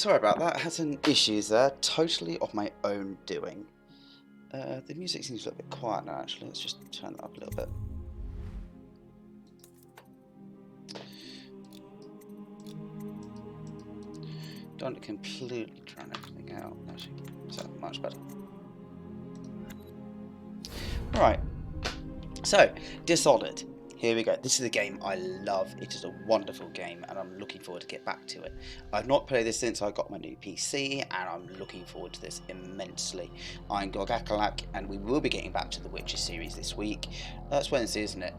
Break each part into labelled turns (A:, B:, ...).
A: sorry about that. I had some issues there, totally of my own doing. The music seems a little bit quiet now, actually. Let's just turn that up a little bit. Don't completely drown everything out. Actually, so much better. Right. So, Dishonoured. Here we go. This is a game I love. It is a wonderful game, and I'm looking forward to get back to it. I've not played this since I got my new PC, and I'm looking forward to this immensely. I'm Gorgakalak, and we will be getting back to the Witcher series this week. That's Wednesday, isn't it?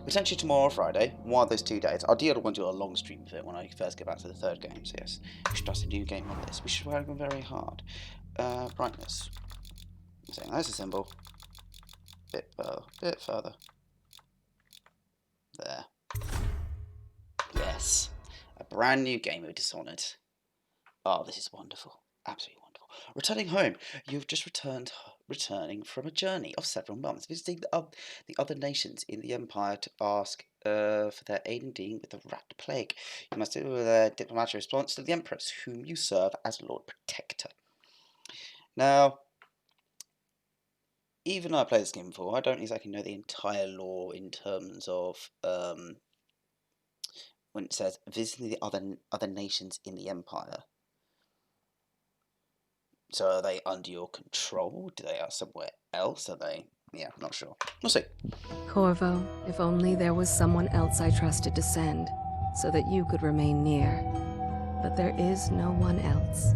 A: Potentially tomorrow or Friday, one of those 2 days. Ideally, I want to do a long stream of it when I first get back to the third game. So yes, we should start a new game on this. We should work on very hard. Brightness. So there's a symbol. Bit further. There. Yes. A brand new game of Dishonoured. Oh, this is wonderful. Absolutely wonderful. Returning home. You've just returning from a journey of several months, visiting the other nations in the Empire to ask for their aid in dealing with the rat plague. You must do a diplomatic response to the Empress, whom you serve as Lord Protector. Now, even though I played this game before, I don't exactly know the entire lore in terms of when it says visiting the other nations in the Empire. So are they under your control? Do they are somewhere else? Are they? Yeah, I'm not sure. We'll see.
B: Corvo, if only there was someone else I trusted to send, so that you could remain near. But there is no one else,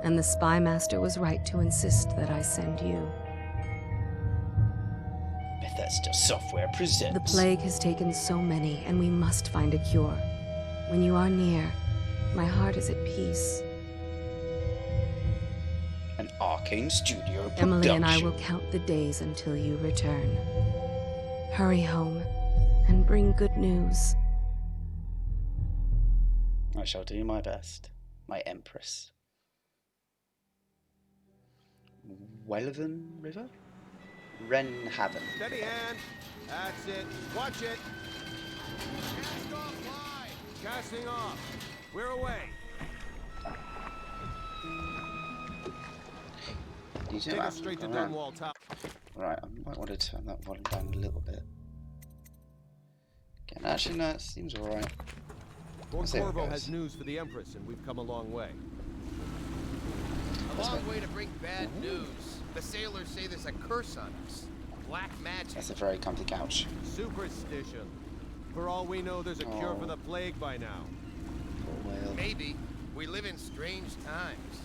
B: and the Spy Master was right to insist that I send you.
A: Bethesda Software presents.
B: The plague has taken so many, and we must find a cure. When you are near, my heart is at peace.
A: An Arcane Studio production.
B: Emily and I will count the days until you return. Hurry home, and bring good news.
A: I shall do my best, my Empress. Welven River? Wrenhaven.
C: Steady hand. That's it. Watch it. Cast off line. Casting off. We're away. Take us straight to Dunwall Tower.
A: Right, I might want to turn that volume down a little bit. Okay, actually, no, it seems alright.
C: Lord Corvo has news for the Empress, and we've come a long way.
D: A long way to bring bad news. The sailors say there's a curse on us. Black magic.
A: That's a very comfy couch.
C: Superstition. For all we know, there's a cure for the plague by now.
A: Poor whale.
D: Maybe. We live in strange times.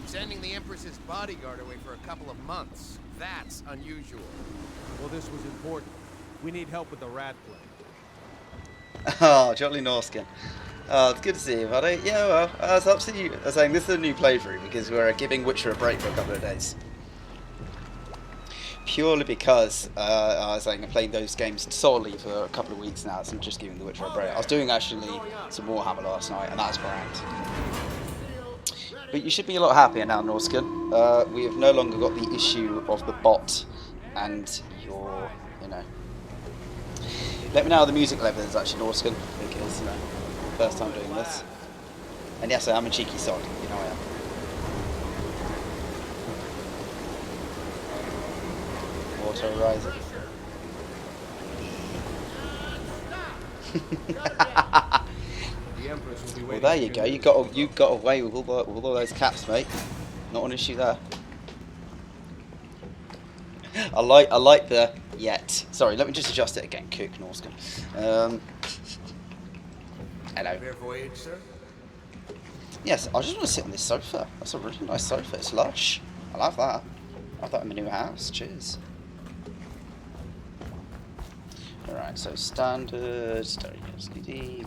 D: Sending the Empress's bodyguard away for a couple of months. That's unusual.
C: Well, this was important. We need help with the rat plague.
A: Oh, Jolly Norskin. Oh, it's good to see you, buddy. Yeah, well, it's up to you. I was saying this is a new playthrough because we're giving Witcher a break for a couple of days. Purely because I was saying I'm playing those games solely for a couple of weeks now, so I'm just giving the Witcher a break. I was doing actually some Warhammer last night, and that was grand. But you should be a lot happier now, Norskin. We have no longer got the issue of the bot and your, you know. Let me know how the music level is actually, Norskin, because, you know, first time doing this. And yes, I am a cheeky sod, you know I am. Water rising. Well, there you go. You got away with all those caps, mate. Not an issue there. I like the yet. Sorry, let me just adjust it again. Cook Norskin. Hello.
D: Fair voyage, sir.
A: Yes, I just want to sit on this sofa. That's a really nice sofa. It's lush. I love that. I love that in my new house. Cheers. Alright, so standard, steady.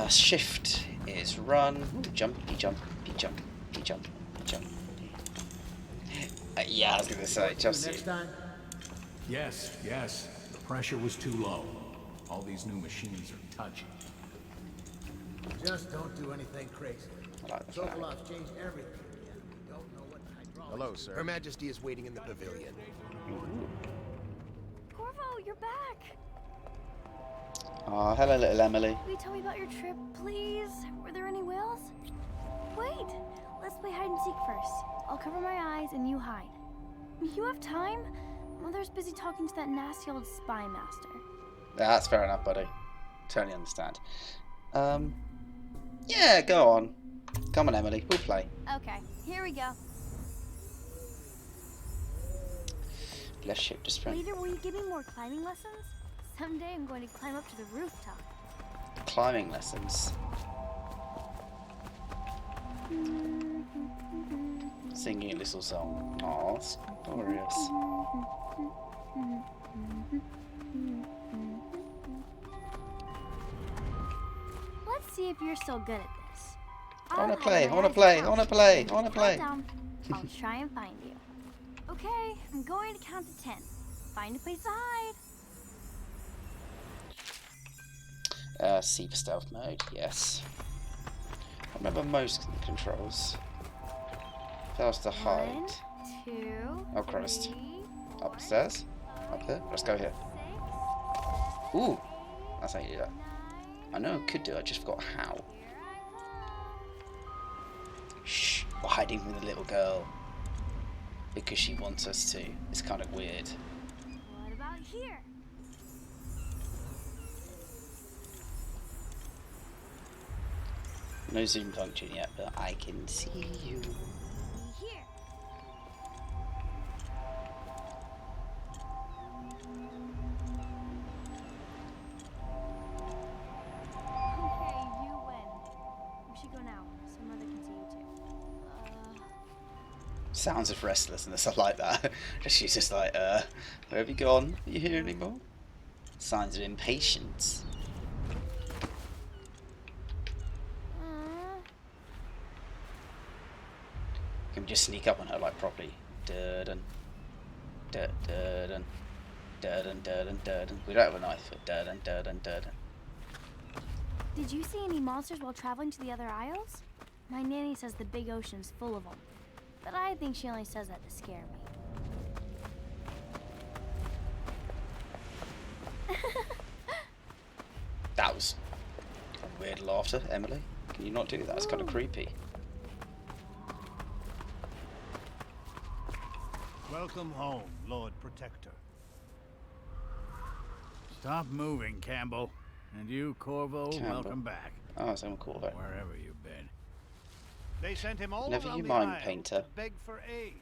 A: Shift is run. Jump. Yeah, I was gonna say, just
E: next time. Yes. The pressure was too low. All these new machines are touchy.
F: Just don't do anything crazy.
A: I like the
F: Sofa
A: flag.
F: loft's changed everything. We don't know what the hydraulics.
C: Hello, sir.
D: Her Majesty is waiting in the pavilion.
G: Corvo, you're back.
A: Oh, hello, little Emily.
G: Will you tell me about your trip, please? Were there any purse. I'll cover my eyes and you hide. You have time? Mother's busy talking to that nasty old spy master.
A: Yeah, that's fair enough, buddy. Totally understand. Yeah, go on. Come on, Emily. We'll play.
G: Okay, here we go.
A: Left shift to sprint.
G: Later, will you give me more climbing lessons? Someday I'm going to climb up to the rooftop.
A: Climbing lessons. Singing a little song. Aw, it's glorious.
G: Let's see if you're still good at this.
A: I wanna play, I wanna play, I wanna play, I wanna play.
G: Calm down. I'll try and find you. Okay, I'm going to count to 10. Find a place to hide.
A: C for stealth mode, yes. I remember most controls. Fails to hide.
G: 1, 2,
A: Oh, Christ.
G: 3,
A: Upstairs? Up there? Let's go here. Ooh! That's how you do that. I know I could do it, I just forgot how. Shh! We're hiding from the little girl. Because she wants us to. It's kind of weird.
G: What about here?
A: No zoom function yet, but I can see you.
G: Here. Okay, you win. We should go now, so Mother can see you too.
A: Sounds of restlessness, I like that. She's just like, where have you gone? Are you here anymore? Signs of impatience. Can we just sneak up on her like properly? Dun dun dun dun dun dun. We don't have a knife, but dun dun dun dun.
G: Did you see any monsters while traveling to the other isles? My nanny says the big ocean's full of them, but I think she only says that to scare me.
A: That was weird laughter, Emily. Can you not do that? It's kind of creepy.
F: Welcome home, Lord Protector. Stop moving, Campbell. And you, Corvo,
A: Campbell.
F: welcome back.
A: Oh, someone called her.
F: Wherever you've been. They sent him all
A: Never
F: around
A: you
F: the
A: mind,
F: isle
A: Painter.
F: to beg for aid.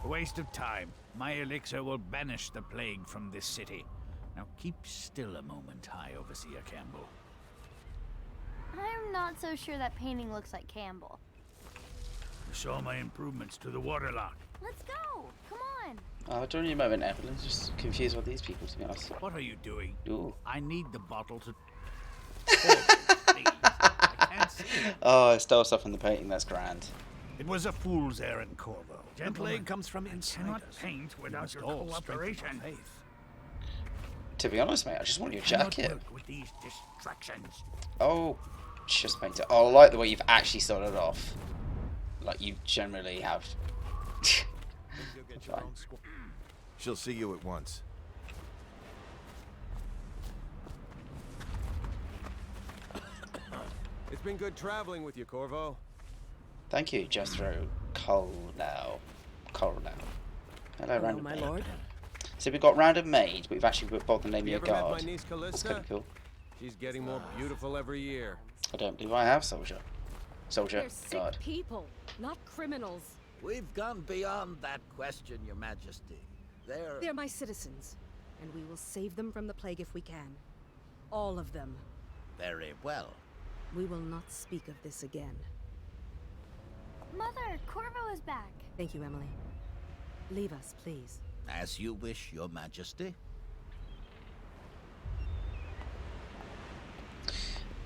F: A waste of time. My elixir will banish the plague from this city. Now keep still a moment, High Overseer Campbell.
G: I'm not so sure that painting looks like Campbell.
F: You saw my improvements to the waterlock.
G: Let's go! Come on!
A: During your moment, Evelyn, just confused with these people, to be honest.
F: What are you doing?
A: Ooh.
F: I need the bottle to... Please. I can't see it.
A: Oh, I stole stuff from the painting, that's grand.
F: It was a fool's errand, Corvo.
H: The plague comes from inside
F: cannot
H: us.
F: paint
H: We
F: without
H: must
F: your
H: all strengthen our
F: cooperation.
H: faith.
A: To be honest, mate, I just want your
F: Cannot
A: jacket.
F: work with these distractions.
A: Oh, just Painter. Oh, I like the way you've actually started off. Like you generally have. Fine.
C: She'll see you at once.
I: It's been good traveling with you, Corvo.
A: Thank you, Jethro Colnow. Colnow. Hello, random
J: my
A: maid.
J: lord.
A: So we've got random maid, but we've actually put both the name of
I: You
A: your
I: ever met
A: guard.
I: my niece
A: That's
I: Callista?
A: kind of cool.
I: She's getting more beautiful every year.
A: I don't believe I have, soldier. Soldier,
B: They're sick
A: guard.
B: people, not criminals.
J: We've gone beyond that question, Your Majesty.
K: They're my citizens, and we will save them from the plague if we can. All of them.
J: Very well.
K: We will not speak of this again.
G: Mother, Corvo is back.
K: Thank you, Emily. Leave us, please.
J: As you wish, Your Majesty.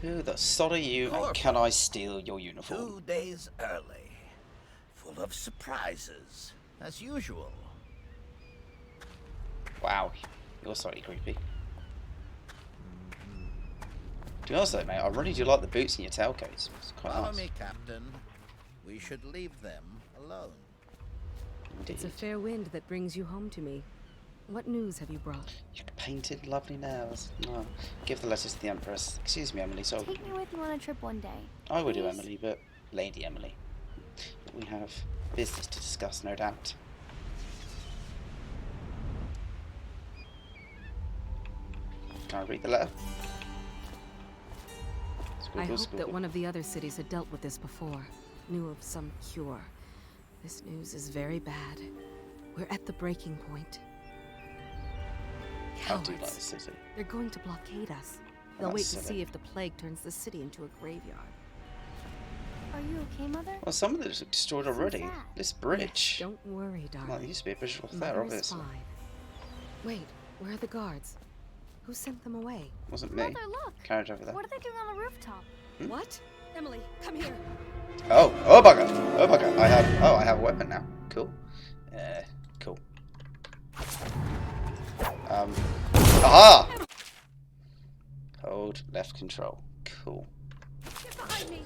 A: Who the sod are you, and
J: Corvo.
A: can I steal your uniform?
J: 2 days early. Full of surprises, as usual.
A: Wow, you're slightly creepy. To be honest though, mate, I really do like the boots and your tailcoats. It's quite
J: Follow
A: nice.
J: me, Captain. We should leave them alone.
K: It's a
A: Indeed.
K: fair wind that brings you home to me. What news have you brought?
A: Your painted lovely nails. No. Give the letters to the Empress. Excuse me, Emily, so
G: Take me with you on a trip one day.
A: I would do
G: please?
A: Emily, but Lady Emily. We have business to discuss, no doubt. Can I read the letter?
B: I hoped that one of the other cities had dealt with this before, knew of some cure. This news is very bad. We're at the breaking point.
A: I do like the
B: Cowards.
A: city.
B: They're going to blockade us. They'll
A: That's
B: wait
A: silly.
B: to see if the plague turns the city into a graveyard.
G: Are you okay, Mother?
A: Well, some of it is destroyed already.
G: sad.
A: This bridge.
B: Don't worry, darling.
A: Well, there used to be a bridge off there,
B: Mother is
A: obviously.
B: fine. Wait, where are the guards? Who sent them away?
A: Wasn't me.
G: Mother, look.
A: Carriage over there.
G: What are they doing on the rooftop?
B: What? Emily, come here.
A: Oh bugger! Oh bugger! I have a weapon now. Cool. Cool. Aha! Hold left control. Cool.
B: Get behind me.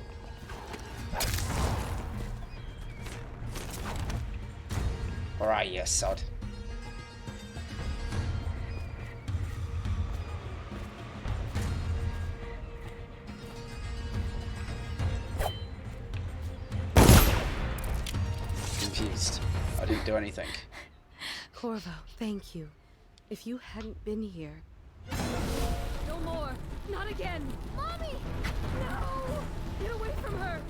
A: Alright, you sod. Confused. I didn't do anything.
B: Corvo, thank you. If you hadn't been here... No more! Not again! Mommy! No! Get away from her!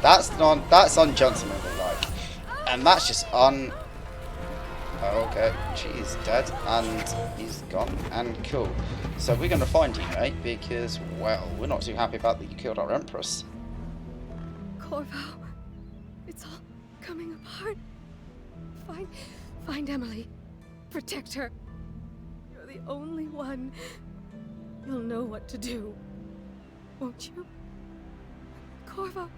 A: That's on Johnson in real life. And that's just on... Oh, okay, she is dead, and he's gone, and cool. So we're going to find you, mate, because, well, we're not too happy about that you killed our Empress.
B: Corvo, it's all coming apart. Find Emily. Protect her. You're the only one. You'll know what to do. Won't you? Corvo.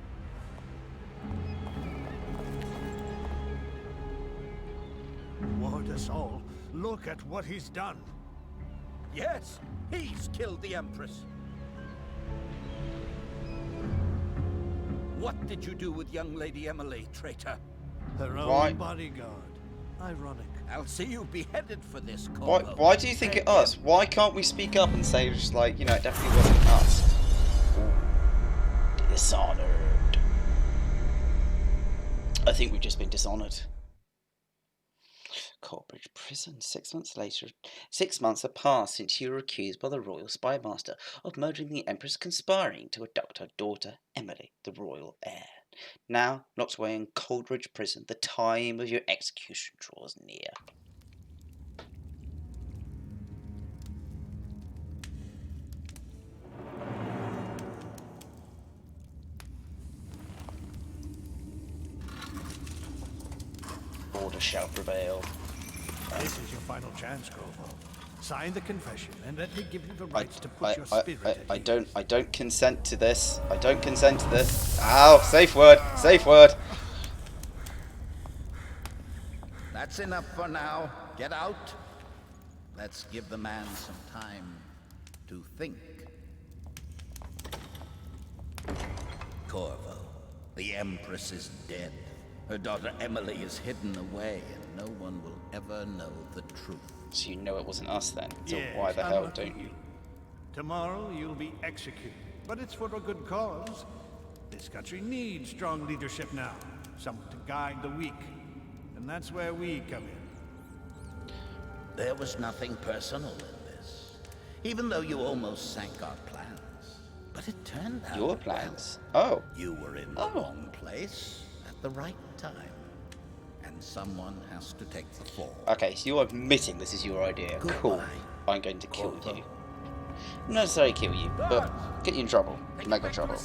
F: Ward us all. Look at what he's done.
J: Yes, he's killed the Empress. What did you do with young Lady Emily, traitor?
F: Her own
A: Why?
F: bodyguard. Ironic.
J: I'll see you beheaded for this,
A: Why,
J: Corvo.
A: why do you think it us? Why can't we speak up and say, just like, you know, it definitely wasn't us? Dishonoured. I think we've just been dishonoured. Corbridge Prison. 6 months later. 6 months have passed since you were accused by the Royal Spy Master of murdering the Empress, conspiring to abduct her daughter, Emily, the royal heir. Now, locked away in Coldridge Prison, the time of your execution draws near. Order shall prevail.
F: This is your final chance, Corvo. Sign the confession and let me give you the rights to put your spirit at
A: I
F: ease.
A: don't consent to this. I don't consent to this. Ow! Safe word. Safe word.
J: That's enough for now. Get out. Let's give the man some time to think. Corvo, the Empress is dead. Her daughter Emily is hidden away, and no one will ever know the truth.
A: So you know it wasn't us then. So
F: Yes,
A: why the hell
F: unlucky
A: don't you?
F: Tomorrow you'll be executed, but it's for a good cause. This country needs strong leadership now, someone to guide the weak, and that's where we come in.
J: There was nothing personal in this, even though you almost sank our plans. But it turned out
A: Your plans? Oh.
J: you were in the wrong place at the right time, and someone has to take the fall.
A: Okay, so you're admitting this is your idea. Cool. I'm going to kill you. Not necessarily kill you, but get you in trouble. Mega trouble.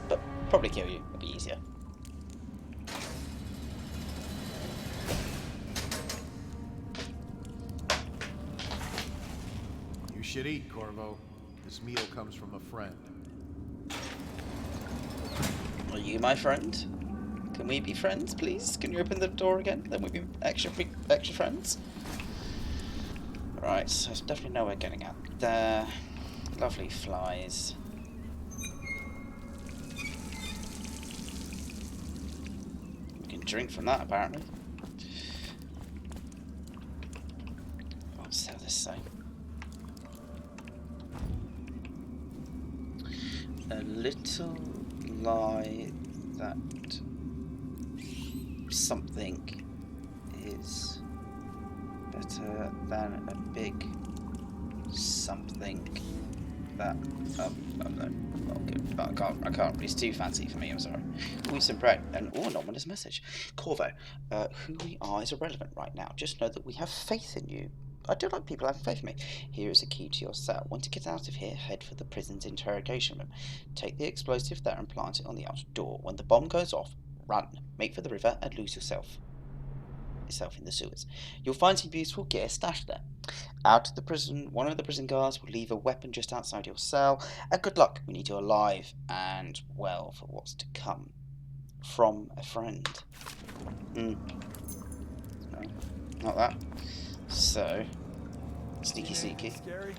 A: But probably kill you. It'll be easier.
C: You should eat, Corvo. This meal comes from a friend.
A: Are you my friend? Can we be friends, please? Can you open the door again? Then we'll be extra friends. Right, so I definitely know we're getting at. There. Lovely flies. We can drink from that, apparently. What's this say? A little lie that something is better than a big something that not good, but I can't. It's too fancy for me. I'm sorry. Ooh, some bread and an ominous message. Corvo, who we are is irrelevant right now. Just know that we have faith in you. I do like people having faith in me. Here is a key to your cell. When to get out of here, head for the prison's interrogation room. Take the explosive there and plant it on the outer door. When the bomb goes off, run. Make for the river and lose yourself in the sewers. You'll find some beautiful gear stashed there. Out of the prison, one of the prison guards will leave a weapon just outside your cell. And good luck. We need you alive and well for what's to come. From a friend. No, not that. So, sneaky.
C: Scary?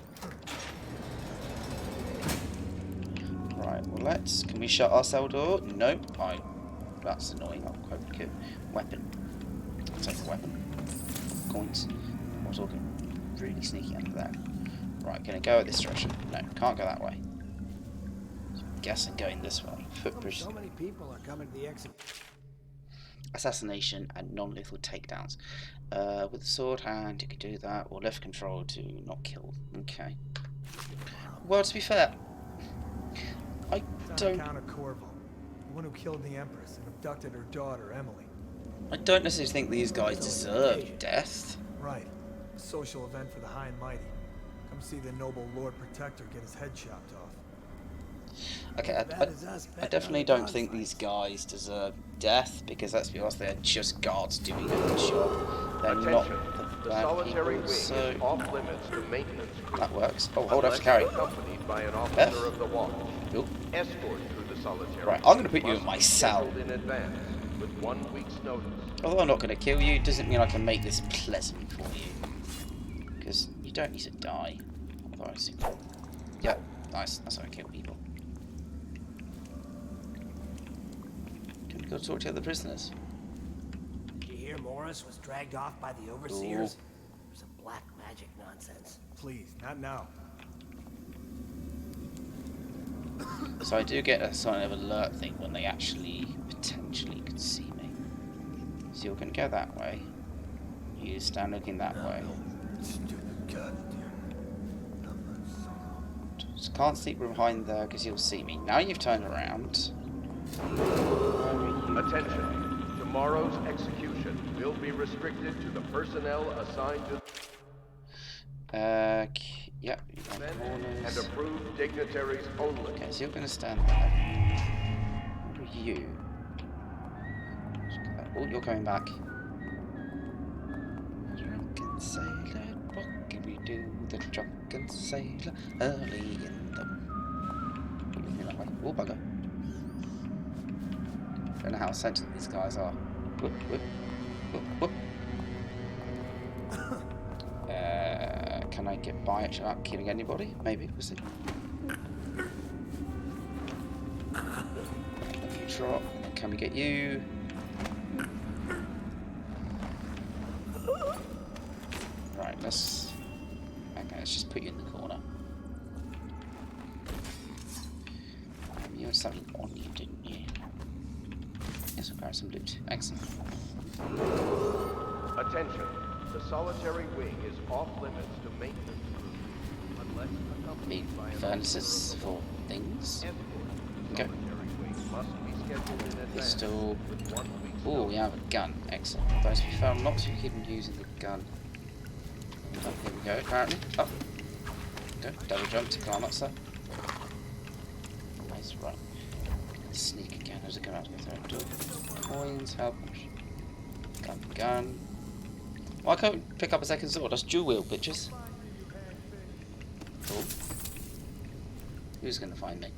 A: Right, well can we shut our cell door? Nope. That's annoying. I'll quote it. Weapon. I'll take a weapon. Coins. We're talking really sneaky under there. Right, gonna go this direction. No, can't go that way. Guessing going this way. Footbridge.
C: So many people are coming to the exit.
A: Assassination and non-lethal takedowns. With the sword hand, you can do that, or left control to not kill. Okay. Well, to be fair, I don't.
C: Count of Corvo, the one who killed the Empress and abducted her daughter, Emily.
A: I don't necessarily think these guys deserve death.
C: Right. A social event for the high and mighty. Come see the noble Lord Protector get his head chopped off.
A: Okay, I definitely don't think these guys deserve death, because let's be honest, they're just guards doing a good job. They're not the bad people, so
H: off-limits to maintenance crew.
A: That works. Oh, hold up to carry.
H: Accompanied by an officer of the watch.
A: Cool.
H: Escort through the solitary.
A: Right, I'm going to put you in my cell.
H: In advance, with 1 week's notice.
A: Although I'm not going to kill you, doesn't mean I can make this pleasant for you. Because you don't need to die. Otherwise, yeah, nice. That's how I kill people. Can we go talk to the other prisoners?
L: Did you hear Morris was dragged off by the overseers? Some black magic nonsense.
C: Please, not now.
A: So I do get a sign of alert thing when they actually potentially could see me. So you're going to go that way. You stand looking that way.
C: Stupid god.
A: Just can't sleep behind there because you'll see me. Now you've turned around.
H: Attention. Tomorrow's execution will be restricted to the personnel assigned to
A: yep,
H: and approved dignitaries only.
A: Okay, so you're going to stand there. What are you? Oh, you're coming back. Drunken sailor, what can we do? The drunken sailor early in the... Oh, bugger. I don't know how sensitive these guys are. Whoop, whoop, whoop, whoop. Can I get by it without killing anybody? Maybe, we'll see. Lucky drop. Can we get you? Right, let's just put you in the corner. You had something on you, didn't you? Yes, I'll grab some loot. Excellent.
H: Attention. The solitary wing is off limits to maintenance crew, unless accompanied by an
A: furnaces for things. Okay.
H: Must be scheduled in advance.
A: Pistol.
H: With 1 week's
A: Oh, we have a gun. Excellent. Those we found lots of people using the gun. Oh, here we go, apparently. Up. Go. Double jump to climb up, sir. Nice, right. Sneak again. There's a gun out to go through. Coins, help. Gun. Well, I can't pick up a second sword. That's dual wield, bitches. Cool. Who's gonna find me?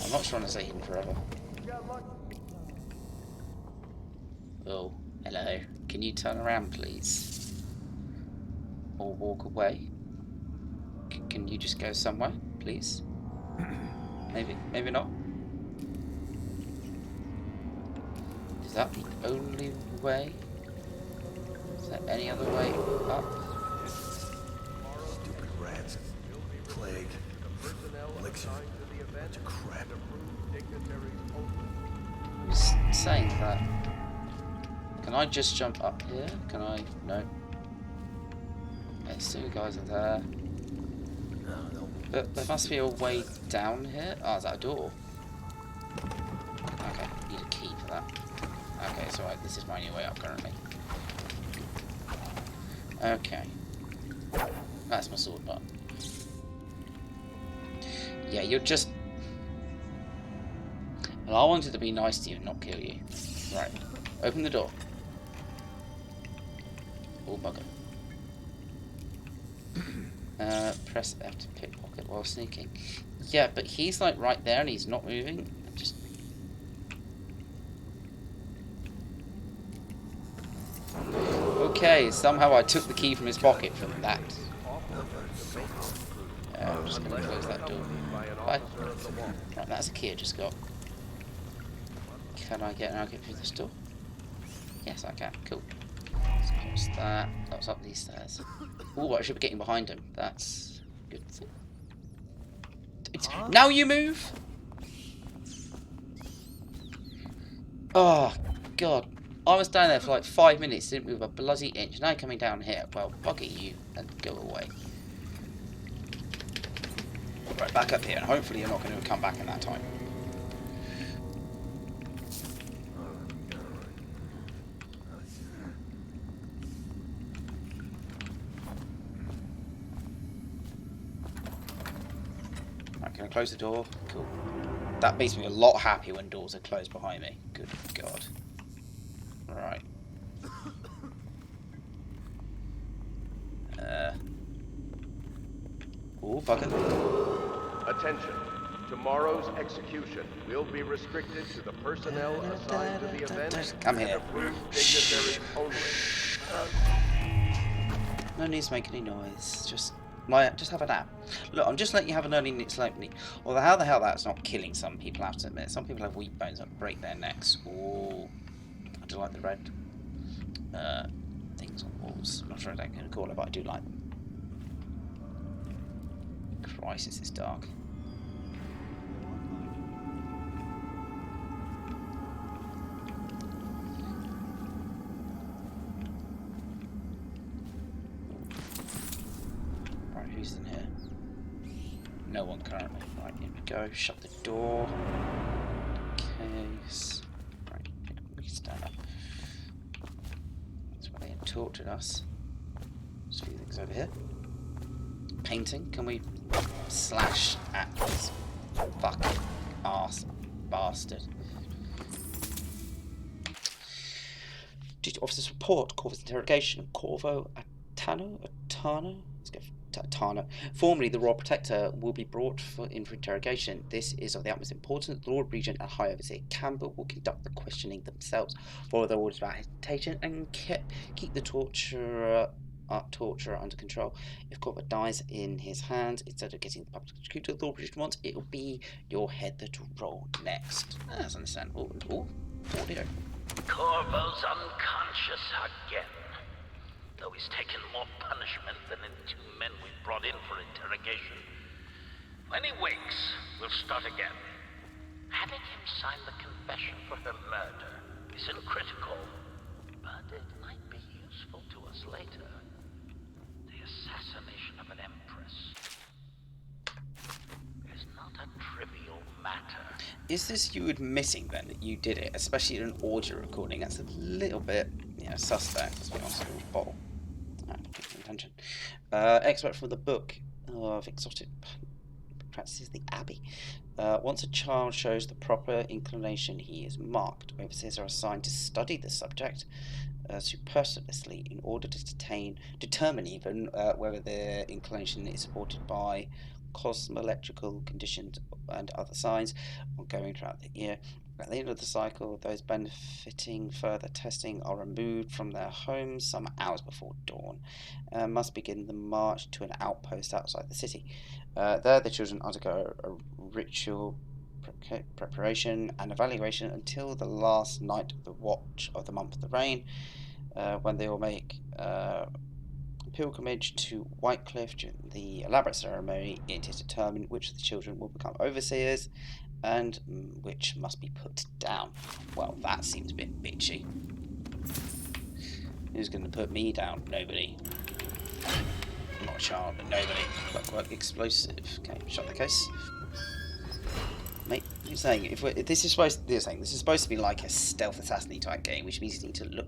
A: I'm not trying to stay hidden forever. Oh, hello. Can you turn around, please? Or walk away? Can you just go somewhere, please? Maybe not. Is that the only way? Is there any other way up?
F: Stupid rats. Plague.
H: assigned to the event
E: crap.
H: and approved dignitaries only.
A: Who's saying that? Can I just jump up here? Can I? No. Yes, two guys are there. But there must be a way down here. Oh, is that a door? Okay, need a key for that. Okay, it's alright. This is my new way up currently. Okay. That's my sword button. Yeah, you're just... Well, I wanted to be nice to you and not kill you. Right. Open the door. Oh, bugger. Press F to pickpocket while sneaking. Yeah, but he's like right there and he's not moving. Just... Okay, somehow I took the key from his pocket from that. I'm just going to close that door. Bye. Right, that's a key I just got. Can I get through this door? Yes, I can. Cool. Let's close that. That was up these stairs. Oh, I should be getting behind him. That's a good thing. Now you move! Oh, God. I was down there for like 5 minutes, didn't move a bloody inch. Now coming down here. Well, bugger you and go away. Right, back up here, and hopefully you're not going to come back in that time. Right, can I close the door? Cool. That makes me a lot happier when doors are closed behind me. Good God. Right. Oh, bugger.
H: Attention. Tomorrow's execution will be restricted to the personnel assigned to the event
A: Come
H: and
A: here.
H: approved dignitaries only.
A: No need to make any noise. Just have a nap. Look, I'm just letting you have an early sleep. Although how the hell that's not killing some people, I have to admit. Some people have weak bones that break their necks. Ooh. I do like the red things on walls. I'm not sure what I'm going to call it, but I do like them. Christ, this is dark. Right, who's in here? No one currently. Right, here we go. Shut the door. Case. Right, we can stand up. That's where they tortured us. There's a few things over here. Painting. Can we slash at this fucking arse bastard? Due to officer's report, Corvo's interrogation. Corvo Atano? Let's go Atano. Formerly the Royal Protector will be brought in for interrogation. This is of the utmost importance. The Lord Regent and High Overseer Campbell will conduct the questioning themselves, follow their orders about hesitation, and keep the torturer under control. If Corvo dies in his hands, instead of getting the public prosecutor the Lord Regent wants, it will be your head that will roll next. That's understandable. Oh, audio.
M: Corvo's unconscious again. Though he's taken more punishment than the 2 men we brought in for interrogation. When he wakes, we'll start again. Having him sign the confession for her murder isn't critical, but it might be useful to us later. The assassination of an empress is not a trivial matter.
A: Is this you admitting then that you did it, especially in an audio recording? That's a little bit, suspect. Let's be honest with you. Bottle. Attention. Excerpt from the book of Exotic Practices the Abbey. Once a child shows the proper inclination, he is marked. Overseers are assigned to study the subject superciliously in order to determine even whether their inclination is supported by cosmoelectrical conditions and other signs ongoing throughout the year. At the end of the cycle, those benefiting further testing are removed from their homes some hours before dawn and must begin the march to an outpost outside the city. There, the children undergo a ritual preparation and evaluation until the last night of the watch of the month of the rain, when they will make pilgrimage to Whitecliff. During the elaborate ceremony, it is determined which of the children will become overseers and which must be put down. Well, that seems a bit bitchy. Who's going to put me down? Nobody. I'm not a child, but nobody. Clockwork explosive. Okay, shut the case. Mate, you're saying if this is supposed to be like a stealth assassin type game, which means you need to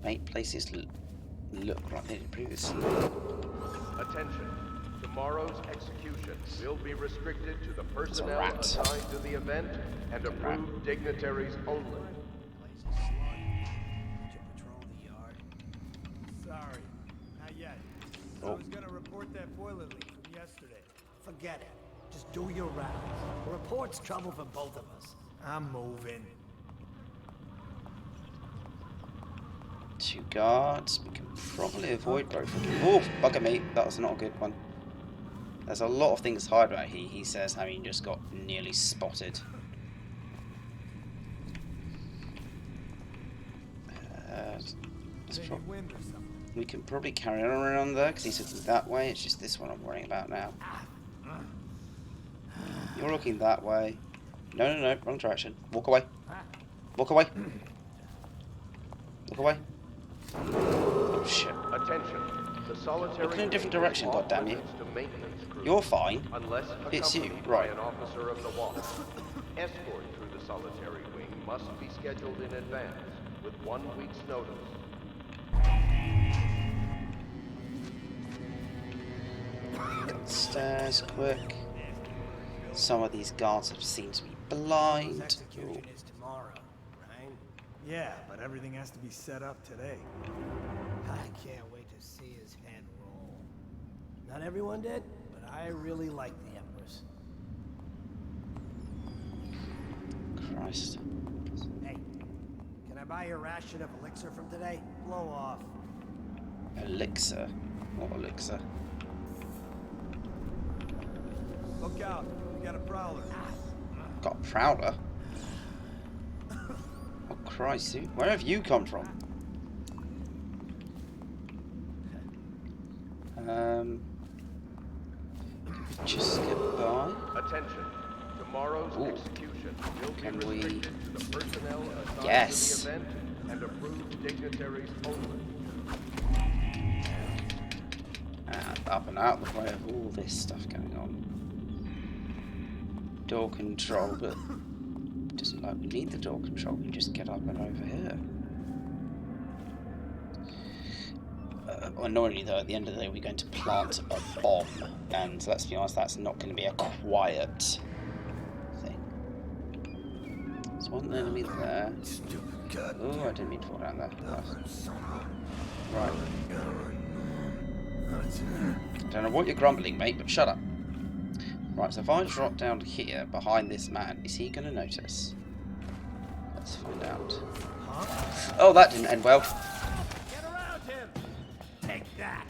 A: make places look like they did previously.
H: Attention. Tomorrow's execution will be restricted to the personnel assigned to the event and approved dignitaries only.
F: Sorry, not yet. I was gonna report that boiler leak from yesterday.
L: Forget it. Just do your rounds. The report's trouble for both of us.
F: I'm moving.
A: 2 guards. We can probably avoid both of them. Oh, bugger me. That was not a good one. There's a lot of things to hide about here, he says, having just got nearly spotted. We can probably carry on around there, because he's looking that way. It's just this one I'm worrying about now. You're looking that way. No, wrong direction. Walk away. Walk away. Look away. Oh shit.
H: Attention. The solitary
A: look in a different direction, goddammit you. You're fine.
H: Unless
A: it's you,
H: by
A: right.
H: an officer of the law. Escort through the solitary wing must be scheduled in advance with 1 week's notice.
A: Stairs, quick. Some of these guards have seemed to be blind.
L: Execution is tomorrow, right?
F: Yeah, but everything has to be set up today.
L: I can't wait to see his head roll. Not everyone did, but I really like the Empress.
A: Christ.
L: Hey, can I buy you a ration of elixir from today? Blow off.
A: Elixir? What elixir?
F: Look out, we got a prowler.
A: Got a prowler? Oh Christ, dude. Where have you come from? Just get by.
H: Attention. Tomorrow's execution will
A: Can
H: be
A: we...
H: restricted to the personnel assigned
A: Yes.
H: to the event and approved dignitaries only.
A: And up and out the way of all this stuff going on. Door control, but doesn't like we need the door control. We just get up and over here. Annoyingly though, at the end of the day, we're going to plant a bomb, and let's be honest, that's not going to be a quiet thing. There's one enemy there. Oh, I didn't mean to fall down there. Right. Don't know what you're grumbling, mate, but shut up. Right, so if I drop down here behind this man, is he going to notice? Let's find out. Oh, that didn't end well.
L: Get around him! Take that!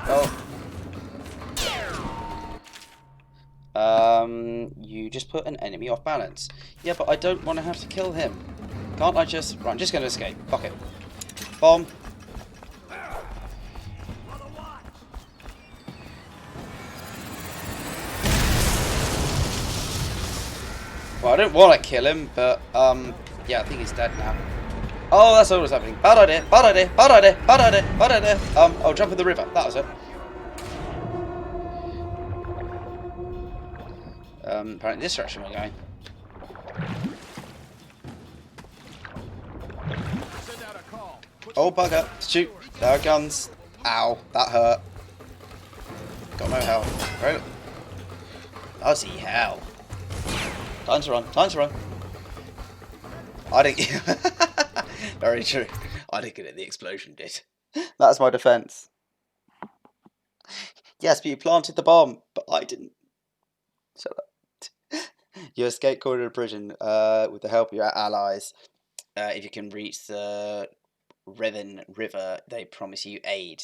A: Oh. You just put an enemy off balance. Yeah, but I don't want to have to kill him. Can't I just... Right, I'm just going to escape. Fuck it. Bomb. Well, I don't want to kill him, but, yeah, I think he's dead now. Oh, that's all that's happening. Bad idea, bad idea, bad idea, bad idea, bad idea. I'll jump in the river. That was it. Apparently this direction we're going. Oh, bugger. Shoot. There are guns. Ow, that hurt. Got no health. Right. Bloody hell. Time to run, time to run. I didn't... Very true. I didn't get it, the explosion did. That's my defense. Yes, but you planted the bomb, but I didn't. Shut up. You escape corridor prison with the help of your allies. If you can reach the Riven River, they promise you aid.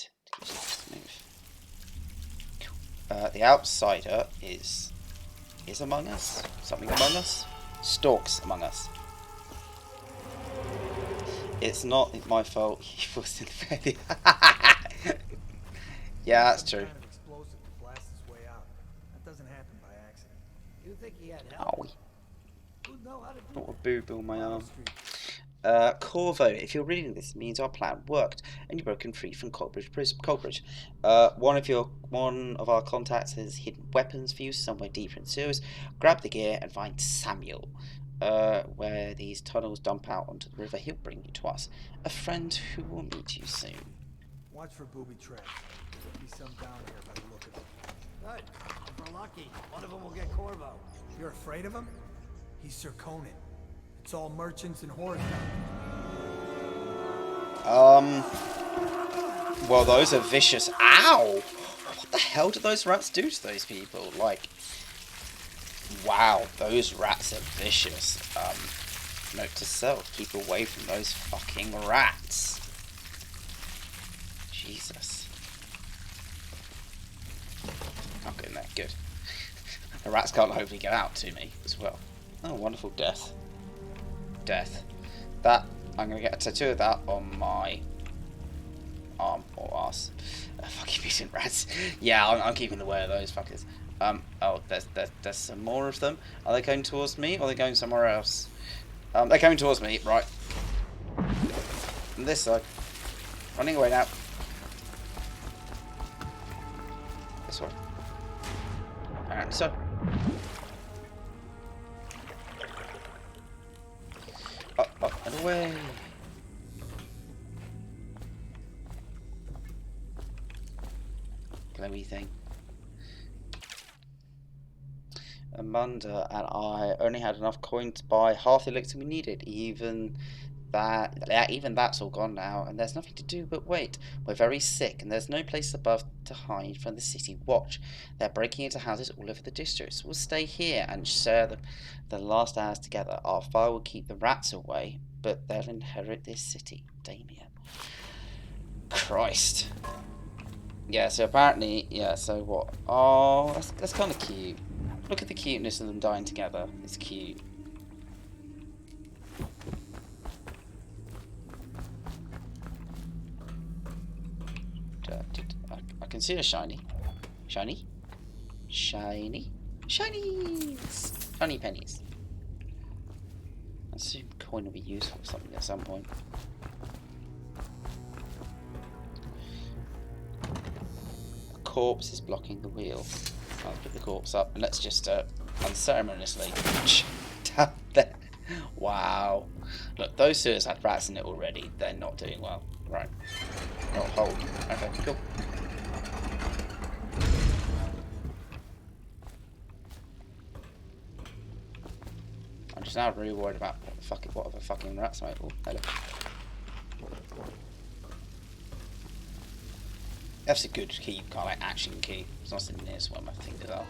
A: The outsider is among us. Something among us. Stalks among us. It's not my fault he was in failure. Yeah, that's true.
L: Kind of explosive to blast his way out. That doesn't happen by accident. You think he had help?
A: Owie.
L: Who'd know how to do
A: Not a
L: that?
A: boob on my
L: Wall
A: arm.
L: Street.
A: Corvo, if you're reading this, it means our plan worked and you're broken free from Coldbridge. One of our contacts has hidden weapons for you somewhere deeper in sewers. Grab the gear and find Samuel. Where these tunnels dump out onto the river, he'll bring you to us. A friend who will meet you soon.
L: Watch for booby traps. There'll be some down here by the look of it. Good. If we're lucky, one of them will get Corvo. You're afraid of him? He's Sir Conan. It's all merchants and whores down there.
A: Well, those are vicious. Ow! What the hell do those rats do to those people? Like, wow, those rats are vicious. Note to self, keep away from those fucking rats. Jesus. I'm getting there, good. The rats can't hopefully get out to me as well. Oh, wonderful death. Death. That, I'm going to get a tattoo of that on my arm or ass. Fucking mutant rats. Yeah, I'm keeping away of those fuckers. Oh, there's some more of them. Are they going towards me or are they going somewhere else? They're coming towards me, right. On this side. Running away now. This way. Apparently so. Up and away. Glowy thing. Amanda and I only had enough coin to buy half the elixir we needed. Even that's all gone now, and there's nothing to do but wait. We're very sick, and there's no place above to hide from the city watch. They're breaking into houses all over the district, so we'll stay here and share the last hours together. Our fire will keep the rats away, but they'll inherit this city. Damien. Christ. Yeah, so apparently, yeah, so what? Oh, that's kind of cute. Look at the cuteness of them dying together. It's cute. I can see a shiny. Shiny? Shiny? Shinies! Shiny pennies. I assume coin will be useful for something at some point. A corpse is blocking the wheel. I'll pick the corpse up and let's just unceremoniously down there. Wow. Look, those sewers had rats in it already. They're not doing well. Right. Oh, hold. Okay, cool. I'm just now really worried about what other fucking rats might. Oh, hello. That's a good key, kind of like action key. It's not sitting near where my fingers are.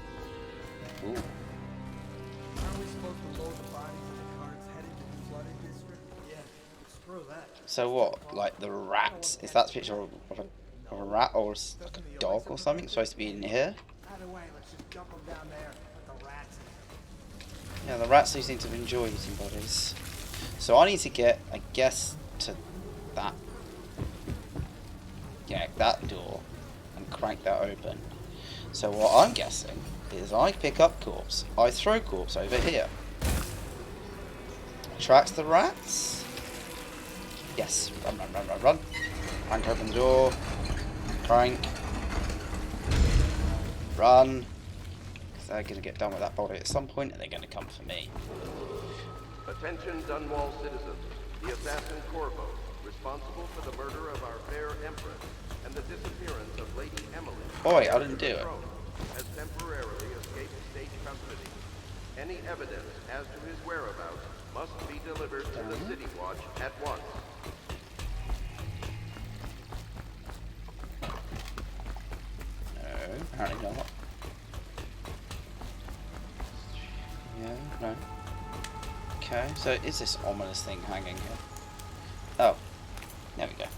A: Ooh.
L: Aren't we supposed to load the bodies in the carts headed to the flooded district? Yeah, screw that.
A: So what? Like the rats? Is that a picture of a rat or like a dog or something? It's supposed to be in here?
L: Either way, let's just dump them down there. Put the rats in.
A: Yeah, the rats do seem to enjoy eating bodies. So I need to get, I guess, to that. Yeah, that door and crank that open. So what I'm guessing is I pick up corpse, I throw corpse over here. Attracts the rats. Yes, run, run, run, run, run. Crank open the door. Crank. Run. Because they're going to get done with that body at some point and they're going to come for me.
H: Attention Dunwall citizens. The assassin Corvo, responsible for the murder of our fair empress and the disappearance of Lady Emily.
A: Boy, I didn't do it.
H: Has temporarily escaped state custody. Any evidence as to his whereabouts must be delivered to the City Watch at once.
A: No, apparently not. Yeah, no. Okay, so is this ominous thing hanging here? Oh, there we go.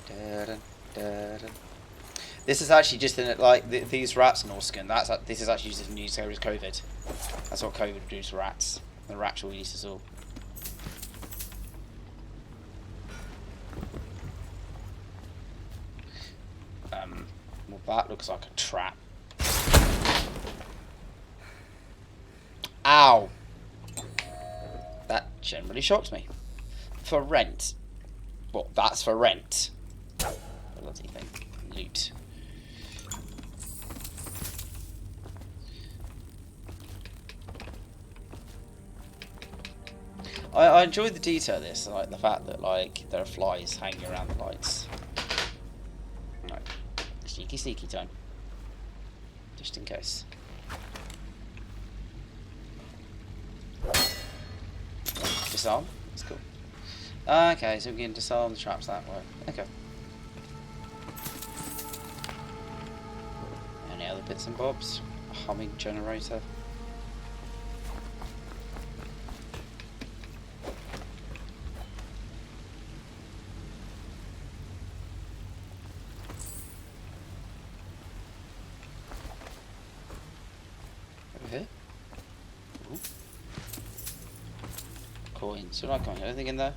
A: Da-dun, da-dun. This is actually just in it, like these rats in Orskin. This is actually just news as COVID. That's what COVID would do to rats. The rats will eat us all. That looks like a trap. Ow! That generally shocks me. For rent. Well, that's for rent. Bloody thing. Loot. I enjoy the detail of this, like the fact that like there are flies hanging around the lights. Right. Sneaky sneaky time. Just in case. Disarm? That's cool. Okay, so we can disarm the traps that way. Okay. Any other bits and bobs? A humming generator. Over here. Ooh. Coins. What coin? Anything in there?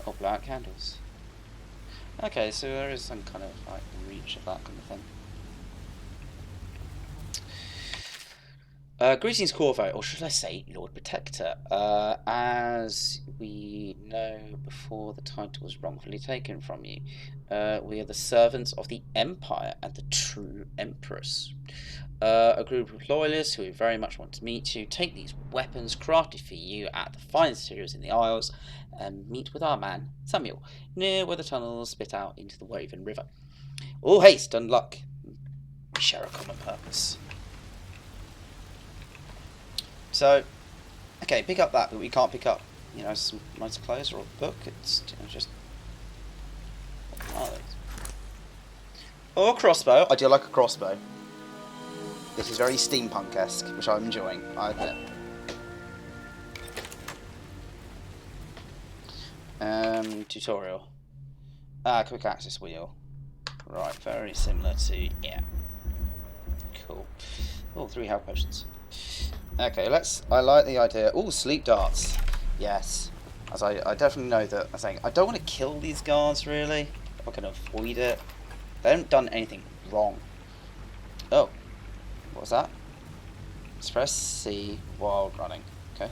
A: Oh, black candles. Okay, so there is some kind of like reach of that kind of thing. Greetings, Corvo, or should I say Lord Protector. As we know before the title was wrongfully taken from you, we are the servants of the Empire and the true Empress. A group of loyalists who very much want to meet you, take these weapons crafted for you at the finest cereals in the Isles, and meet with our man, Samuel, near where the tunnels spit out into the Woven River. All haste and luck. We share a common purpose. So, okay, pick up that, but we can't pick up, you know, some nice clothes or a book. It's, you know, just... What are those? Oh, a crossbow. I do like a crossbow. This is very steampunk-esque, which I'm enjoying, I admit. Tutorial. Quick access wheel. Right, very similar to, yeah. Cool. Oh, 3 health potions. Okay, I like the idea. Oh, sleep darts. Yes. As I definitely know that I'm saying, I don't want to kill these guards, really. If I can avoid it. They haven't done anything wrong. Oh. What was that? Let's press C while running. Okay.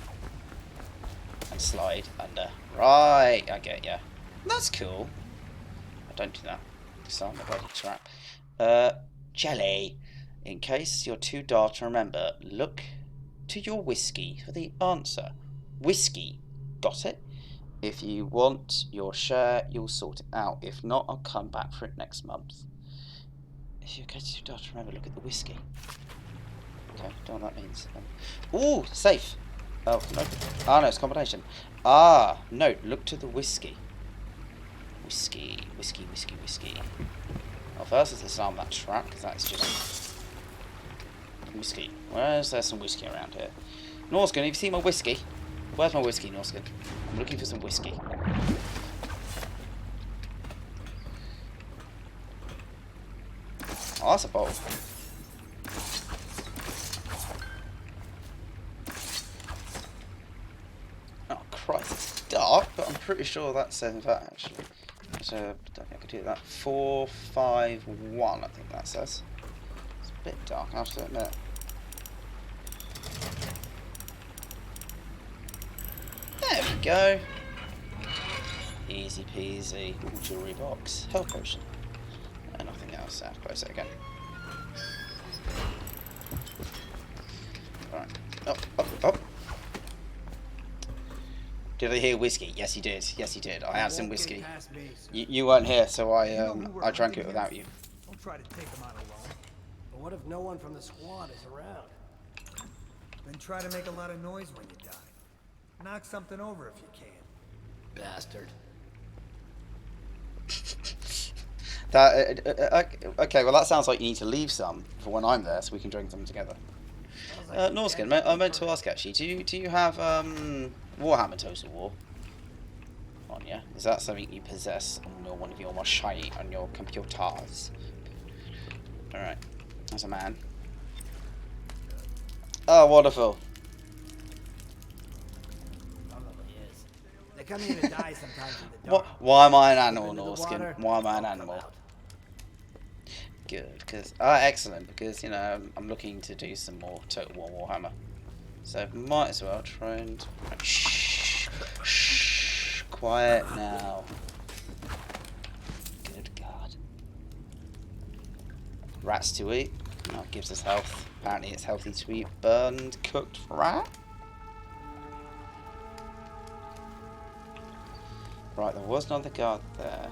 A: And slide under. Right. Okay, yeah. That's cool. I don't do that. Disarm the bloody trap. Jelly. In case you're too dull to remember, look to your whiskey for the answer. Whiskey. Got it? If you want your share, you'll sort it out. If not, I'll come back for it next month. If you're too dull to remember, look at the whiskey. Okay, don't know what that means. Ooh, safe. Oh, no. Ah, no, it's a combination. Ah, no, look to the whiskey. Whiskey, whiskey, whiskey, whiskey. Well, first let's disarm that trap, because that's just... Whiskey. Where's there some whiskey around here? Norskin, have you seen my whiskey? Where's my whiskey, Norskin? I'm looking for some whiskey. Oh, that's a bottle. Oh Christ, it's dark, but I'm pretty sure that's that actually. So I don't think I could do that. 451, I think that says. It's a bit dark, I have to admit. There we go. Easy peasy. Ooh, jewelry box. Health potion. And nothing else. I'll close it again. Alright. Up, up, up. Did I hear whiskey? Yes, you did. Yes, you did. I had some whiskey. You weren't here, so I drank it without you.
L: Don't try to take them out alone. But what if no one from the squad is around? Then try to make a lot of noise when you die. Knock something over if you can. Bastard.
A: Okay, well that sounds like you need to leave some for when I'm there, so we can drink them together. Norskin, I meant to ask actually, do you have Warhammer Total War on you? Is that something you possess on one of your machine on your computers? Alright, as a man. Oh, wonderful.
L: They come here to die sometimes in the dark.
A: Why am I an animal, Norskin? Why am I an animal? good, because excellent, because you know I'm looking to do some more Total War Warhammer, so might as well try and shh, quiet now. Good God. Rats to eat. That gives us health. Apparently, it's healthy to eat burned, cooked rat. Right, there was another guard there.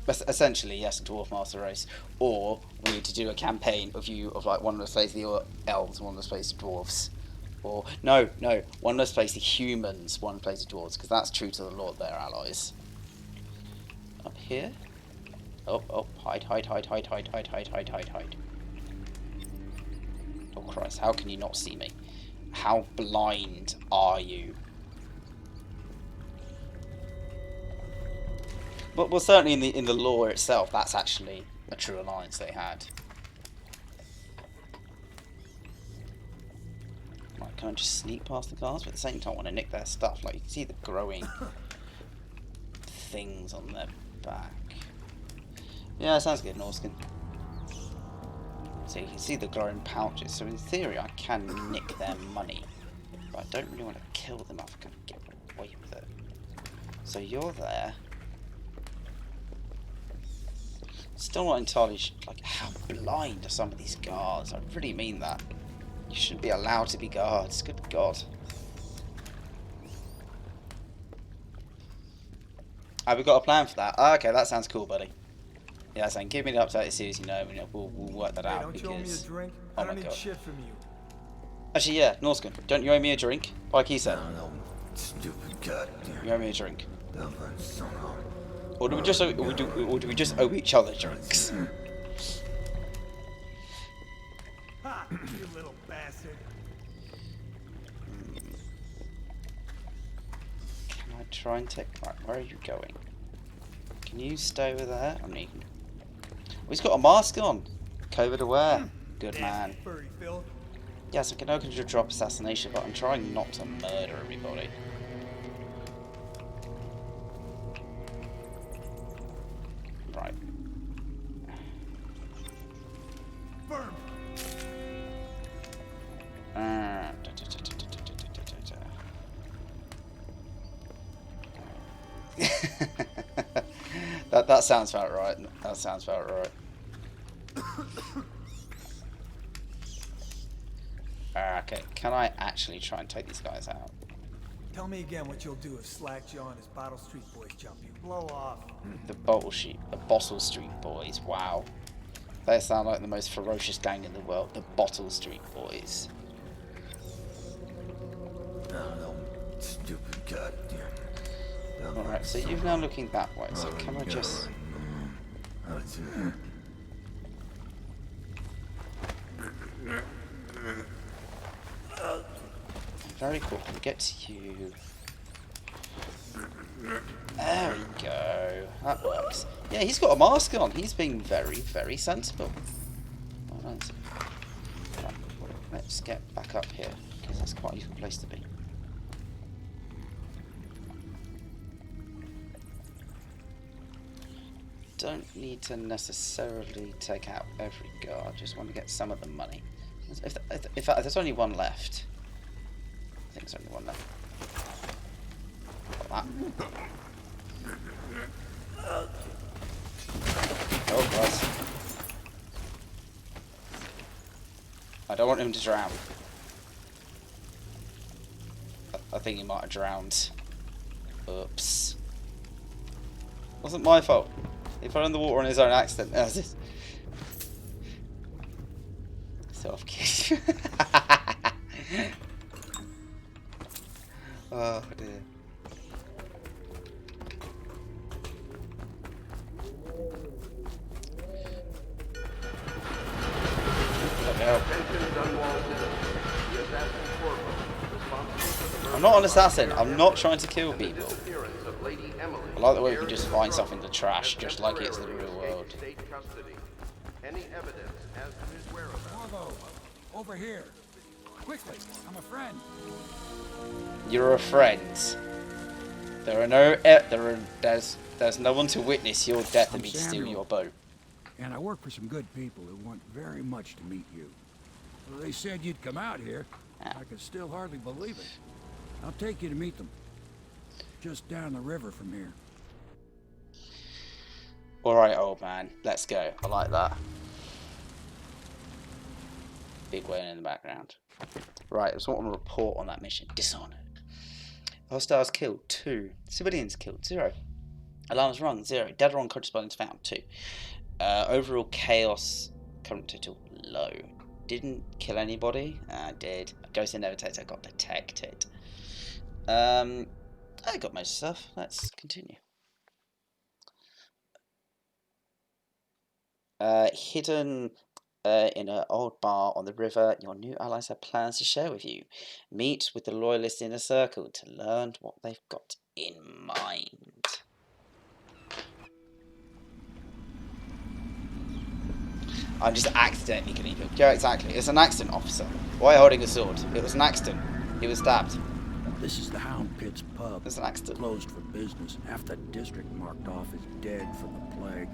A: Essentially, yes, a dwarf master race, or we need to do a campaign of like one of us plays the elves, one of us plays the dwarves, or no, one of us plays the humans, one plays the dwarves, because that's true to the Lord, their allies. Up here. Oh, hide. Oh Christ, how can you not see me? How blind are you? But well, certainly in the lore itself, that's actually a true alliance they had. Right, can I just sneak past the guards, but at the same time I want to nick their stuff? Like, you can see the growing things on their back. Yeah, sounds good, Norskin. So you can see the glowing pouches. So in theory, I can nick their money, but I don't really want to kill them if I can get away with it. So you're there. Still not entirely like how blind are some of these guards. I really mean that. You shouldn't be allowed to be guards. Good God. We got a plan for that. Okay, that sounds cool, buddy. Yeah, saying give me the update as soon as you know, and we'll work that out.
L: Don't
A: because...
L: you owe me a drink?
A: Oh
L: I don't
A: my
L: need
A: God.
L: shit from you.
A: Actually, yeah, Norskin, don't you owe me a drink? Like he said.
N: No, stupid goddamn.
A: You owe me a drink. Or do we just owe each other drinks?
L: Ha! You little bastard.
A: Can I try and take... Right, where are you going? Can you stay over there? I mean... Oh, he's got a mask on! COVID aware. Good man.
L: Furry Phil.
A: Yes, I can open to drop assassination, but I'm trying not to murder everybody. Right.
L: Firm.
A: That sounds about right. That sounds about right. Okay, can I actually try and take these guys out?
L: Tell me again what you'll do if Slackjaw and his Bottle Street boys jump you. Blow off.
A: The Bottle Street Boys. Wow, they sound like the most ferocious gang in the world. The Bottle Street Boys.
N: No, stupid goddamn.
A: Alright, so you're now looking that way, so can I just... Very cool, can we get to you? There we go, that works. Yeah, he's got a mask on, he's being very, very sensible. Right, let's get back up here, because that's quite a useful place to be. Don't need to necessarily take out every guard, just want to get some of the money. If there's only one left. I think there's only one left. Got that. Oh, Christ. I don't want him to drown. I think he might have drowned. Oops. Wasn't my fault. He fell in the water on his own accident. Self-kiss. Oh dear. I'm not an assassin. I'm not trying to kill people. I like the way we can just find stuff in the trash, just like it's the real world.
H: Any evidence as to his whereabouts?
E: Bravo! Over here! Quickly! I'm a friend!
A: You're a friend. There are no there's no one to witness your death and me to steal your boat.
E: And I work for some good people who want very much to meet you. Well, they said you'd come out here. I can still hardly believe it. I'll take you to meet them. Just down the river from here.
A: Alright, old man. Let's go. I like that. Big whale in the background. Right, so I want to report on that mission. Dishonoured. Hostiles killed 2. Civilians killed 0. Alarms rung 0. Dead or unconscious bodies found 2. Overall chaos current total low. Didn't kill anybody. I did. Ghost never takes. I got detected. I got most stuff. Let's continue. Hidden in an old bar on the river, your new allies have plans to share with you. Meet with the Loyalist Inner Circle to learn what they've got in mind. I'm just accidentally killing people. Yeah, exactly. It's an accident, officer. Why are you holding a sword? It was an accident. He was stabbed.
E: This is the Hound Pit's pub.
A: It's an accident.
E: Closed for business. Half the district marked off as dead from the plague.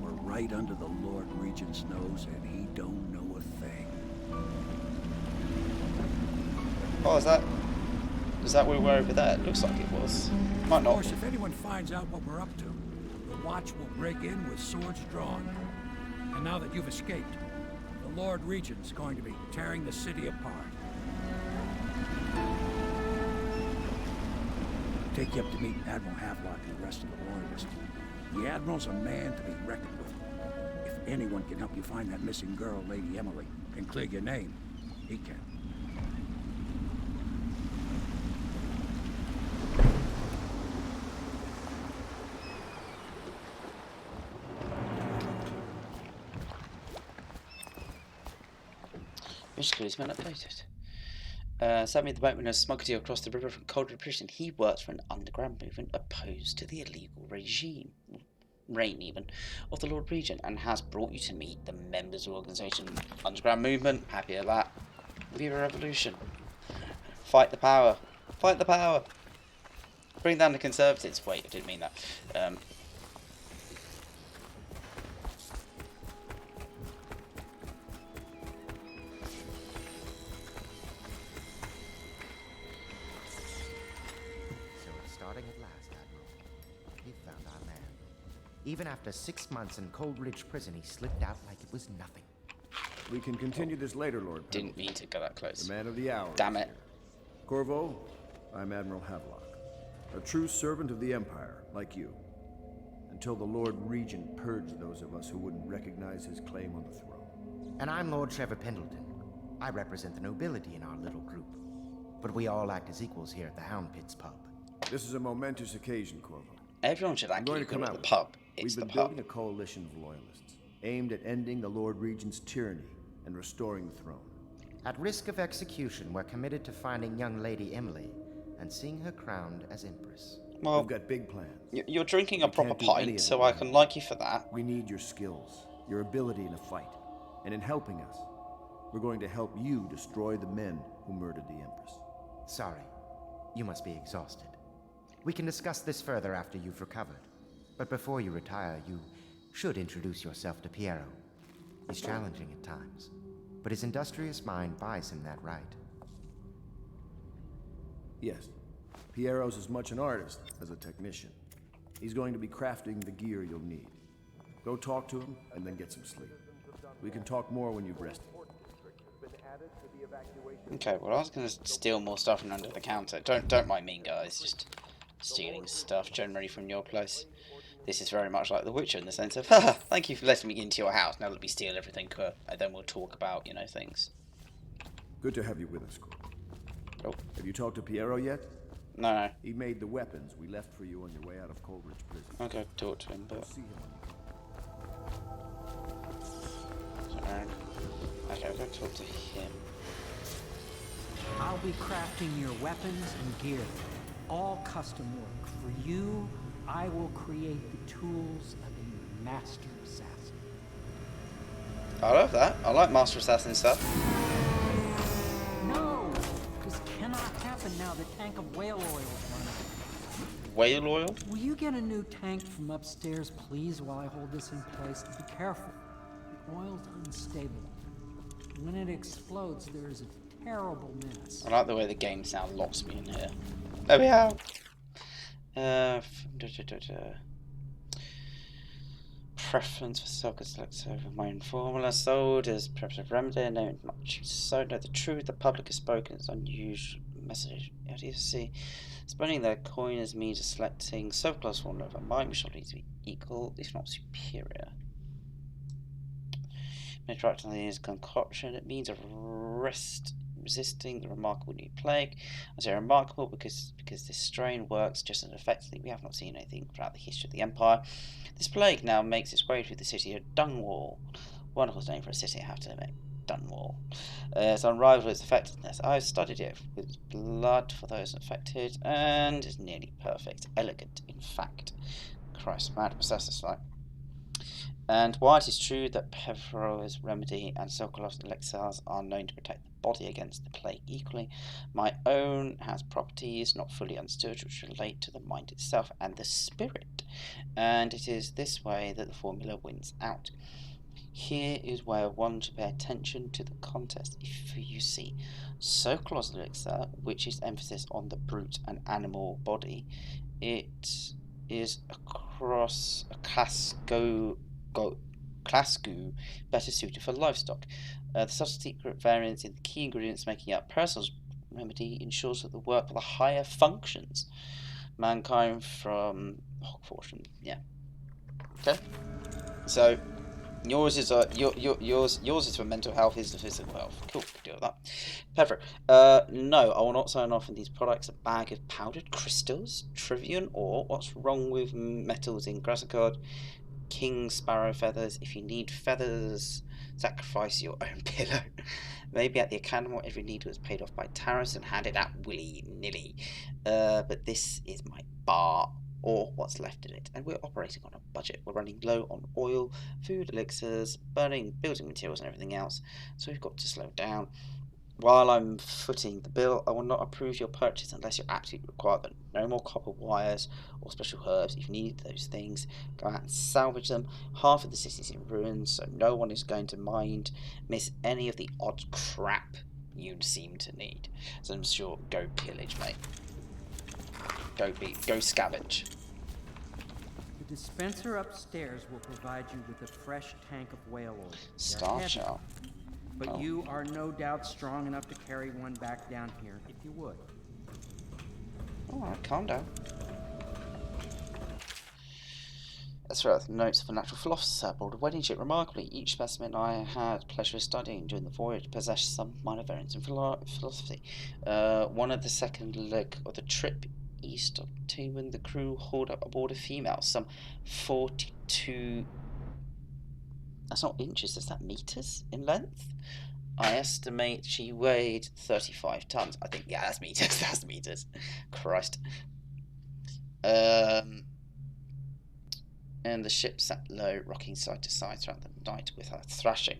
E: We're right under the Lord Regent's nose, and he don't know a thing.
A: Oh, is that where we were over there? It looks like it was. Might not.
E: Of course, if anyone finds out what we're up to, the Watch will break in with swords drawn. And now that you've escaped, the Lord Regent's going to be tearing the city apart. Take you up to meet Admiral Havelock and the rest of the Loyalists. The Admiral's a man to be reckoned with. If anyone can help you find that missing girl, Lady Emily, and clear your name, he can.
A: Basically, he's been updated. Sammy the boatman has smuggled you across the river from Coldred Prison. He works for an underground movement opposed to the illegal reign even, of the Lord Regent, and has brought you to meet the members of the organisation. Underground movement, happy at that. Viva Revolution. Fight the power. Fight the power. Bring down the Conservatives. Wait, I didn't mean that.
O: Even after 6 months in Coldridge Prison, he slipped out like it was nothing.
C: We can continue this later, Lord Pendleton.
A: Didn't mean to go that close.
C: The man of the hour.
A: Damn it.
C: Corvo, I'm Admiral Havelock. A true servant of the Empire, like you. Until the Lord Regent purged those of us who wouldn't recognize his claim on the throne.
O: And I'm Lord Trevor Pendleton. I represent the nobility in our little group. But we all act as equals here at the Hound Pit's pub.
C: This is a momentous occasion, Corvo.
A: Everyone should actually come to the pub. It's
C: We've been building a coalition of loyalists, aimed at ending the Lord Regent's tyranny and restoring the throne.
O: At risk of execution, we're committed to finding young Lady Emily and seeing her crowned as Empress.
A: Well,
C: we've got big plans.
A: You're drinking a proper pint, so I can like you for that.
C: We need your skills, your ability in a fight, and in helping us, we're going to help you destroy the men who murdered the Empress.
O: Sorry, you must be exhausted. We can discuss this further after you've recovered. But before you retire, you should introduce yourself to Piero. He's challenging at times, but his industrious mind buys him that right.
C: Yes. Piero's as much an artist as a technician. He's going to be crafting the gear you'll need. Go talk to him, and then get some sleep. We can talk more when you've rested.
A: Okay, well I was going to steal more stuff from under the counter. Don't mind me, guys. Just stealing stuff generally from your place. This is very much like The Witcher in the sense of, haha, thank you for letting me into your house. Now let me steal everything, and then we'll talk about, things.
C: Good to have you with us, Corvo.
A: Oh.
C: Have you talked to Piero yet?
A: No.
C: He made the weapons we left for you on your way out of Coldridge Prison.
A: I'll go talk to him, but...
C: See him.
A: Okay, I'll go talk to him.
P: I'll be crafting your weapons and gear. All custom work. For you, I will create the tools of a master assassin.
A: I love that. I like master assassin stuff.
P: No! This cannot happen now. The tank of whale oil is running.
A: whale oil?
P: Will you get a new tank from upstairs, please, while I hold this in place? Be careful. The oil's unstable. When it explodes, there is a terrible mess.
A: I like the way the game sound locks me in here. There we are. Preference for soccer selects over my own formula. Sold as preference remedy. No, not so. No, the truth the public has spoken is unusual message. How do you see? Spending their coin as means of selecting subclass formula over mine, which shall need to be equal, if not superior. Interacting is concoction. It means of resisting the remarkable new plague. I say remarkable because this strain works just as effectively. We have not seen anything throughout the history of the Empire. This plague now makes its way through the city of Dunwall. Wonderful name for a city, I have to admit. Dunwall. It's unrivaled its effectiveness. I've studied it with blood for those infected, and it's nearly perfect. Elegant, in fact. Christ, mad possessors like. And while it is true that Peveril's remedy and Sokolow's elixirs are known to protect the body against the plague equally, my own has properties not fully understood which relate to the mind itself and the spirit, and it is this way that the formula wins out. Here is where one should pay attention to the contest. If you see Sokolow's elixir, which is emphasis on the brute and animal body, it is across a Clascu better suited for livestock. The subtle secret variance in the key ingredients making up Parasol's remedy ensures that the work for the higher functions. Mankind from fortune, yeah. Okay. So yours is yours is for mental health, his for physical health. Cool, good deal with that. Perfect. No, I will not sign off on these products. A bag of powdered crystals, Trivian ore. What's wrong with metals in Grassacard? King sparrow feathers. If you need feathers, sacrifice your own pillow. Maybe at the academy every needle is paid off by tariffs and handed out willy-nilly. But this is my bar, or what's left of it, and we're operating on a budget. We're running low on oil, food, elixirs, burning, building materials and everything else, so we've got to slow down. While I'm footing the bill, I will not approve your purchase unless you absolutely require them. No more copper wires or special herbs. If you need those things, go out and salvage them. Half of the city's in ruins, so no one is going to miss any of the odd crap you seem to need. So I'm sure, go pillage, mate. Go scavenge.
P: The dispenser upstairs will provide you with a fresh tank of whale oil.
A: Star Shell.
P: But you are no doubt strong enough to carry one back down here, if you would.
A: Alright, calm down. That's right, notes of a natural philosopher aboard a wedding ship. Remarkably, each specimen I had pleasure of studying during the voyage possessed some minor variance in philosophy. One of the second leg of the trip east of Timon, the crew hauled up aboard a female, some 42... That's not inches, is that meters in length? I estimate she weighed 35 tons. I think, yeah, that's meters. That's meters. Christ. And the ship sat low, rocking side to side throughout the night with her thrashing.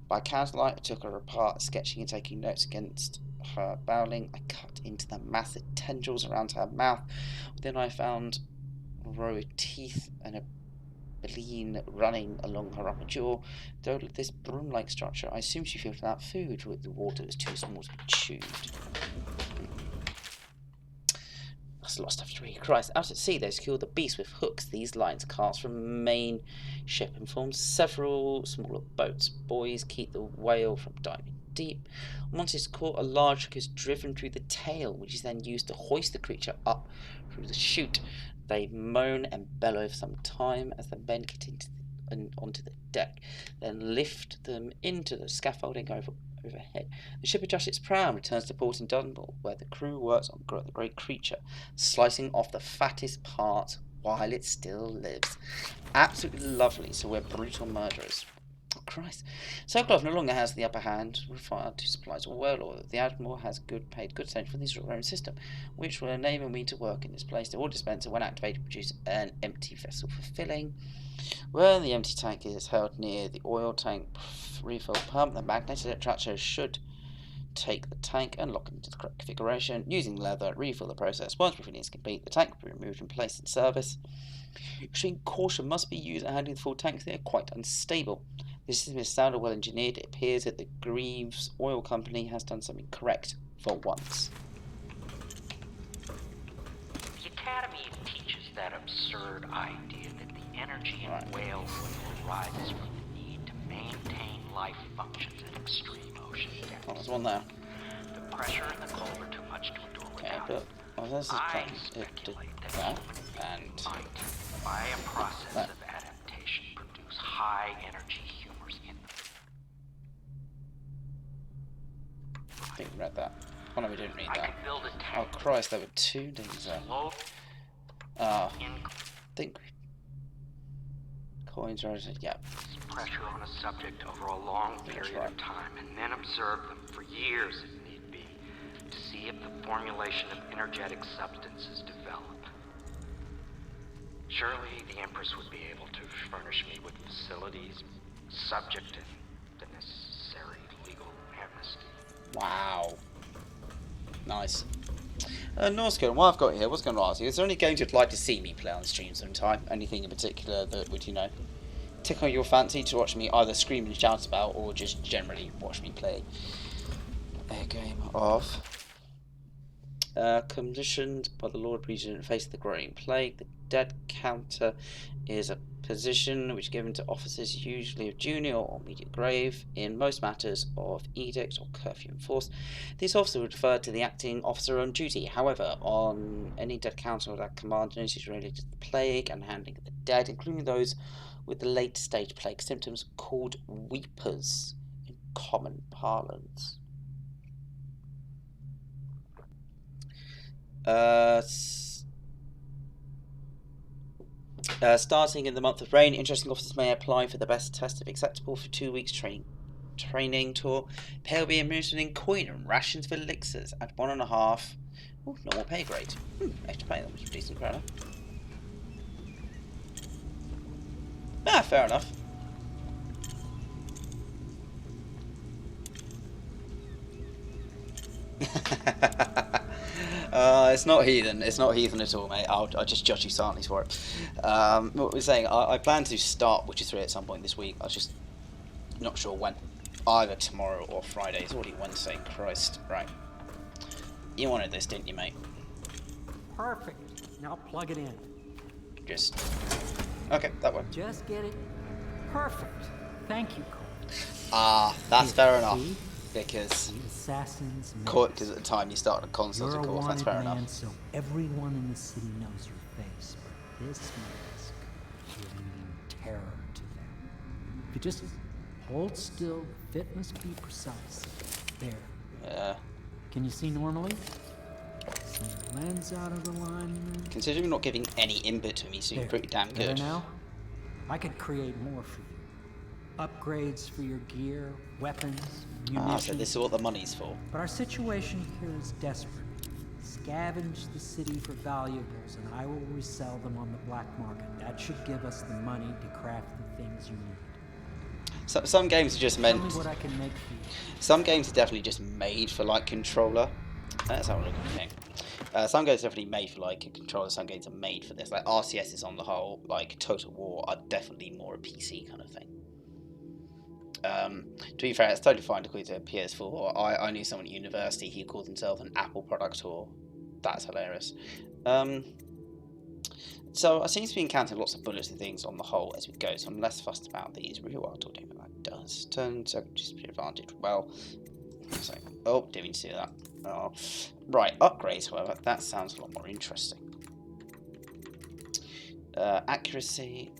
A: By candlelight, I took her apart, sketching and taking notes against her bowling. I cut into the massive tendrils around her mouth. Then I found a row of teeth and a baleen running along her upper jaw. Though this broom-like structure, I assume she filled without food, with the water was too small to be chewed. That's a lot of stuff to read. Christ, out at sea they secured the beast with hooks. These lines cast from the main ship and formed several smaller boats. Boys keep the whale from diving deep. Once it's caught, a large hook is driven through the tail, which is then used to hoist the creature up through the chute. They moan and bellow for some time as the men get onto the deck, then lift them into the scaffolding overhead. The ship adjusts its prow and returns to port in Dunwall, where the crew works on the great creature, slicing off the fattest part while it still lives. Absolutely lovely, so we're brutal murderers. Oh, Christ. Sokolov no longer has the upper hand required to supply whale oil. The Admiral has paid good attention for this own system, which will enable me to work in this place. The oil dispenser, when activated, produces an empty vessel for filling. When the empty tank is held near the oil tank refill pump, the magnetic attractor should take the tank and lock it into the correct configuration. Using leather, refill the process. Once refilling is complete, the tank will be removed and placed in service. Extreme caution must be used at handling the full tanks. They are quite unstable. This system is sound and well engineered. It appears that the Greaves Oil Company has done something correct for once.
M: The Academy teaches that absurd idea that the energy in whale oil arises from the need to maintain life functions at extreme ocean depths.
A: Oh, there's one there.
M: The pressure in the cold are too much to endure without
A: but this is
M: I
A: playing.
M: speculate that
A: That
M: human
A: and
M: might, by a process
A: that.
M: of adaptation, produce high energy humors in them.
A: I think we read that. Oh no, we didn't read
M: I
A: that.
M: could build a
A: Oh
M: tank.
A: Christ, there were two things there. I think coins are yeah.
M: Pressure on a subject over a long period of time, and then observe them for years if need be, to see if the formulation of energetic substances develop. Surely the Empress would be able to furnish me with facilities subject to the necessary legal amnesty.
A: Wow. Nice. Norskin, what I've got here, what's going to ask you, is there any games you'd like to see me play on the stream sometime? Anything in particular that would, you know, tickle your fancy to watch me either scream and shout about or just generally watch me play a game of commissioned by the Lord Regent Face of the Growing Plague. The dead counter is a position which is given to officers usually of junior or immediate grave in most matters of edict or curfew enforced. These officers would refer to the acting officer on duty. However, on any dead counter that command duties related to the plague and handling of the dead, including those with the late stage plague symptoms, called weepers in common parlance. Starting in the month of rain, interesting officers may apply for the best test if acceptable for 2 weeks training tour. Pay will be administered in coin and rations for elixirs at 1.5 normal pay grade. Extra pay, that was decent, fair enough. Ah, fair enough. It's not heathen. It's not heathen at all, mate. I'll just judge you silently for it. What we're saying, I plan to start Witcher 3 at some point this week. I was just not sure when. Either tomorrow or Friday. It's already Wednesday. Christ. Right. You wanted this, didn't you, mate?
P: Perfect. Now plug it in.
A: Just... Okay, that one.
P: Just get it. Perfect. Thank you, Cole.
A: Ah, that's fair enough.
P: See?
A: Because
P: assassins.
A: Because at the time you started a consult, of course, that's fair enough.
P: So everyone in the city knows your face, but this mask will mean terror to them. If you just hold still, fit must be precise. There.
A: Yeah.
P: Can you see normally? Some lens out of alignment.
A: Considering you're not giving any input to me, you seem pretty damn good.
P: Better now? I could create more for you. Upgrades for your gear, weapons, munitions.
A: So this is what the money's for.
P: But our situation here is desperate. Scavenge the city for valuables, and I will resell them on the black market. That should give us the money to craft the things you need.
A: So, some games are just meant.
P: Tell me what I can make for you.
A: Some games are definitely just made for like controller. That's how I look at it. Some games are definitely made for like a controller. Some games are made for this. Like RCS is on the whole, like Total War are definitely more a PC kind of thing. To be fair, it's totally fine to call it a PS4. I knew someone at university, he called himself an Apple product, or that's hilarious. So I seem to be encountering lots of bullets and things on the whole as we go, so I'm less fussed about these. Real world talking about that does. Turn just to advantage. Well, so, oh, didn't mean to do that. Oh. Right, upgrades, however, that sounds a lot more interesting. Accuracy.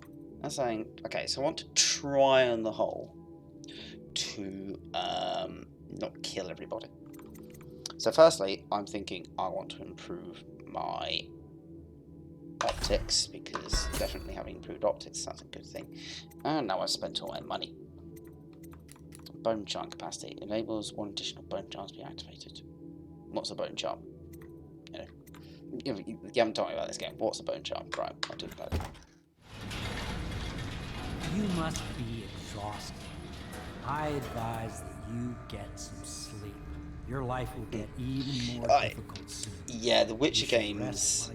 A: That's saying, okay, so I want to try on the whole to not kill everybody. So firstly, I'm thinking I want to improve my optics, because definitely having improved optics sounds a good thing. And now I've spent all my money. Bone charm capacity enables one additional bone charm to be activated. What's a bone charm? You haven't told me about this game. What's a bone charm? Right, I'll do that.
P: You must be exhausted. I advise that you get some sleep. your life will get even more difficult soon.
A: Yeah, the Witcher games,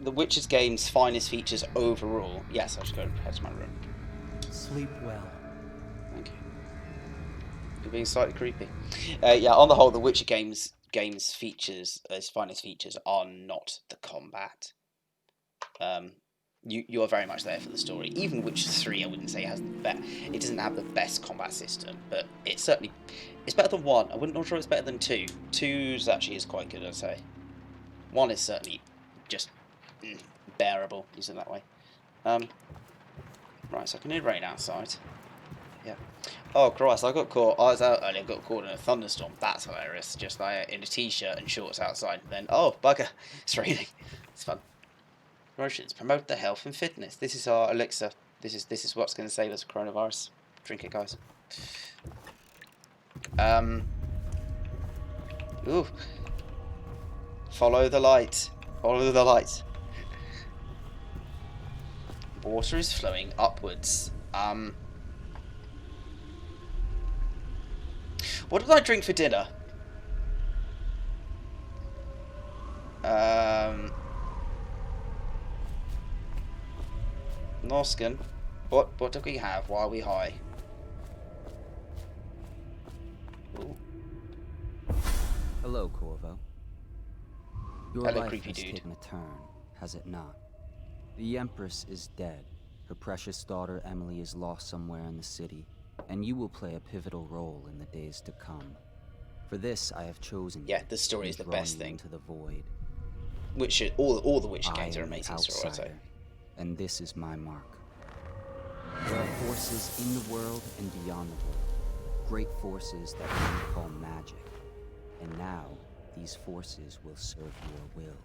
A: the Witcher's games' finest features overall. Yes, I'll just go and head to my room.
P: Sleep well.
A: Thank you. You're being slightly creepy. Yeah, on the whole, the Witcher games features, its finest features, are not the combat. You are very much there for the story. Even Witcher 3, I wouldn't say has the best. It doesn't have the best combat system, but it's better than 1. I wouldn't not sure it's better than 2. 2's actually is quite good, I'd say. 1 is certainly just bearable, use it that way. Right, so I can hear rain outside. Yeah. Oh Christ, I was out earlier, got caught in a thunderstorm. That's hilarious. Just like in a t-shirt and shorts outside. And then, oh bugger, it's raining. It's fun. Promotions. Promote the health and fitness. This is our elixir. This is what's going to save us from coronavirus. Drink it, guys. Ooh. Follow the light. Follow the light. Water is flowing upwards. What did I drink for dinner? Norskin. What do we have while we high? Ooh.
Q: Hello, Corvo. Your
A: Hello,
Q: life
A: creepy
Q: has
A: dude.
Q: taken a turn, has it not? The Empress is dead. Her precious daughter Emily is lost somewhere in the city, and you will play a pivotal role in the days to come. For this, I have chosen.
A: Yeah, the story is the best thing.
Q: Into the void.
A: Witcher, all the Witcher games are amazing story, I'd say.
Q: And this is my mark. There are forces in the world and beyond the world. Great forces that we call magic. And now, these forces will serve your will.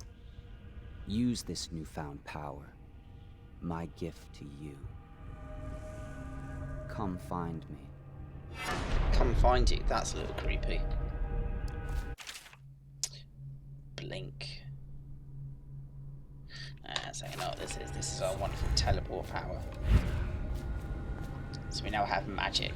Q: Use this newfound power. My gift to you. Come find me.
A: Come find you. That's a little creepy. Blink. So you know what this is. This is our wonderful teleport power. So we now have magic.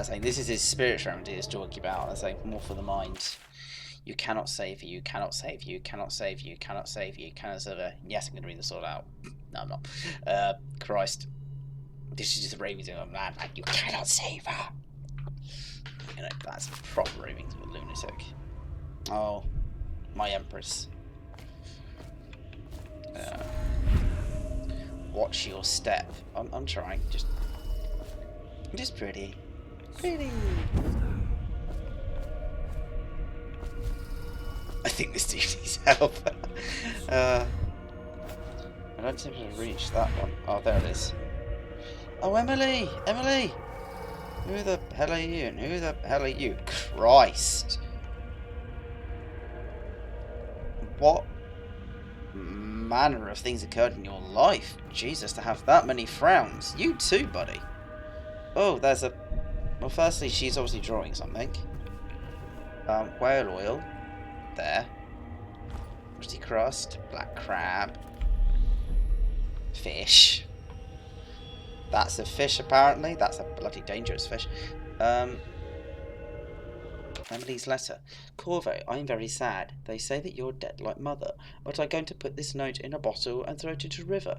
A: Saying this is his spirit remedy he's talking about. I say more for the mind. You cannot save you, cannot save you, cannot save you, cannot save you, cannot save her. Yes, I'm going to read this all out. No, I'm not. Christ. This is just raving to a man. You cannot save her. You know, that's proper raving to a lunatic. Oh, my Empress. Watch your step. I'm trying. Just pretty. Pretty. I think this dude needs help. I don't seem to reach that one. Oh, there it is. Oh, Emily! Emily! Who the hell are you? And who the hell are you? Christ! What manner of things occurred in your life? Jesus, to have that many frowns. You too, buddy. Oh, there's a... Well, firstly, she's obviously drawing something. Whale oil. There. Rusty crust. Black crab. Fish. That's a fish, apparently. That's a bloody dangerous fish. Emily's letter. Corvo, I'm very sad. They say that you're dead like mother, but I'm going to put this note in a bottle and throw it into a river,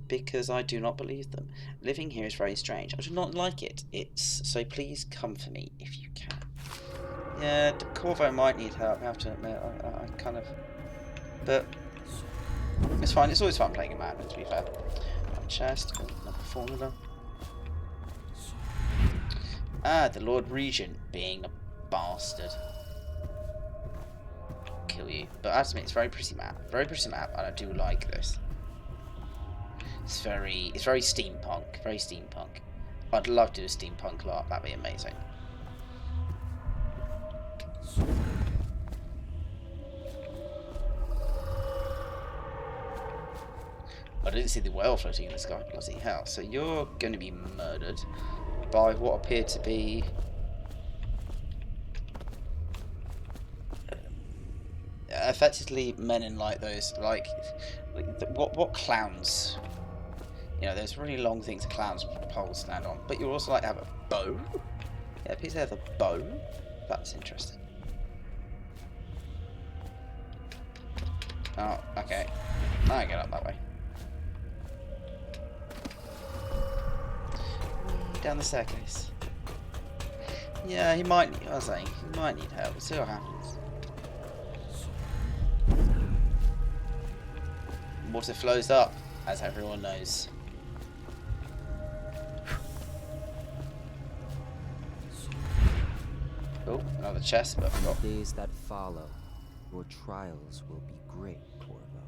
A: because I do not believe them. Living here is very strange. I do not like it. So please come for me if you can. Yeah, Corvo might need help, I have to admit. I kind of... But... It's fine. It's always fun playing a madman, to be fair. Chest, another formula. The Lord Regent being a bastard. Kill you. But I have to admit, it's a very pretty map. Very pretty map, and I do like this. It's very steampunk. Very steampunk. I'd love to do a steampunk LARP, that'd be amazing. I didn't see the whale floating in the sky, bloody hell. So you're going to be murdered by what appear to be... effectively men in like those what clowns. You know, there's really long things that clowns poles stand on, but you also like to have a bow. Yeah, please have a bow. That's interesting. Oh, okay. Now I get up that way. Down the staircase. Yeah, he might need. I was saying he might need help. We'll see what happens. Water flows up, as everyone knows. Oh, another chest, but
Q: in the days that follow, your trials will be great, Corvo.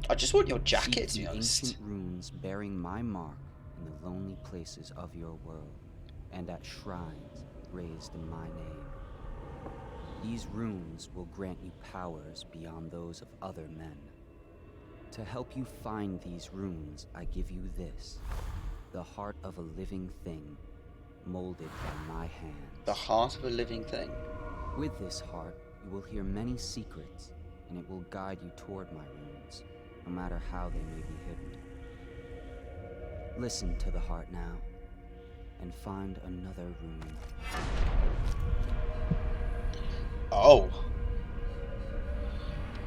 A: I just want your jacket, to
Q: Seek
A: be
Q: the
A: honest.
Q: ancient runes bearing my mark in the lonely places of your world, and at shrines raised in my name. These runes will grant you powers beyond those of other men. To help you find these runes, I give you this, the heart of a living thing, molded by my hands.
A: The heart of a living thing.
Q: With this heart, you will hear many secrets, and it will guide you toward my runes, no matter how they may be hidden. Listen to the heart now, and find another rune.
A: Oh.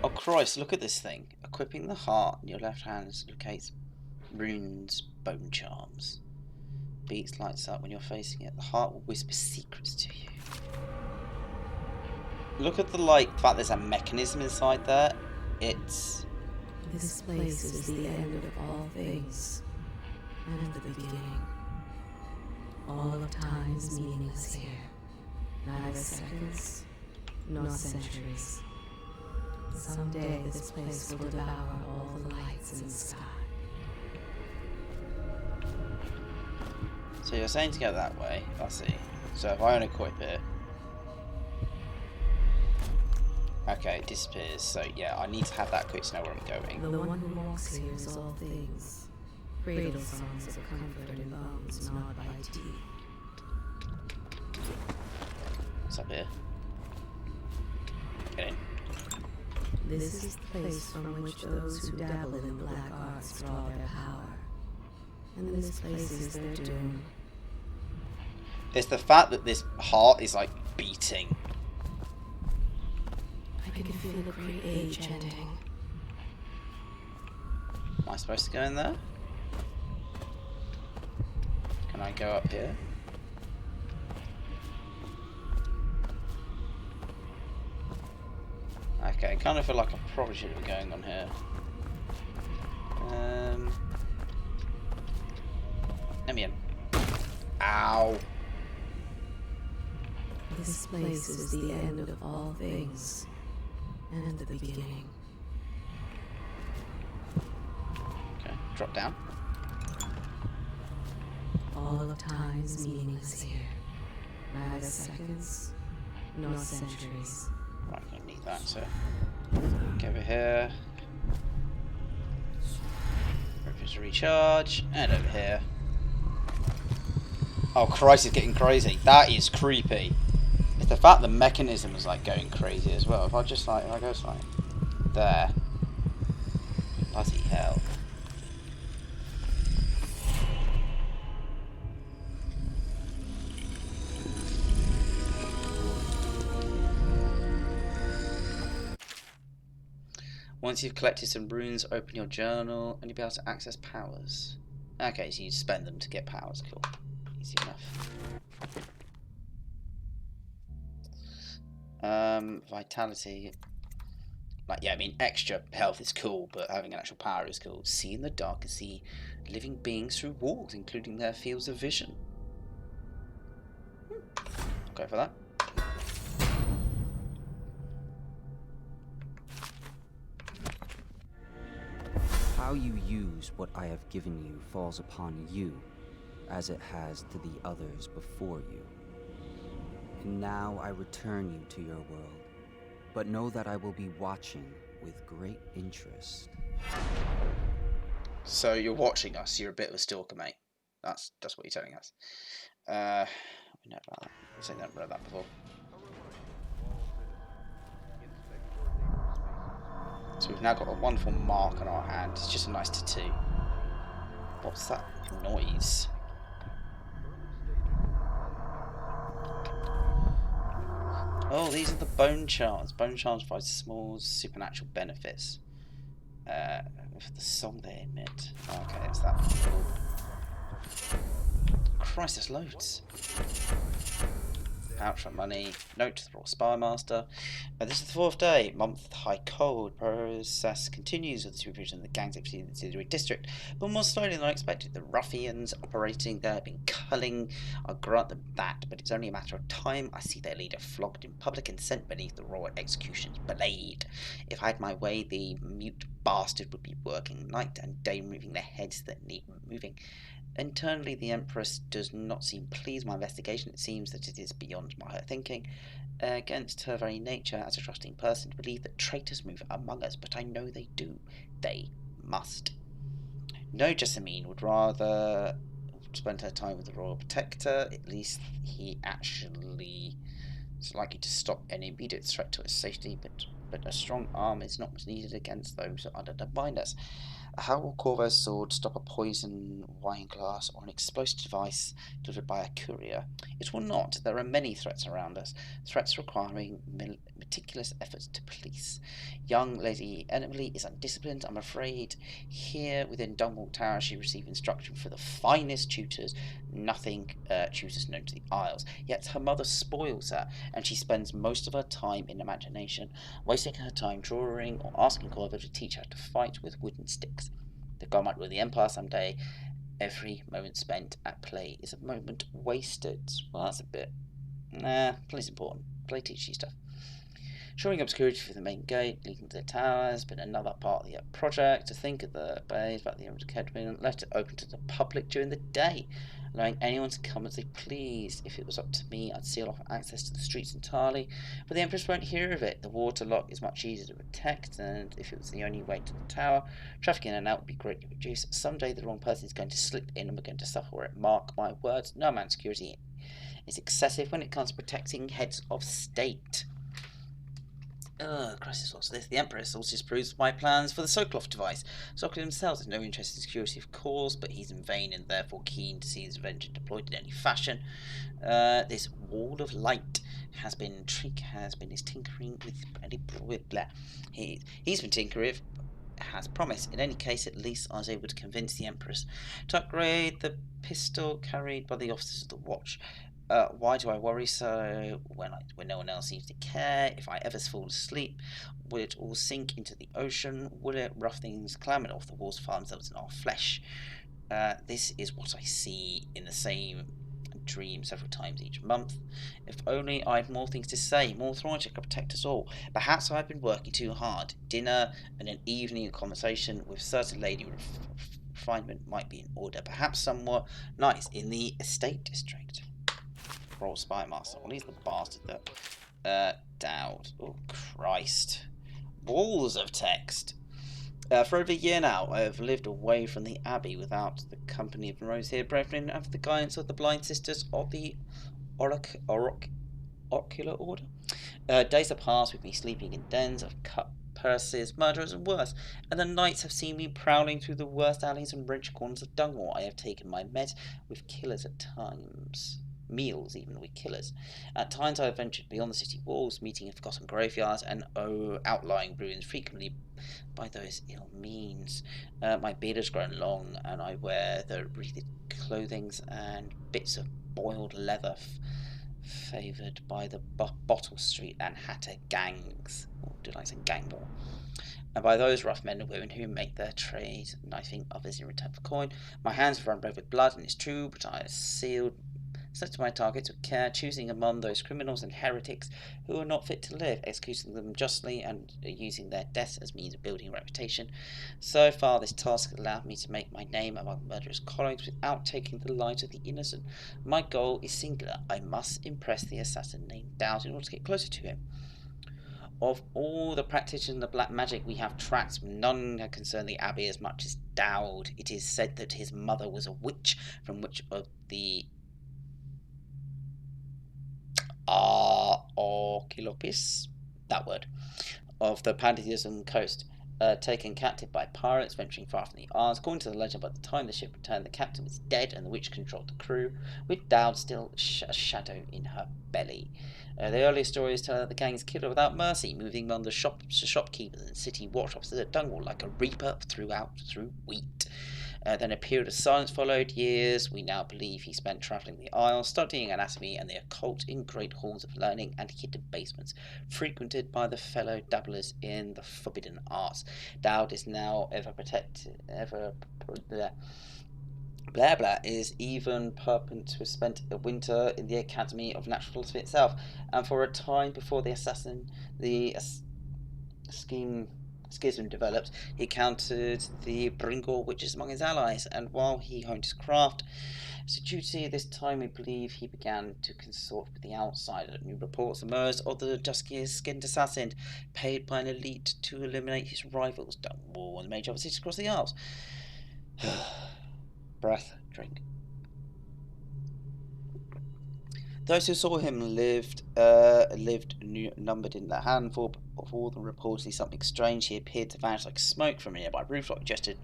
A: Oh Christ, look at this thing. Equipping the heart in your left hand locates runes, bone charms. Beats lights up when you're facing it. The heart will whisper secrets to you. Look at the fact there's a mechanism inside there. It's...
B: This place is the end of all things, and the beginning. All of time is meaningless here. Neither seconds, nor centuries. Someday this place will devour all the lights in the sky.
A: So you're saying to go that way, I see. So if I unequip it... Okay, it disappears. So yeah, I need to have that equipped to know where I'm going.
B: The one who walks here is all things. Cradle songs of comfort in bones gnawed by teeth.
A: What's up here? Get in.
B: This is the place from which those who dabble in the black arts draw their power. And this place is their doom.
A: It's the fact that this heart is like beating.
B: I can feel a great age ending.
A: Am I supposed to go in there? Can I go up here? Okay, I kind of feel like I probably should be going on here. Let me in. Ow.
B: This place is the end of all things, and the beginning.
A: Okay, drop down.
B: All of time is meaningless here. Neither seconds, nor centuries.
A: Right, I'm gonna need that, so go over here. Refuse to recharge, and over here. Oh Christ, it's getting crazy. That is creepy. It's the fact the mechanism is like going crazy as well. If I just like, if I go like there. Bloody hell. Once you've collected some runes, open your journal and you'll be able to access powers. Okay, so you spend them to get powers. Cool. Easy enough. Vitality. Like, yeah, I mean, extra health is cool, but having an actual power is cool. See in the dark and see living beings through walls, including their fields of vision. I'll go for that.
Q: How you use what I have given you falls upon you, as it has to the others before you. And now I return you to your world, but know that I will be watching with great interest.
A: So you're watching us, you're a bit of a stalker, mate. That's what you're telling us. We know about that. I've never read that before. So we've now got a wonderful mark on our hand. It's just a nice tattoo. What's that noise? Oh, these are the bone charms. Bone charms provide small supernatural benefits. For the song they emit. Okay, it's that. Christ, there's loads. Out for money. Note to the Royal Spymaster. This is the 4th day. Month high cold. Process continues with the supervision of the gangs activity in the Dishonoured district, but more slowly than I expected. The ruffians operating there have been culling. I'll grant them that, but it's only a matter of time. I see their leader flogged in public and sent beneath the royal execution's blade. If I had my way, the mute bastard would be working night and day, moving the heads that need moving. Internally, the Empress does not seem pleased with my investigation. It seems that it is beyond her thinking. Against her very nature as a trusting person to believe that traitors move among us, but I know they do. They must. No, Jessamine would rather spend her time with the Royal Protector. At least he actually is likely to stop any immediate threat to his safety, but a strong arm is not much needed against those who undermine us. How will Corvo's sword stop a poison wine glass or an explosive device delivered by a courier? It will not. There are many threats around us, threats requiring meticulous efforts to police. Young Lady Emily is undisciplined, I'm afraid. Here within Dunwall Tower she received instruction for the finest tutors, nothing tutors known to the Isles. Yet her mother spoils her, and she spends most of her time in imagination, wasting her time drawing or asking Corvo to teach her to fight with wooden sticks. The god might rule the Empire someday. Every moment spent at play is a moment wasted. Well, that's a bit... Nah, play's important. Play teaches you stuff. Shoring up security for the main gate leading to the tower has been another part of the project. To think of the bays about the Emperor's Academy, let it open to the public during the day, allowing anyone to come as they please. If it was up to me, I'd seal off access to the streets entirely, but the Empress won't hear of it. The water lock is much easier to protect, and if it was the only way to the tower, traffic in and out would be greatly reduced. Someday the wrong person is going to slip in and we're going to suffer for it. Mark my words, no amount of security is excessive when it comes to protecting heads of state. Crisis, what's this? The Empress also disapproves my plans for the Sokolov device. Sokolov himself has no interest in security, of course, but he's in vain and therefore keen to see his invention deployed in any fashion. This wall of light has been his tinkering with blah. He's been tinkering with, has promised. In any case, at least I was able to convince the Empress to upgrade the pistol carried by the officers of the watch. Why do I worry so when no one else seems to care? If I ever fall asleep, will it all sink into the ocean? Will it rough things clamber off the walls, find themselves in our flesh? This is what I see in the same dream several times each month. If only I had more things to say, more authority could protect us all. Perhaps I've been working too hard. Dinner and an evening conversation with certain lady refinement might be in order. Perhaps somewhere nice in the estate district. Royal Spymaster. Well, he's the bastard that Dowd. Oh, Christ. Walls of text. For over a year now, I have lived away from the Abbey without the company of Rose here, brethren, and for the guidance of the blind sisters of the Oracular Order. Days have passed with me sleeping in dens of cut purses, murderers, and worse, and the nights have seen me prowling through the worst alleys and wretched corners of Dunwall. I have taken my met with killers at times. Meals even with killers. At times I have ventured beyond the city walls, meeting in forgotten graveyards and outlying ruins, frequently by those ill means. My beard has grown long, and I wear the wreathed clothings and bits of boiled leather favoured by the Bottle Street and Hatter gangs. Or did I say gang war? And by those rough men and women who make their trade, knifing others in return for coin. My hands have run red with blood, and it's true, but I have selected my targets with care, choosing among those criminals and heretics who are not fit to live, executing them justly and using their deaths as means of building a reputation. So far, this task has allowed me to make my name among murderous colleagues without taking the lives of the innocent. My goal is singular. I must impress the assassin named Dowd in order to get closer to him. Of all the practitioners of black magic we have tracked, none have concerned the Abbey as much as Dowd. It is said that his mother was a witch, from which of the Orchilopis, that word, of the Pantheism coast. taken captive by pirates venturing far from the Isles. According to the legend, by the time the ship returned, the captain was dead and the witch controlled the crew, with Dowd still a shadow in her belly. The earliest stories tell that the gang is killed her without mercy, moving on the shopkeepers and city workshops to the Dungwall like a reaper through wheat. Then a period of silence followed. Years, we now believe, he spent travelling the Isles, studying anatomy and the occult in great halls of learning and hidden basements, frequented by the fellow dabblers in the forbidden arts. Dowd is now Blah blah is even purport to have spent a winter in the Academy of Natural Philosophy itself, and for a time before the schism developed, he counted the Bringor witches among his allies, and while he honed his craft as a duty, this time we believe he began to consort with the outsider. New reports emerged of the dusky-skinned assassin, paid by an elite to eliminate his rivals, Dunwall and major cities across the Isles. Breath, drink. Those who saw him lived numbered in the handful, but of all them reportedly something strange. He appeared to vanish like smoke from a nearby rooftop, gestured,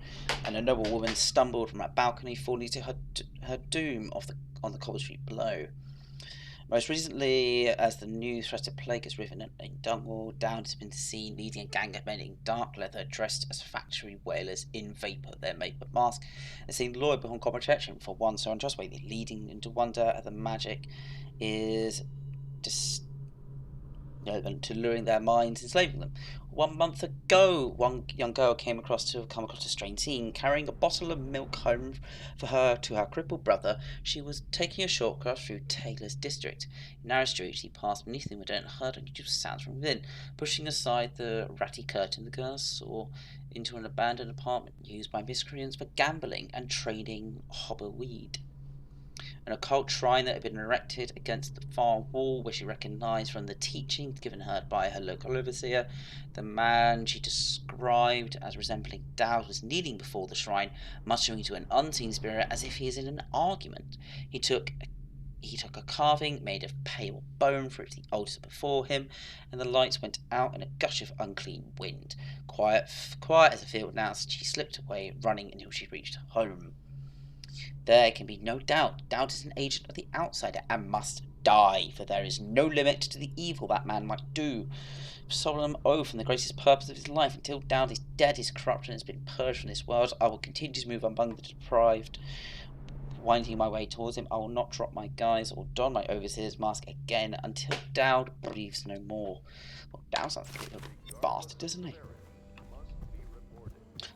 A: and a noble woman stumbled from a balcony, falling to her doom on the cobble street below. Most recently, as the new threatened plague has risen in Dungwall, Dowd has been seen leading a gang of men in dark leather, dressed as factory whalers in vapour, their makeup mask, and seen loyal behind common protection for one so untrustworthy, leading into wonder at the magic is to luring their minds, enslaving them. 1 month ago, one young girl come across a strange scene, carrying a bottle of milk home for her to her crippled brother. She was taking a shortcut through Taylor's district. In narrow street, she passed beneath the window and heard unusual sounds from within. Pushing aside the ratty curtain, the girl saw into an abandoned apartment used by miscreants for gambling and trading hobber weed. An occult shrine that had been erected against the far wall, where she recognised from the teachings given her by her local overseer. The man she described as resembling Dowd was kneeling before the shrine, muttering to an unseen spirit as if he is in an argument. He took a carving made of pale bone for the altar before him, and the lights went out in a gush of unclean wind. Quiet as a field mouse, she slipped away, running until she reached home. There can be no doubt. Dowd is an agent of the outsider and must die, for there is no limit to the evil that man might do. Solemn oath from the greatest purpose of his life. Until Dowd is dead, his corruption has been purged from this world. I will continue to move among the deprived, winding my way towards him. I will not drop my guise or don my overseer's mask again until Dowd breathes no more. Well, Dowd sounds like a bastard, doesn't he?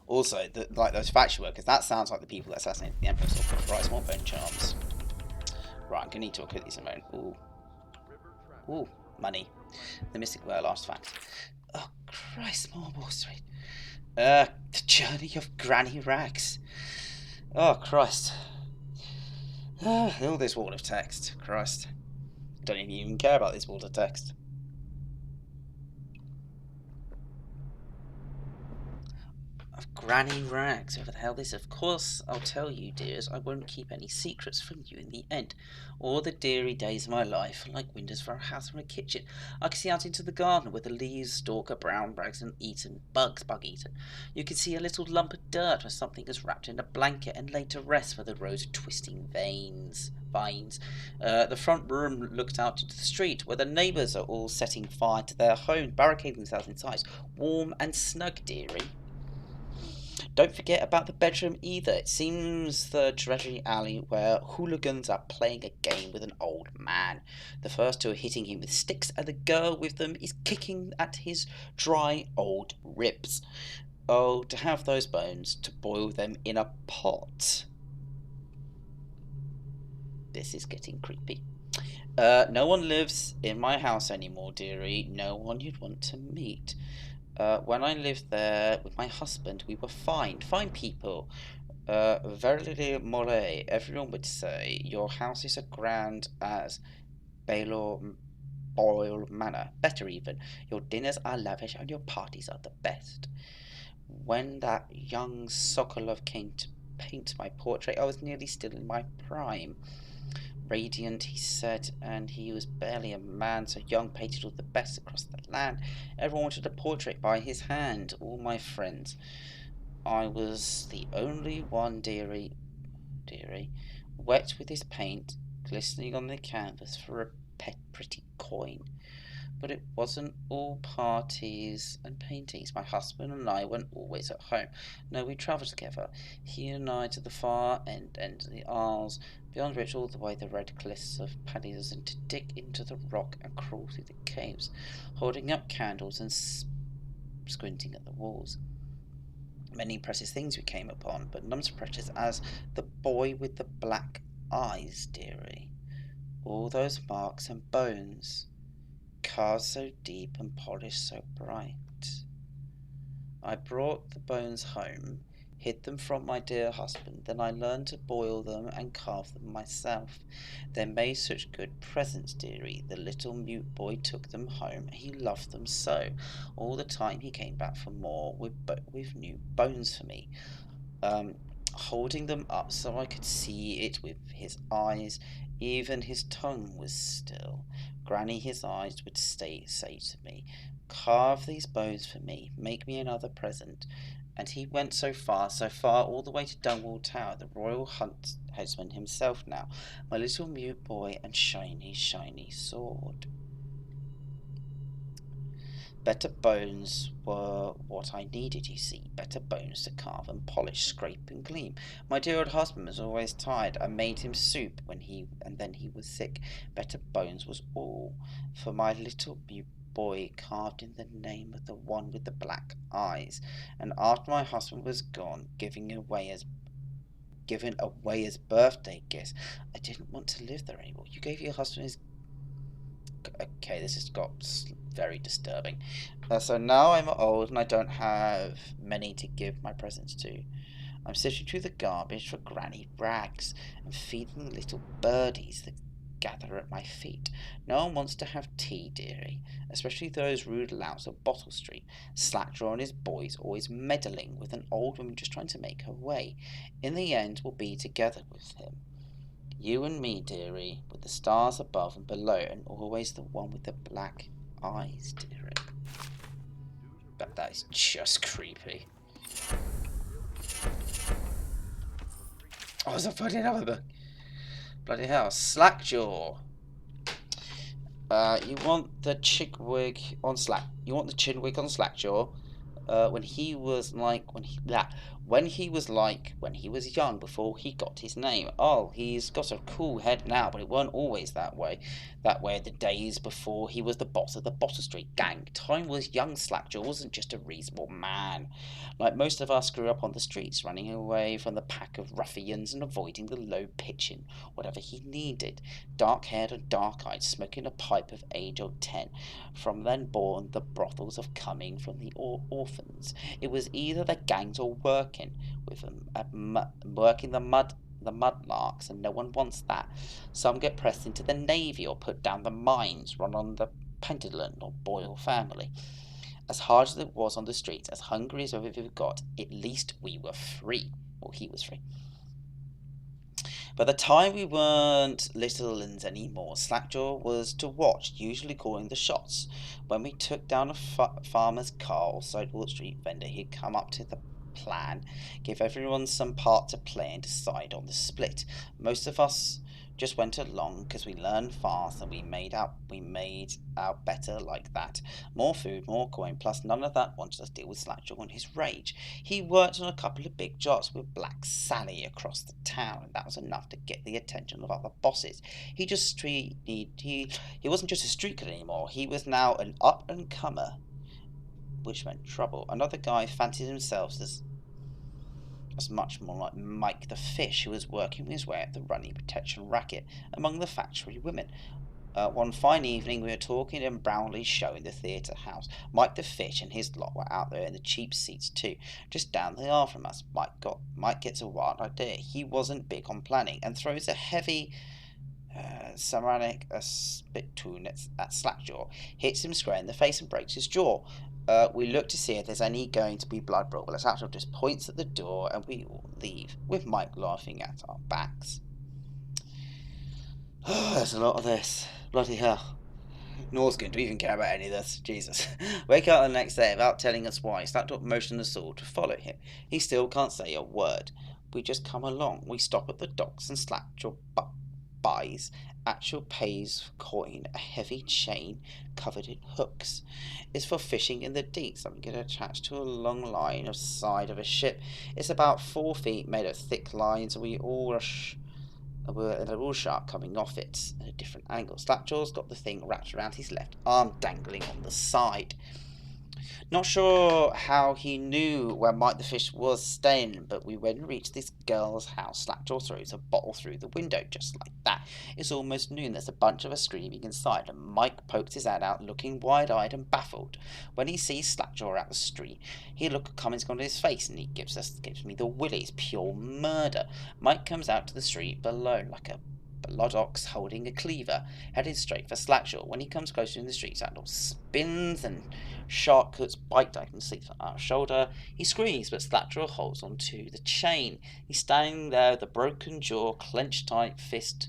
A: Also, like those factory workers, that sounds like the people that assassinated the Emperor, so Christ, more bone charms. Right, I'm going to need to look at these in a moment. Ooh, money. The mystic were last fact. Oh, Christ, more Wall Street. The journey of Granny Rags. Oh, Christ. All this wall of text. Christ. I don't even care about this wall of text. Of Granny Rags, whoever the hell this is. Of course, I'll tell you, dears, I won't keep any secrets from you in the end. All the deary days of my life are like windows for a house or a kitchen. I can see out into the garden where the leaves stalk a brown rags and bug eaten. You can see a little lump of dirt where something is wrapped in a blanket and laid to rest where the rows of twisting vines. The front room looked out into the street where the neighbours are all setting fire to their homes, barricading themselves inside. Warm and snug, dearie. Don't forget about the bedroom either. It seems the dreary alley where hooligans are playing a game with an old man. The first two are hitting him with sticks, and the girl with them is kicking at his dry old ribs. Oh, to have those bones, to boil them in a pot. This is getting creepy. No one lives in my house anymore, dearie. No one you'd want to meet. When I lived there with my husband, we were fine people. Verily, Moray, everyone would say, your house is as grand as Baylor Boyle Manor, better even. Your dinners are lavish and your parties are the best. When that young Sokolov came to paint my portrait, I was nearly still in my prime. radiant, he said, and he was barely a man, so young, painted all the best across the land. Everyone wanted a portrait by his hand, all my friends. I was the only one, dearie, wet with his paint, glistening on the canvas for a pretty coin. But it wasn't all parties and paintings. My husband and I weren't always at home. No, we travelled together, he and I, to the far end of the Isles, beyond which all the way the red cliffs of Paddy's, and to dig into the rock and crawl through the caves, holding up candles and squinting at the walls. Many precious things we came upon, but none so precious as the boy with the black eyes, dearie. All those marks and bones, carved so deep and polished so bright. I brought the bones home, hid them from my dear husband, then I learned to boil them and carve them myself. They made such good presents, dearie. The little mute boy took them home, he loved them so. All the time he came back for more, with new bones for me, holding them up so I could see it with his eyes. Even his tongue was still. Granny, his eyes would say to me, carve these bones for me, make me another present. And he went so far, all the way to Dunwall Tower, the royal huntsman himself now, my little mute boy and shiny, shiny sword. Better bones were what I needed, you see. Better bones to carve and polish, scrape and gleam. My dear old husband was always tired. I made him soup and then he was sick. Better bones was all for my little boy, carved in the name of the one with the black eyes. And after my husband was gone, given away as birthday gifts, I didn't want to live there anymore. You gave your husband his... Okay, this has got very disturbing. So now I'm old and I don't have many to give my presents to. I'm sifting through the garbage for granny rags and feeding the little birdies that gather at my feet. No one wants to have tea, dearie, especially those rude louts of Bottle Street. Slackjaw and his boys always meddling with an old woman just trying to make her way. In the end, we'll be together with him. You and me, dearie, with the stars above and below, and always the one with the black eyes, dearie. But that is just creepy. Oh, it's a fucking other book. Bloody hell. Slackjaw. You want the chinwig on Slackjaw. When he was young, before he got his name. Oh, he's got a cool head now, but it weren't always that way. The days before he was the boss of the Bottle Street gang. Time was young Slackjaw wasn't just a reasonable man. Like most of us, grew up on the streets, running away from the pack of ruffians and avoiding the low pitching, whatever he needed. Dark-haired and dark-eyed, smoking a pipe of age of 10. From then born the brothels of coming from the orphans. It was either the gangs or working with them, working the mudlarks, and no one wants that. Some get pressed into the navy or put down the mines, run on the Pendleton or Boyle family. As hard as it was on the streets, as hungry as ever we got, at least we were free. Well, he was free. By the time we weren't little uns anymore, Slackjaw was to watch, usually calling the shots. When we took down a farmer's car or sidewalk street vendor, he'd come up to the plan, give everyone some part to play and decide on the split. Most of us just went along because we learned fast and we made out better like that. More food, more coin, plus none of that wanted us to deal with Slackjaw and his rage. He worked on a couple of big jobs with Black Sally across the town, and that was enough to get the attention of other bosses. He wasn't just a street kid anymore, he was now an up-and-comer, which meant trouble. Another guy fancied himself as much more like Mike the Fish, who was working his way up the running protection racket among the factory women. One fine evening we were talking in Brownlee's show in the theatre house. Mike the Fish and his lot were out there in the cheap seats too, just down the aisle from us. Mike gets a wild idea. He wasn't big on planning and throws a heavy ceramic spittoon at Slackjaw, hits him square in the face and breaks his jaw. We look to see if there's any going to be blood brought, but Slackjaw just points at the door and we all leave, with Mike laughing at our backs. There's a lot of this. Bloody hell. Nor's going to even care about any of this. Jesus. Wake up the next day without telling us why. Slackjaw motioned us all to follow him. He still can't say a word. We just come along. We stop at the docks and Slackjaw buys actual pays for coin, a heavy chain covered in hooks. It's for fishing in the deep, something attached to a long line of side of a ship. It's about 4 feet, made of thick lines, and we all rush with a bull shark coming off it at a different angle. Slackjaw's got the thing wrapped around his left arm, dangling on the side. Not sure how he knew where Mike the Fish was staying, but when we reached this girl's house, Slackjaw throws a bottle through the window, just like that. It's almost noon, there's a bunch of us screaming inside, and Mike pokes his head out, looking wide-eyed and baffled. When he sees Slackjaw out the street, comments on his face, and he gives me the willies, pure murder. Mike comes out to the street below, like a Bloodox holding a cleaver, heading straight for Slackjaw. When he comes closer in the street, Slackjaw spins and shark cuts bite Dyke and sleeps on our shoulder. He screams, but Slackjaw holds onto the chain. He's standing there with a broken jaw, clenched tight fist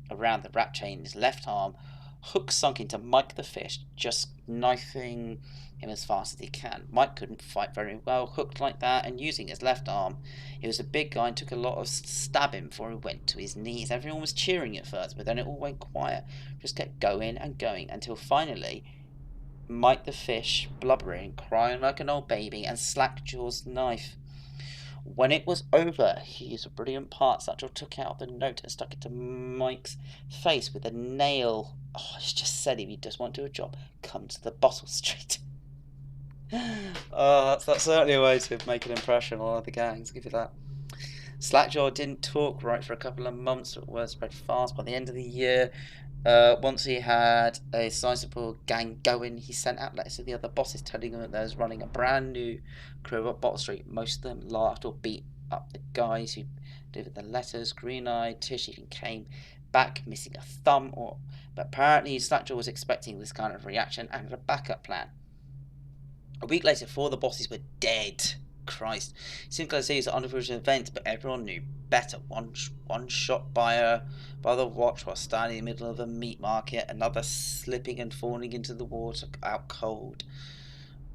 A: around the wrap chain in his left arm, hook sunk into Mike the Fish, just knifing him as fast as he can. Mike couldn't fight very well, hooked like that, and using his left arm. He was a big guy and took a lot of stabbing before he went to his knees. Everyone was cheering at first, but then it all went quiet. Just kept going and going until finally Mike the Fish, blubbering, crying like an old baby, and Slackjaw's knife. When it was over, he used a brilliant part. Slackjaw took out the note and stuck it to Mike's face with a nail. Oh, it's just said if you just want to do a job, come to the Bottle Street. That's certainly a way to make an impression on other gangs, I'll give you that. Slackjaw didn't talk right for a couple of months, but word spread fast. By the end of the year, once he had a sizable gang going, he sent out letters to the other bosses telling them that they was running a brand new crew at Bottle Street. Most of them laughed or beat up the guys who delivered the letters. Green-eyed Tish even came back missing a thumb, but apparently Slackjaw was expecting this kind of reaction and had a backup plan. A week later, 4 of the bosses were dead. Christ. It seemed like a series of unofficial events, but everyone knew better. One shot by the watch while standing in the middle of a meat market, another slipping and falling into the water out cold.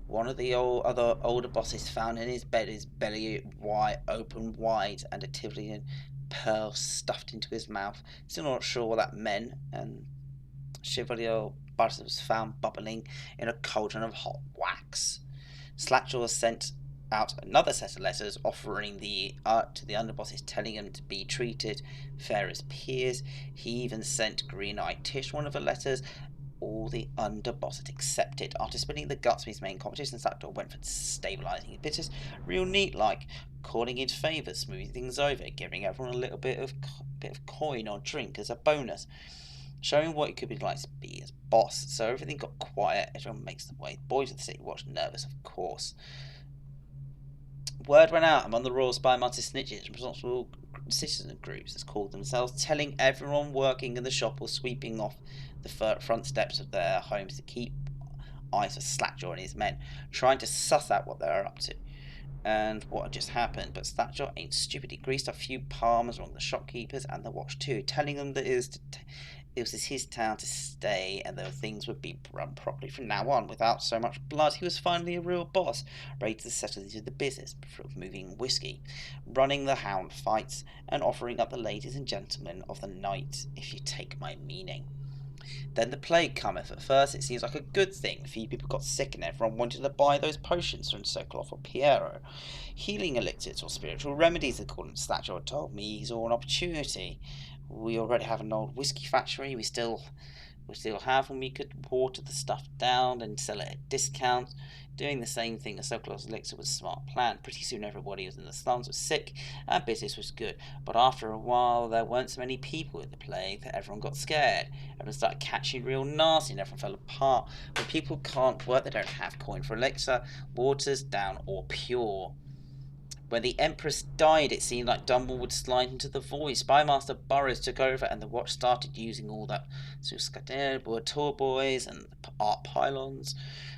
A: One of the other older bosses found in his bed, his belly open wide, and a Tivolian pearl stuffed into his mouth. Still not sure what that meant, and Chevalier butter was found bubbling in a cauldron of hot wax. Slackjaw sent out another set of letters offering to the underbosses, telling them to be treated fair as peers. He even sent Green-eyed Tish one of the letters. All the underbosses accepted. After spinning the gutsmith's main competition, Slackjaw went for stabilising his business, real neat like, calling in favours, smoothing things over, giving everyone a little bit of coin or drink as a bonus, showing what it could be like to be as boss. So everything got quiet. Everyone makes the way. Boys of the city watched, nervous, of course. Word went out among the Royal Spy Master snitches, responsible citizen groups, as called themselves, telling everyone working in the shop or sweeping off the front steps of their homes to keep eyes for Slackjaw and his men, trying to suss out what they're up to and what had just happened. But Slackjaw ain't stupid. He greased a few palms along the shopkeepers and the watch too, telling them that it was his town to stay and that things would be run properly from now on without so much blood. He was finally a real boss, ready to settle into the business of moving whiskey, running the hound fights, and offering up the ladies and gentlemen of the night, if you take my meaning. Then the plague cometh. At first it seems like a good thing. Few people got sick and everyone wanted to buy those potions from Sokolov or Piero. Healing elixirs or spiritual remedies, they call them. Slackjaw told me he saw an opportunity. We already have an old whiskey factory. We still have, and we could water the stuff down and sell it at discount. Doing the same thing as Sokolov's elixir was a smart plan. Pretty soon everybody was in the slums was sick and business was good. But after a while there weren't so many people with the plague that everyone got scared. Everyone started catching real nasty and everyone fell apart. When people can't work, they don't have coin for elixir, water's down or pure. When the Empress died, it seemed like Dumble would slide into the void. Spymaster Burroughs took over and the watch started using all that Suskader, were tour boys and art pylons,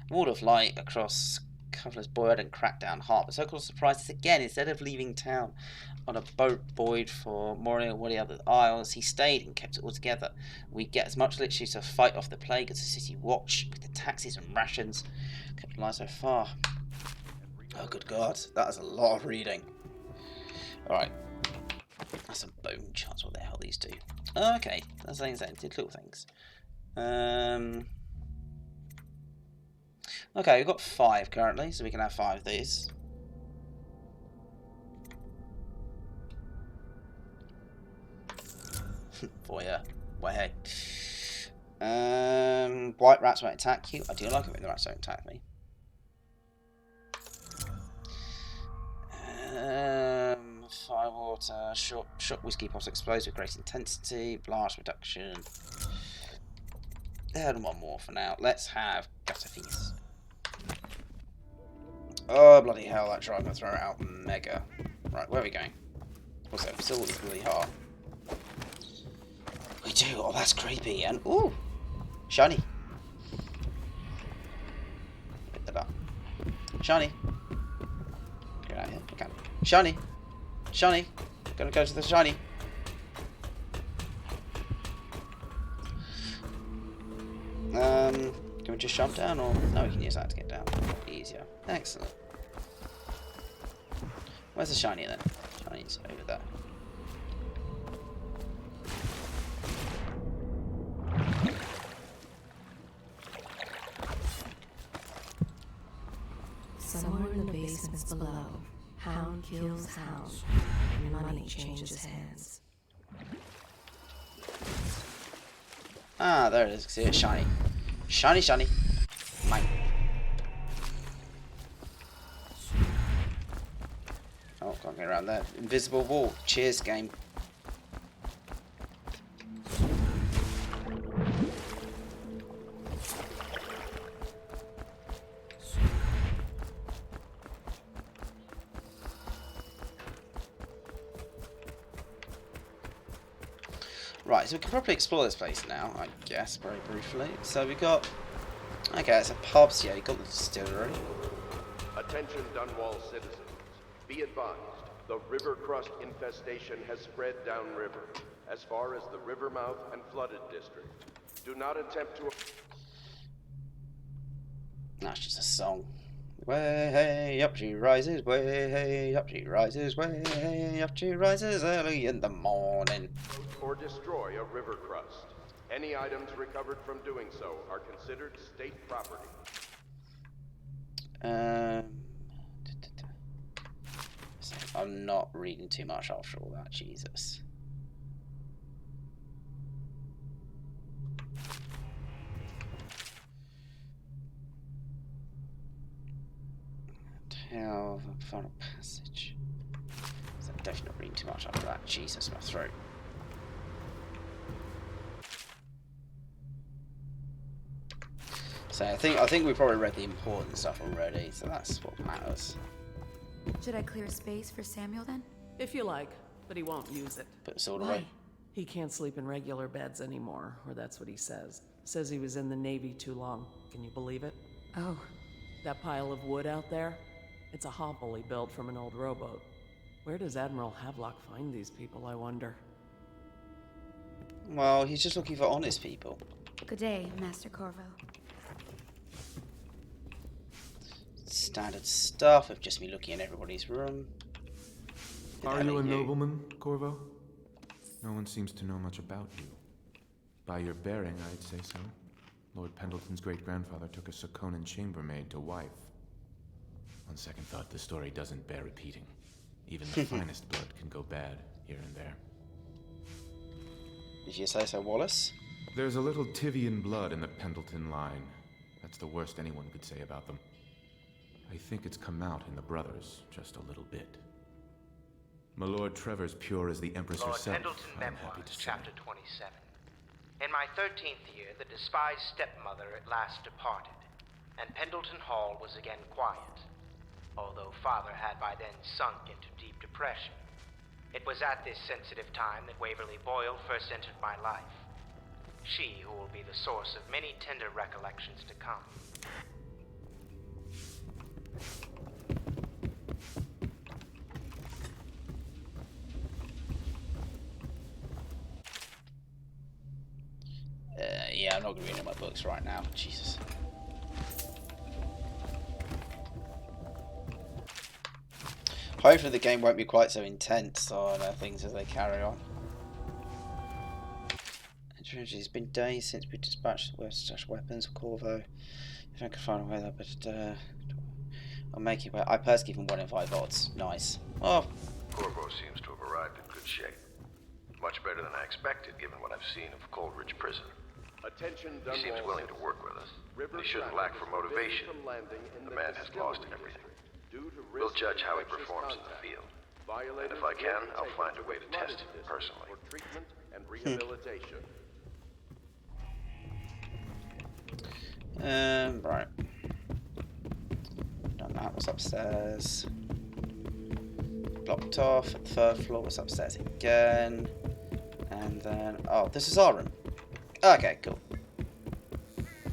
A: wall of light across Coverless boiled and cracked down heart. But so-called surprises again. Instead of leaving town on a boat buoyed for mooring or the other isles, he stayed and kept it all together. We get as much literally to fight off the plague as the city watch with the taxes and rations. Kept alive so far. Oh, good God. That is a lot of reading. Alright. That's some bone charts. What the hell these do? Oh, okay. That's things that did little things. Okay, we've got 5 currently, so we can have 5 of these. Voyeur. Well, hey. White rats won't attack you. I do like it when the rats don't attack me. Fire water. Shot whiskey pops explodes with great intensity. Blast reduction. And one more for now. Let's have gutter feast. Oh, bloody hell, that drive will throw it out mega. Right, where are we going? What's that? Still equally hard. We do. Oh, that's creepy. And, ooh, shiny. Pick that up. Shiny. Get out of here. Okay. Shiny. Shiny. Gonna go to the shiny. Can we just jump down, or no? We can use that to get down. Easier. Excellent. Where's the shiny then? Shiny's over there.
B: Somewhere in the basements below, hound kills hound, and money changes hands.
A: Ah, there it is. See it, shiny. Shiny, shiny. Mine. Oh, can't get around there. Invisible wall. Cheers, game. Right, so we can probably explore this place now, I guess, very briefly. So we got... Okay, it's a pub, so yeah, you got the distillery.
H: Attention Dunwall citizens. Be advised, the river crust infestation has spread downriver, as far as the river mouth and flooded district. Do not attempt to...
A: That's just a song. Way up she rises, way up she rises, way up she rises early in the morning.
H: Or destroy a river crust. Any items recovered from doing so are considered state property.
A: I'm not reading too much after all that, Jesus. Tell the final passage. I'm definitely not reading too much after that. Jesus, my throat. So I think we probably read the important stuff already, so that's what matters.
R: Should I clear space for Samuel then?
S: If you like, but he won't use it.
A: Put the sword away.
S: He can't sleep in regular beds anymore, or that's what he says. Says he was in the Navy too long. Can you believe it?
R: Oh.
S: That pile of wood out there? It's a hovel he built from an old rowboat. Where does Admiral Havelock find these people, I wonder?
A: Well, he's just looking for honest people.
R: Good day, Master Corvo.
A: Standard stuff of just me looking in everybody's room.
T: Are you a nobleman, Corvo? No one seems to know much about you. By your bearing, I'd say so. Lord Pendleton's great-grandfather took a Serkonan chambermaid to wife. On second thought, the story doesn't bear repeating. Even the finest blood can go bad here and there.
A: Did you say so, Wallace?
T: There's a little Tivian blood in the Pendleton line. That's the worst anyone could say about them. I think it's come out in the brothers just a little bit. My Lord Trevor's pure as the Empress
U: Lord
T: herself.
U: Pendleton
T: I'm happy
U: Memoirs,
T: to say.
U: Chapter 27. In my 13th year, the despised stepmother at last departed, and Pendleton Hall was again quiet, although Father had by then sunk into deep depression. It was at this sensitive time that Waverly Boyle first entered my life. She who will be the source of many tender recollections to come.
A: yeah, I'm not going to be reading my books right now. Jesus. Hopefully the game won't be quite so intense on things as they carry on. It's been days since we dispatched the worst such weapons of Corvo. If I could find a way there, but I'll make it. I personally give him 1 in 5 odds. Nice. Oh.
H: Corvo seems to have arrived in good shape. Much better than I expected, given what I've seen of Coleridge Prison. Attention, he seems willing to work with us. He shouldn't lack for motivation. The man has lost everything. We'll judge how he performs in the field. And if I can, I'll find a way to test him personally. Treatment and rehabilitation.
A: Right. Done that. What's upstairs? Blocked off. At the 3rd floor. What's upstairs again? And then, oh, this is our room. Okay, cool.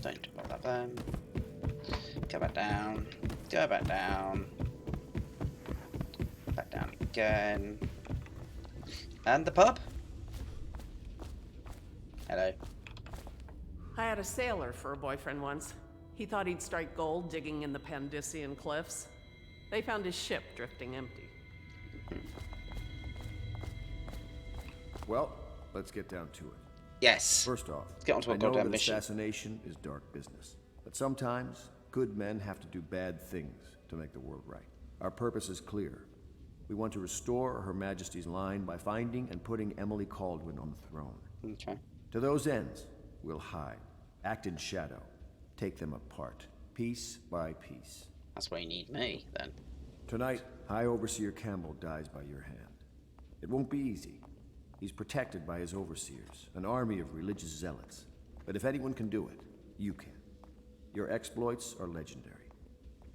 A: Don't block that down. Go back down. Go back down. Back down again. And the pub. Hello.
S: I had a sailor for a boyfriend once. He thought he'd strike gold digging in the Pandician cliffs. They found his ship drifting empty.
C: Well, let's get down to it.
A: Yes.
C: First off,
A: get onto a
C: I know
A: goddamn
C: that
A: mission.
C: assassination is dark business, but sometimes good men have to do bad things to make the world right. Our purpose is clear. We want to restore Her Majesty's line by finding and putting Emily Kaldwin on the throne.
A: Okay.
C: To those ends, we'll hide, act in shadow, take them apart, piece by piece.
A: That's why you need me, then.
C: Tonight, High Overseer Campbell dies by your hand. It won't be easy. He's protected by his overseers, an army of religious zealots. But if anyone can do it, you can. Your exploits are legendary.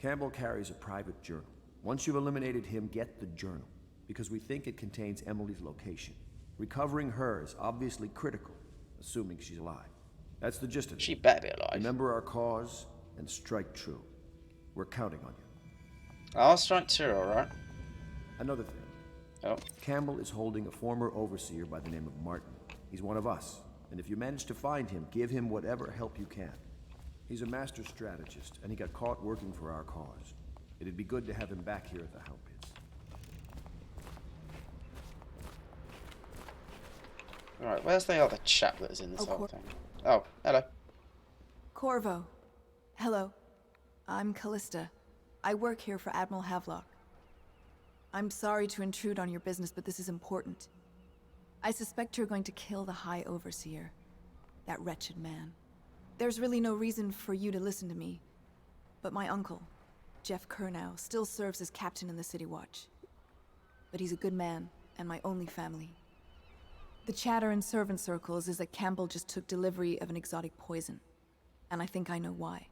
C: Campbell carries a private journal. Once you've eliminated him, get the journal, because we think it contains Emily's location. Recovering her is obviously critical, assuming she's alive. That's the gist of it.
A: She better be alive.
C: Remember our cause and strike true. We're counting on you.
A: I'll strike true, alright.
C: Another thing.
A: Oh.
C: Campbell is holding a former overseer by the name of Martin. He's one of us, and if you manage to find him, give him whatever help you can. He's a master strategist, and he got caught working for our cause. It'd be good to have him back here at the How Pits.
A: Alright, where's the other chap that is in this whole thing? Oh, hello.
R: Corvo. Hello. I'm Callista. I work here for Admiral Havelock. I'm sorry to intrude on your business, but this is important. I suspect you're going to kill the High Overseer. That wretched man. There's really no reason for you to listen to me. But my uncle, Jeff Kernow, still serves as captain in the City Watch. But he's a good man, and my only family. The chatter in servant circles is that Campbell just took delivery of an exotic poison. And I think I know why.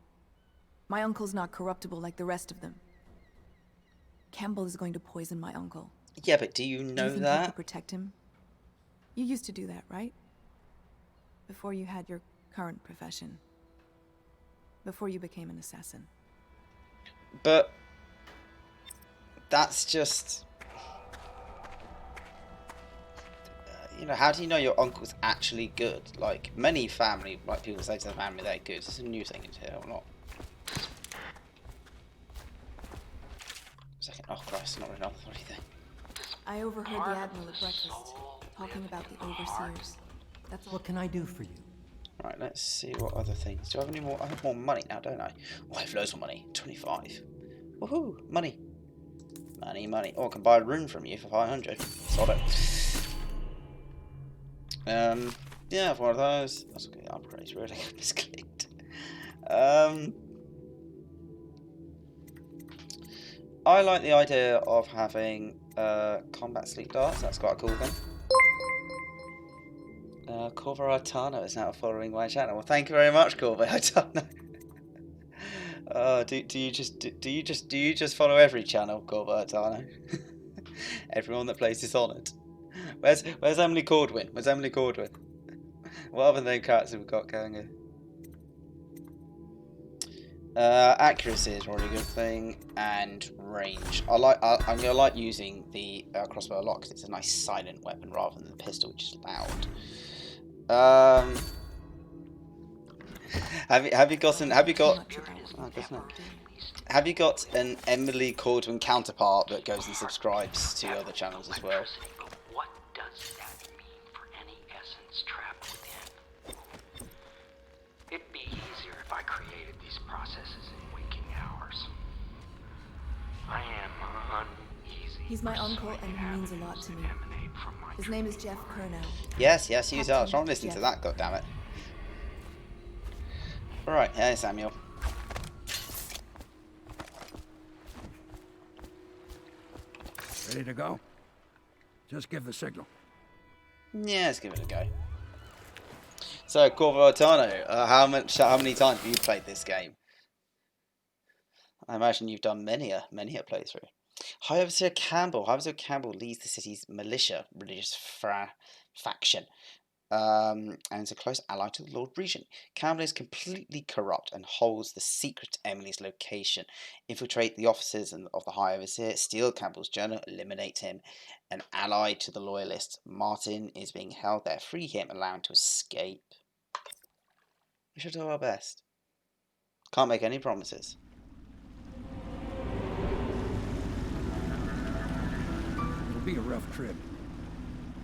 R: My uncle's not corruptible like the rest of them. Campbell is going to poison my uncle.
A: Yeah, but do you know
R: do you think
A: that?
R: You could protect him? You used to do that, right? Before you had your current profession. Before you became an assassin.
A: But that's just... you know, how do you know your uncle's actually good? Like, many family, like people say to their family they're good. Is this a new thing into here or not? Second. Oh Christ, not another bloody thing.
R: I overheard the Admiral at breakfast, talking about the Overseers. That's all.
P: What can I do for you?
A: Right, let's see what other things. Do I have any more? I have more money now, don't I? Oh, I have loads more money. 25. Woohoo! Money. Money, money. Oh, I can buy a room from you for 500. Sod it. Yeah, I have one of those. That's okay. Upgrades, really. Misclicked. I like the idea of having combat sleep darts. That's quite a cool thing. Corvo Artano is now following my channel. Well, thank you very much, Corvo Artano. Do you just follow every channel, Corvo Artano? Everyone that plays Dishonored. Where's Emily Kaldwin? Where's Emily Kaldwin? What other name characters have we got going here? Accuracy is a really good thing, and range. I'm gonna like using the crossbow a lot because it's a nice silent weapon rather than the pistol, which is loud. Have you got an Emily Caldwell counterpart that goes and subscribes to other channels as well?
M: But what does that mean for any essence trapped within? It'd be easier if I created these processes in waking hours. I am uneasy.
R: He's my uncle, and he means a lot to me. His name is Jeff Curnow.
A: Yes, you are. Don't listen to that, goddammit. Alright, hey Samuel.
E: Ready to go? Just give the signal.
A: Yeah, let's give it a go. So, Corvo Atano, how many times have you played this game? I imagine you've done many a playthrough. High Officer Campbell leads the city's militia religious faction, and is a close ally to the Lord Regent. Campbell is completely corrupt and holds the secret to Emily's location. Infiltrate the offices of the High Overseer, steal Campbell's journal, eliminate him. An ally to the Loyalists, Martin is being held there. Free him, allow him to escape. We should do our best. Can't make any promises.
E: It'll be a rough trip.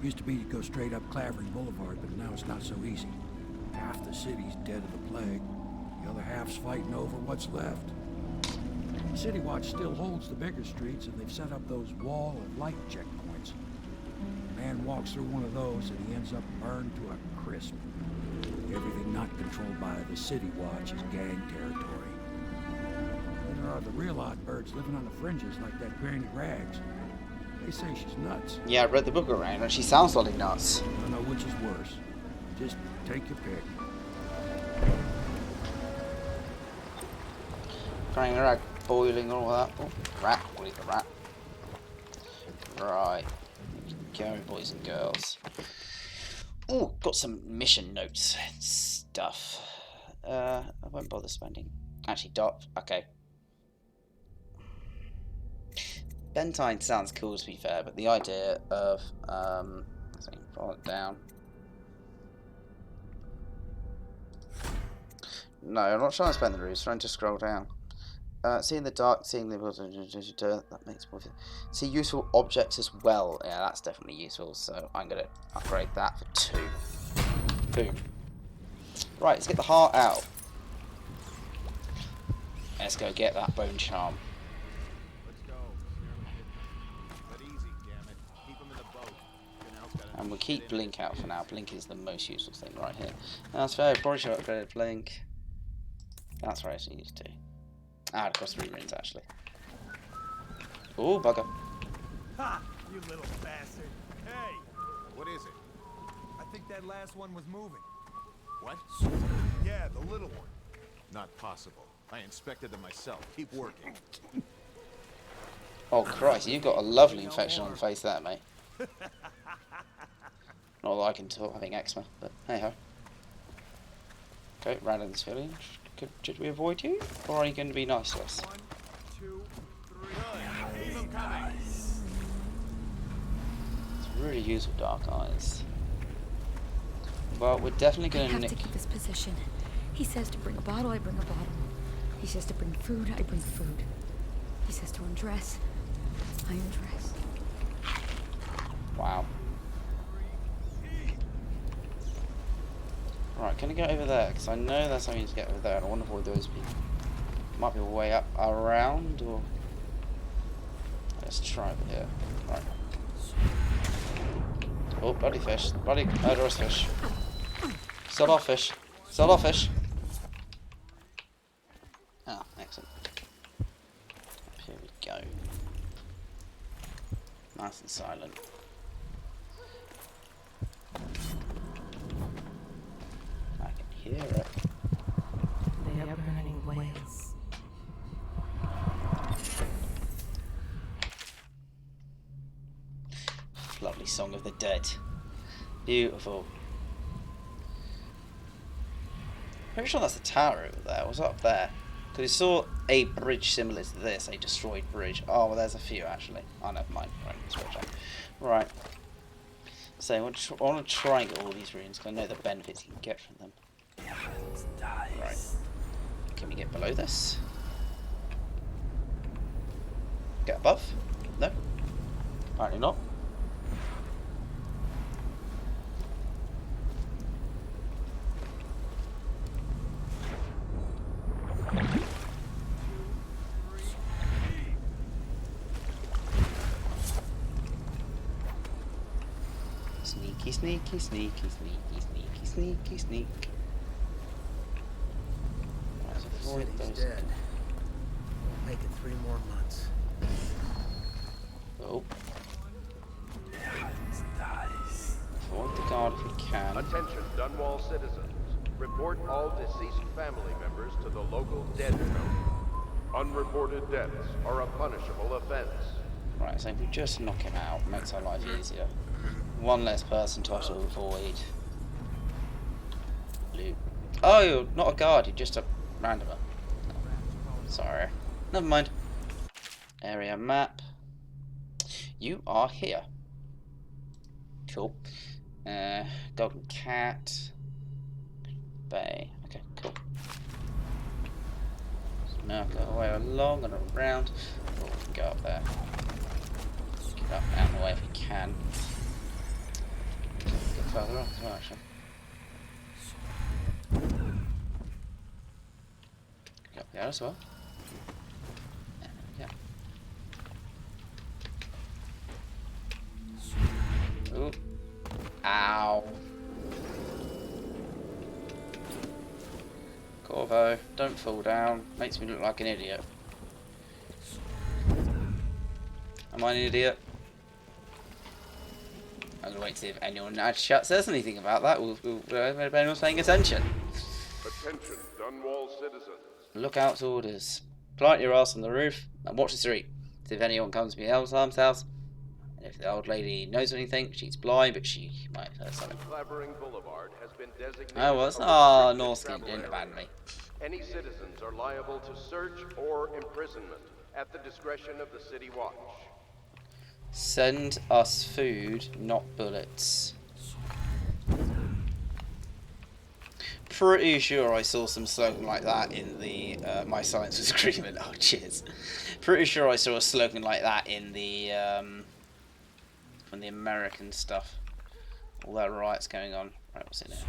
E: Used to be to go straight up Clavering Boulevard, but now it's not so easy. Half the city's dead of the plague. The other half's fighting over what's left. City Watch still holds the bigger streets, and they've set up those wall of light checkpoints. A man walks through one of those, and he ends up burned to a crisp. Everything not controlled by the City Watch is gang territory. Then there are the real odd birds living on the fringes, like that Granny Rags. They say she's nuts.
A: Yeah, I read the book around and she sounds like nuts.
E: I don't know which is worse. Just take your pick.
A: Granny Rag boiling all that. Oh, rat, what is the rat? Right. Go, boys and girls. Oh, got some mission notes and stuff. I won't bother spending. Actually, okay. Bentine sounds cool to be fair, but the idea of I think roll it down. No, I'm not trying to spend the roots, trying to scroll down. See in the dark, seeing the that makes more. See useful objects as well. Yeah, that's definitely useful. So I'm gonna upgrade that for 2. Boom. Right, let's get the heart out. Let's go get that bone charm. And we'll keep Blink out for now. Blink is the most useful thing right here. That's fair, probably should upgrade Blink. That's right, I need to do. Across 3 rooms actually. Oh, bugger.
L: Ha! You little bastard. Hey!
N: What is it?
L: I think that last one was moving.
N: What?
L: Yeah, the little one.
N: Not possible. I inspected them myself. Keep working.
A: Oh Christ, you've got a lovely infection on the face there, mate. Not that I can tell having eczema, but hey ho. Okay, random civilian. Should we avoid you? Or are you going to be nice to us?
L: 1, 2, 3.
N: Keep them coming.
A: It's really useful, Dark Eyes. Well, we're definitely going to nick.
D: I have to keep this position. He says to bring a bottle, I bring a bottle. He says to bring food, I bring food. He says to undress, I undress.
A: Wow. Right, can I get over there? Because I know that's how you need to get over there, and I want to avoid those people. Might be a way up around, or let's try over here. Right. Oh, bloody fish! Bloody murderous fish! Still off fish! Still off fish! Ah, excellent. Here we go. Nice and silent. Hear it.
D: They are burning whales.
A: Lovely song of the dead. Beautiful. Pretty sure that's the tower over there. What's up there? Because we saw a bridge similar to this, a destroyed bridge. Oh, well, there's a few actually. Oh, never mind. Right, let's watch out. Right. So I want to try and get all these runes because I know the benefits you can get from them. Right. Can we get below this? Get above? No. Apparently not. Sneaky, sneaky, sneaky, sneaky, sneaky, sneaky, sneak. Right, so
L: The
A: avoid
L: city's
A: those.
L: dead. We'll make it 3 more months.
A: Oh. Avoid the guard if we can.
H: Attention, Dunwall citizens. Report all deceased family members to the local dead zone. Unreported deaths are a punishable offense.
A: Right, so if we just knock him out, it makes our life easier. One less person to have to avoid. Loot. Oh, you're not a guard, you're just a randomer. Sorry. Never mind. Area map. You are here. Cool. Golden cat. Bay. Okay, cool. So now go away along and around. Oh, we can go up there. Get up out of the way if we can. Get further up as well, actually. Get up there as well. Yeah. Ooh. Ow. Corvo, don't fall down. Makes me look like an idiot. Am I an idiot? I'm gonna wait to see if anyone in our chat says anything about that. If anyone's paying attention.
H: Attention, Dunwall citizens.
A: Lookouts orders. Plant your ass on the roof and watch the street. See if anyone comes to me Elsam's house. And if the old lady knows anything, she's blind, but she might have something.
H: Clavering Boulevard has been designated.
A: I was.
H: a
A: Ah,
H: restricted
A: Norsky
H: travel
A: didn't
H: area.
A: abandon me.
H: Any citizens are liable to search or imprisonment at the discretion of the City Watch.
A: Send us food, not bullets. Pretty sure I saw some slogan like that in the My Silence Was Agreement. Oh, cheers. Pretty sure I saw a slogan like that in the from the American stuff. All that riots going on. Right, what's in here?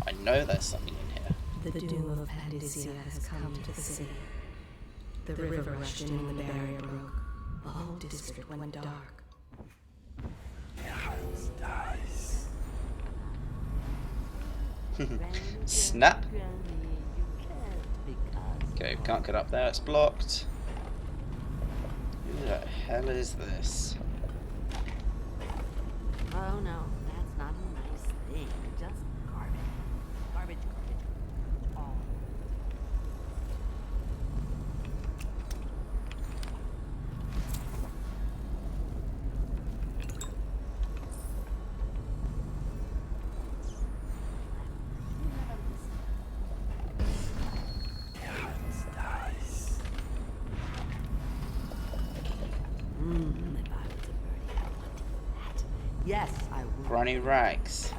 A: I know there's something in here.
B: The doom of Pandacia has come to the city. The river rushed in and the barrier broke. The whole district went dark.
A: Snap. Okay, can't get up there, it's blocked. Who the hell is this?
I: Oh no, that's not a nice thing. Just garbage. Garbage, garbage. All. If I was a birdie, I would do that. Yes, I would.
A: Granny Rags.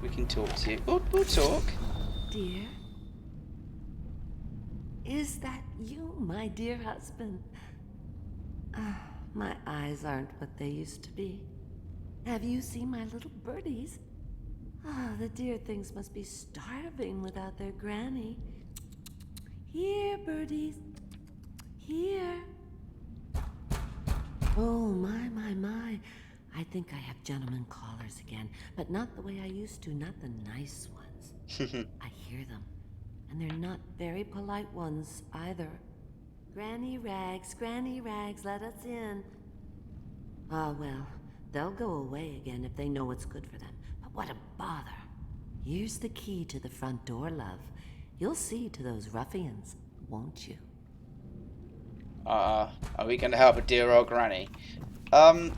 A: We can talk to you. We'll talk.
I: Dear? Is that you, my dear husband? My eyes aren't what they used to be. Have you seen my little birdies? The dear things must be starving without their granny. Here, birdies. Here. Oh, my, my, my. I think I have gentlemen callers again, but not the way I used to, not the nice ones. I hear them, and they're not very polite ones either. Granny Rags, let us in. Ah, well, they'll go away again if they know what's good for them. But what a bother. Here's the key to the front door, love. You'll see to those ruffians, won't you?
A: Are we going to help a dear old granny?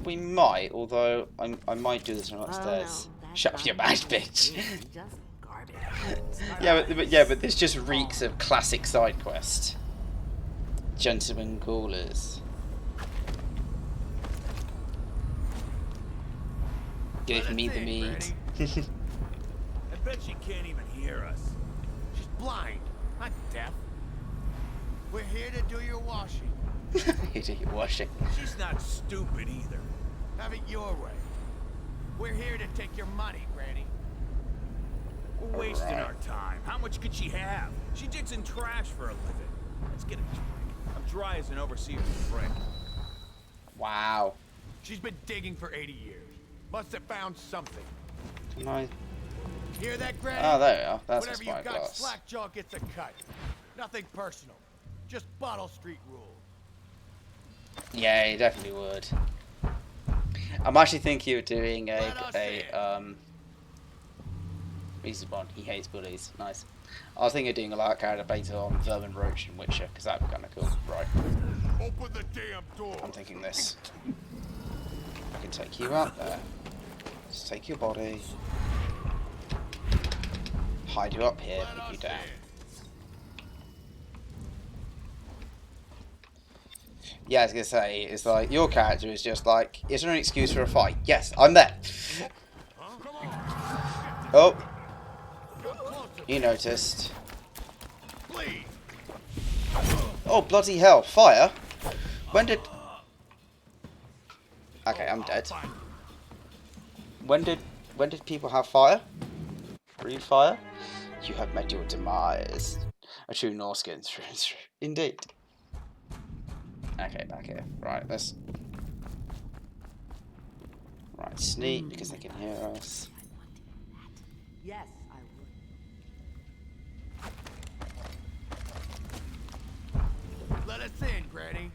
A: We might, although I might do this from upstairs.
I: no,
A: Shut up, you mad bitch.
I: Just garbage.
A: but this just reeks of classic side quest. Gentlemen callers. Give me the meat.
E: bet she can't even hear us.
L: She's blind, not deaf. We're here to do your washing.
A: You do your washing.
E: She's not stupid either.
L: Have it your way. We're here to take your money, Granny.
E: We're wasting our time. How much could she have? She digs in trash for a living. Let's get a drink. I'm dry as an overseer's friend.
A: Wow.
L: She's been digging for 80 years. Must have found something.
A: Can I?
L: Hear that, Granny?
A: Oh, there you are. That's
L: Whatever
A: a
L: you got,
A: spyglass.
L: Slackjaw gets a cut. Nothing personal. Just Bottle Street rules.
A: Yeah, you definitely would. I'm actually thinking of doing Reese's Bond. He hates bullies. Nice. I was thinking of doing a light character based on Vermin Roach and Witcher, because that'd be kind of cool. Right.
L: Open the damn door.
A: I'm thinking this. I can take you out there. Just take your body. Hide you up here, put you down. Yeah, I was gonna say, it's like your character is just like, is there an excuse for a fight? Yes, I'm there. Oh, you noticed. Oh, bloody hell! Fire! When did? Okay, I'm dead. When did people have fire? Breathe fire? You have met your demise. A true Norskin through and through. Indeed. Okay, back here. Right, let's... Right, sneak, because they can hear us.
I: Yes, I would.
L: Let us in, Granny.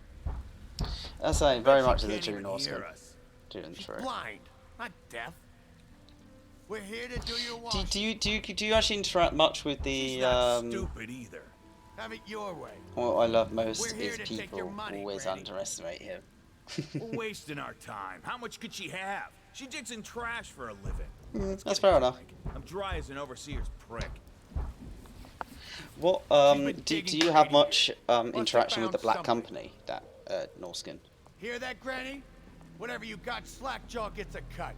A: That's saying very much of the true Norskin. Through and through.
L: Blind, not deaf. We're here to do your washing.
A: Do you actually interact much with the
L: Stupid either. Have it your way.
A: What I love most is people always underestimate him.
E: We're wasting our time. How much could she have? She digs in trash for a living.
A: That's fair enough.
E: I'm dry as an overseer's prick.
A: What do you have much interaction with the Black Company, that Norskin?
L: Hear that, Granny? Whatever you got, Slackjaw gets a cut.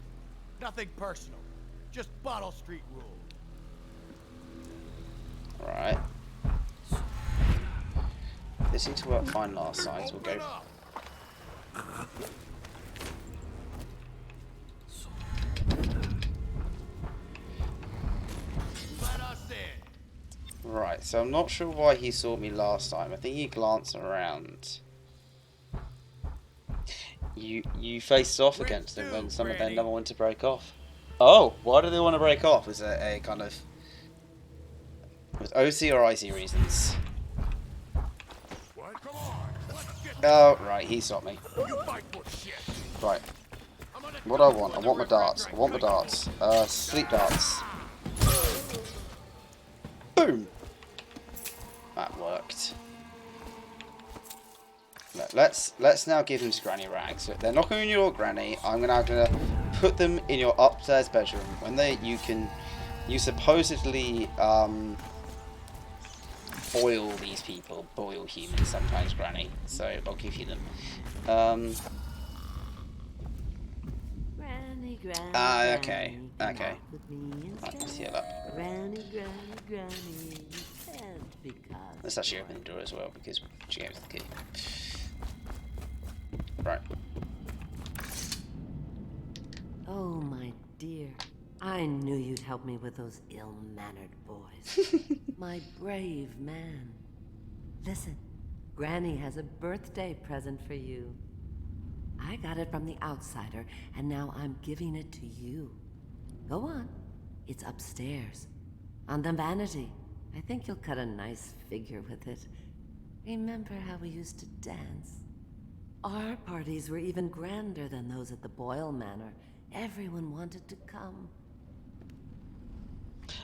L: Nothing personal. Just Bottle Street rule.
A: Right. This seems to work fine last time, so we'll go. Right, so I'm not sure why he saw me last time. I think he glanced around. You faced off against them when some of them never wanted to break off. Oh, why do they want to break off? Was it a kind of... Was OC or IC reasons? Oh, right, he stopped me. Right. What do I want? I want my darts. I want my darts. Sleep darts. Boom! That worked. Look, let's now give them to Granny Rags. So they're not going in your Granny. I'm gonna put them in your upstairs bedroom. When you supposedly boil these people, boil humans sometimes, Granny. So I'll give you them.
I: Granny, Granny,
A: okay. Okay. Right, let's heal up.
I: Granny, Granny, Granny, you can't be caught.
A: Let's actually open the door as well because she gave us the key. Right.
I: Oh, my dear. I knew you'd help me with those ill-mannered boys. My brave man. Listen, Granny has a birthday present for you. I got it from the outsider, and now I'm giving it to you. Go on. It's upstairs. On the vanity. I think you'll cut a nice figure with it. Remember how we used to dance? Our parties were even grander than those at the Boyle Manor. Everyone wanted to come.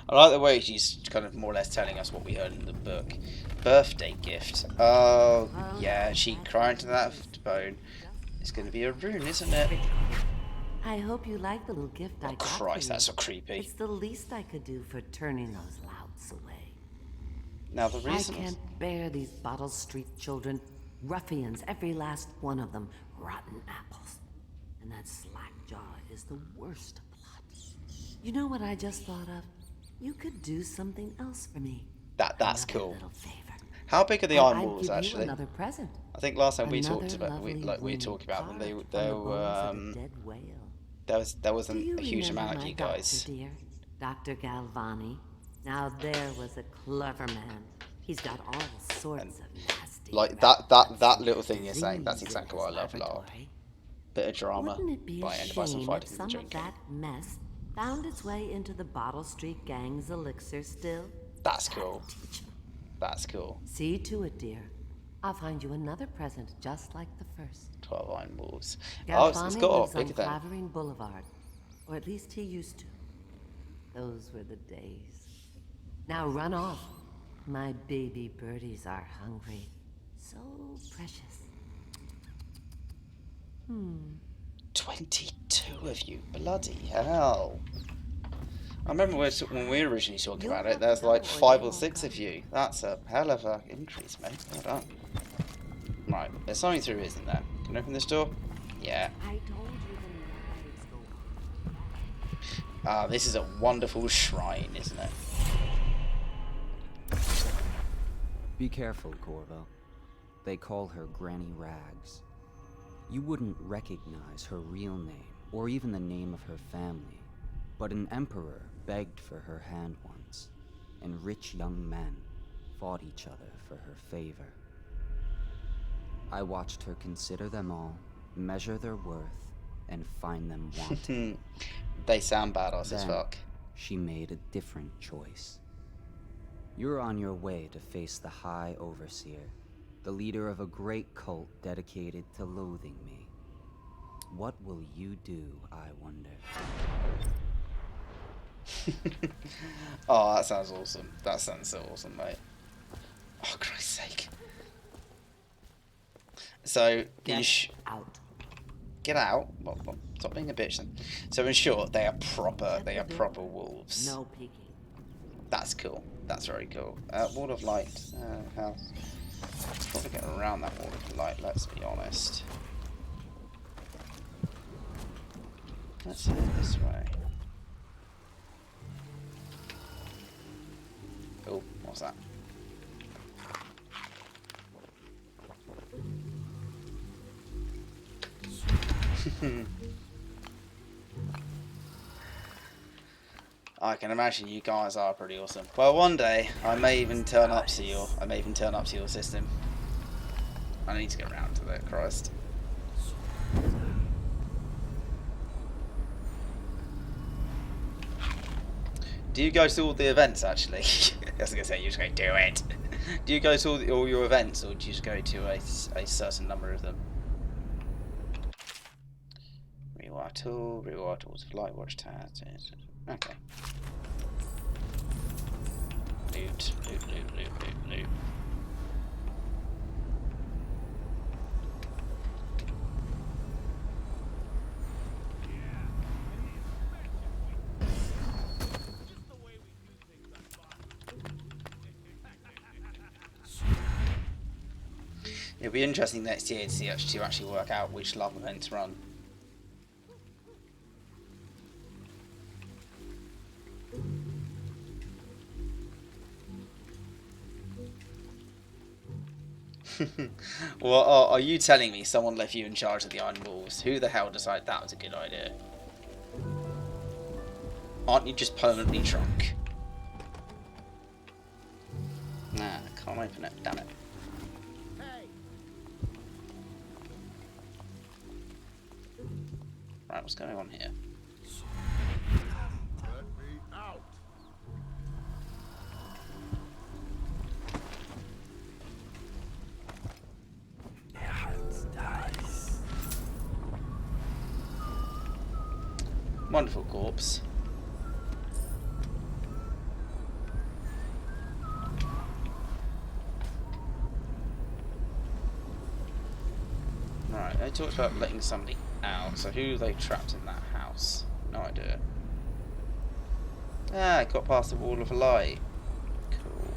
A: I like the way she's kind of more or less telling us what we heard in the book. Birthday gift. Oh, yeah, she cried to that bone. It's going to be a rune, isn't it?
I: I hope you like the little gift I got for you.
A: Christ, that's so creepy.
I: It's the least I could do for turning those louts away.
A: Now the reason
I: I can't bear these Bottle Street children. Ruffians, every last one of them. Rotten apples. And that Slackjaw is the worst of lot. You know what I just thought of? you could do something else for me.
A: That's
I: Another
A: cool.
I: little favor.
A: How big are the
I: And
A: iron
I: I'd
A: walls
I: give you
A: actually?
I: another present.
A: I think last time we
I: Another
A: talked about
I: lovely
A: we were
I: winged
A: talking about them.
I: part
A: They
I: from the
A: were
I: bones of a dead whale.
A: there wasn't
I: Do you
A: a huge
I: remember
A: amount of
I: my
A: you guys.
I: doctor, dear? Dr. Galvani. Now there was a clever man. He's got all sorts of nasty
A: Like that little thing you're saying. That's
I: disease in
A: exactly what I love. A lot.
I: laboratory.
A: Bit of drama
I: Wouldn't it be
A: by
I: a
A: end by some
I: shame if
A: fighting and
I: some of
A: drinking.
I: that mess found its way into the Bottle Street Gang's elixir still?
A: That's cool. That's cool.
I: See to it, dear. I'll find you another present just like the first.
A: 12 iron walls.
I: Galvani
A: It's got
I: lives
A: a bigger
I: on
A: thing.
I: Clavering Boulevard, or at least he used to. Those were the days. Now run off. My baby birdies are hungry. So precious.
A: 22 of you, bloody hell. I remember when we were originally talking about it, there's like 5 or 6 of you. That's a hell of a increase, mate. Well done. Right, there's something through, isn't there? Can I open this door? Yeah.
I: I told you the lights go
A: This is a wonderful shrine, isn't it?
Q: Be careful, Corvo. They call her Granny Rags. You wouldn't recognize her real name, or even the name of her family. But an emperor begged for her hand once, and rich young men fought each other for her favor. I watched her consider them all, measure their worth, and find them wanting.
A: They sound badass as
Q: Then,
A: fuck.
Q: she made a different choice. You're on your way to face the High Overseer, the leader of a great cult dedicated to loathing me. What will you do, I wonder?
A: Oh, that sounds awesome. That sounds so awesome, mate. Oh, Christ's sake. So,
I: Get out.
A: Get out? Well, stop being a bitch then. So in short, they are proper wolves.
I: No peeking.
A: That's cool. That's very cool. Wall of light. House. Let's probably get around that wall of light, let's be honest. Let's head this way. Oh, what's that? I can imagine you guys are pretty awesome. Well, one day I may even turn up to your system. I need to get around to that, Christ. Do you go to all the events actually? I was gonna say you just go do it. Do you go to all your events, or do you just go to a certain number of them? Rewire tool, rewire tools of light, watch tower. Okay. Loot, loot, loot, loot, loot, loot. It'll be interesting next year to actually work out which love events run. Well, are you telling me someone left you in charge of the Iron Walls? Who the hell decided that was a good idea? Aren't you just permanently drunk? Nah, can't open it, damn it. Right, what's going on here?
N: Let me out.
A: Wonderful corpse. Right, they talked about letting somebody out, so who they trapped in that house? No idea. Ah, I got past the wall of light. Cool.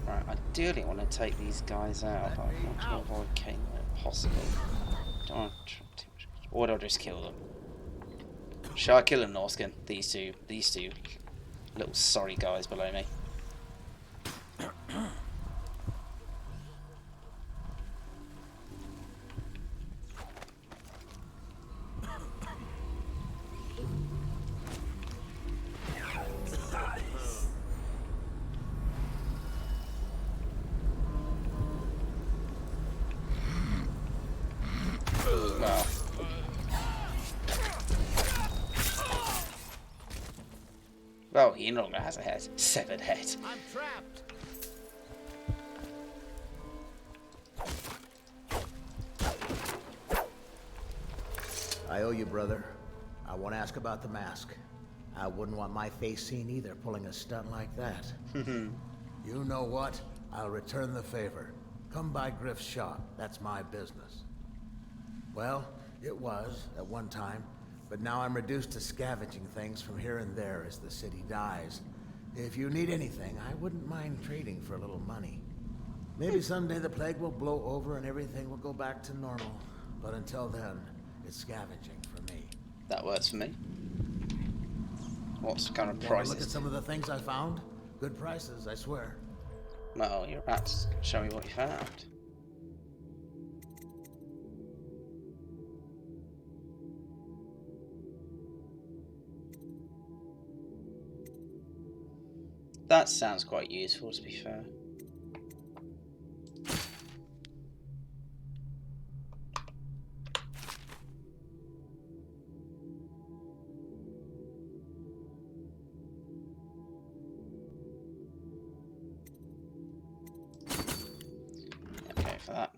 A: Right, ideally I want to take these guys out, but I want to avoid killing them if possible. Don't want too much Or do I just kill them? Shall I kill them, Norskin? These two little sorry guys below me. Well, he no longer has a head. Severed head.
J: I'm trapped.
K: I owe you, brother. I won't ask about the mask. I wouldn't want my face seen either, pulling a stunt like that. You know what? I'll return the favor. Come by Griff's shop. That's my business. Well, it was, at one time. But now I'm reduced to scavenging things from here and there as the city dies. If you need anything, I wouldn't mind trading for a little money. Maybe someday the plague will blow over and everything will go back to normal. But until then, it's scavenging for me.
A: That works for me. What kind of
K: Want
A: prices?
K: to look at some of the things I found? Good prices, I swear.
A: Well, you're about to show me what you found. That sounds quite useful, to be fair. Okay, for that.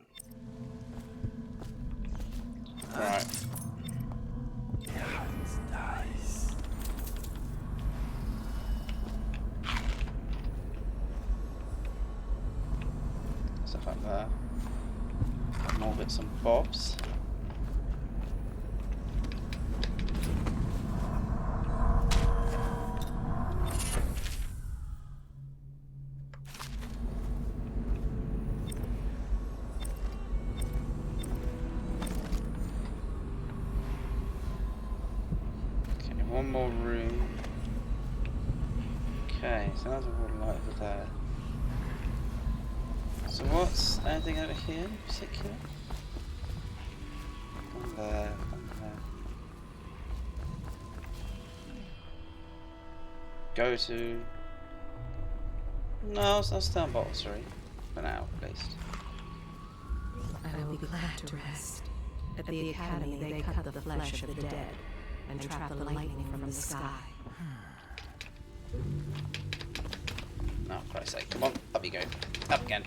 A: Right.
L: Nice.
A: Stuff like that. More bits and bobs. Okay, one more room. Okay, so that's a water light over there. So what's anything over here in particular? One there, one there. Go to... No, I'll stay on bottle 3. For now, at least.
B: I will be glad to rest. At the Academy, they cut the flesh of the dead and trap the lightning from the sky.
A: No, for Christ's sake. Come on, up you go. Up again.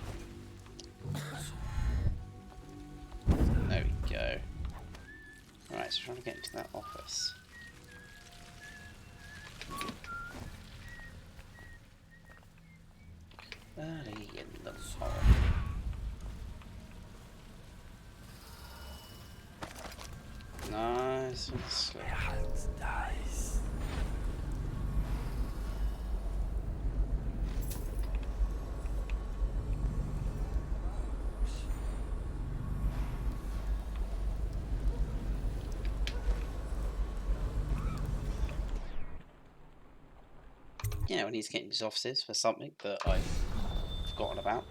A: There we go. Right, so we're trying to get into that office. Early in the morning. Nice and slow.
L: Nice.
A: Yeah, when he's getting his offices for something that I've forgotten about.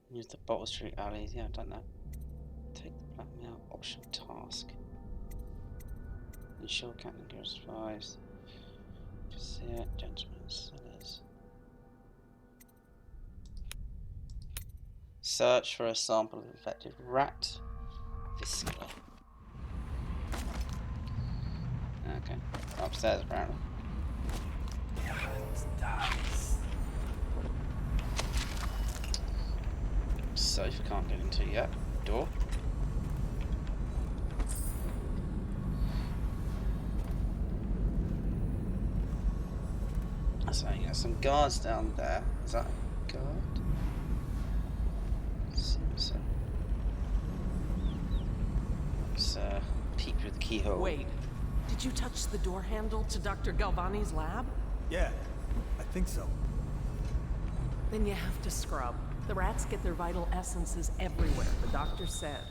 A: Use the Bottle Street alleys. Yeah, I've done that. Take the blackmail option task. Ensure Captain Gear survives. Just see it, gentlemen, sellers. Search for a sample of infected rat viscera. Okay, upstairs apparently. Safe, can't get into yet. Door. So you got some guards down there. Is that a guard? Seems so. Let's peek through the keyhole.
S: Wait, did you touch the door handle to Dr. Galvani's lab?
L: Yeah, I think so.
S: Then you have to scrub. The rats get their vital essences everywhere, the doctor said.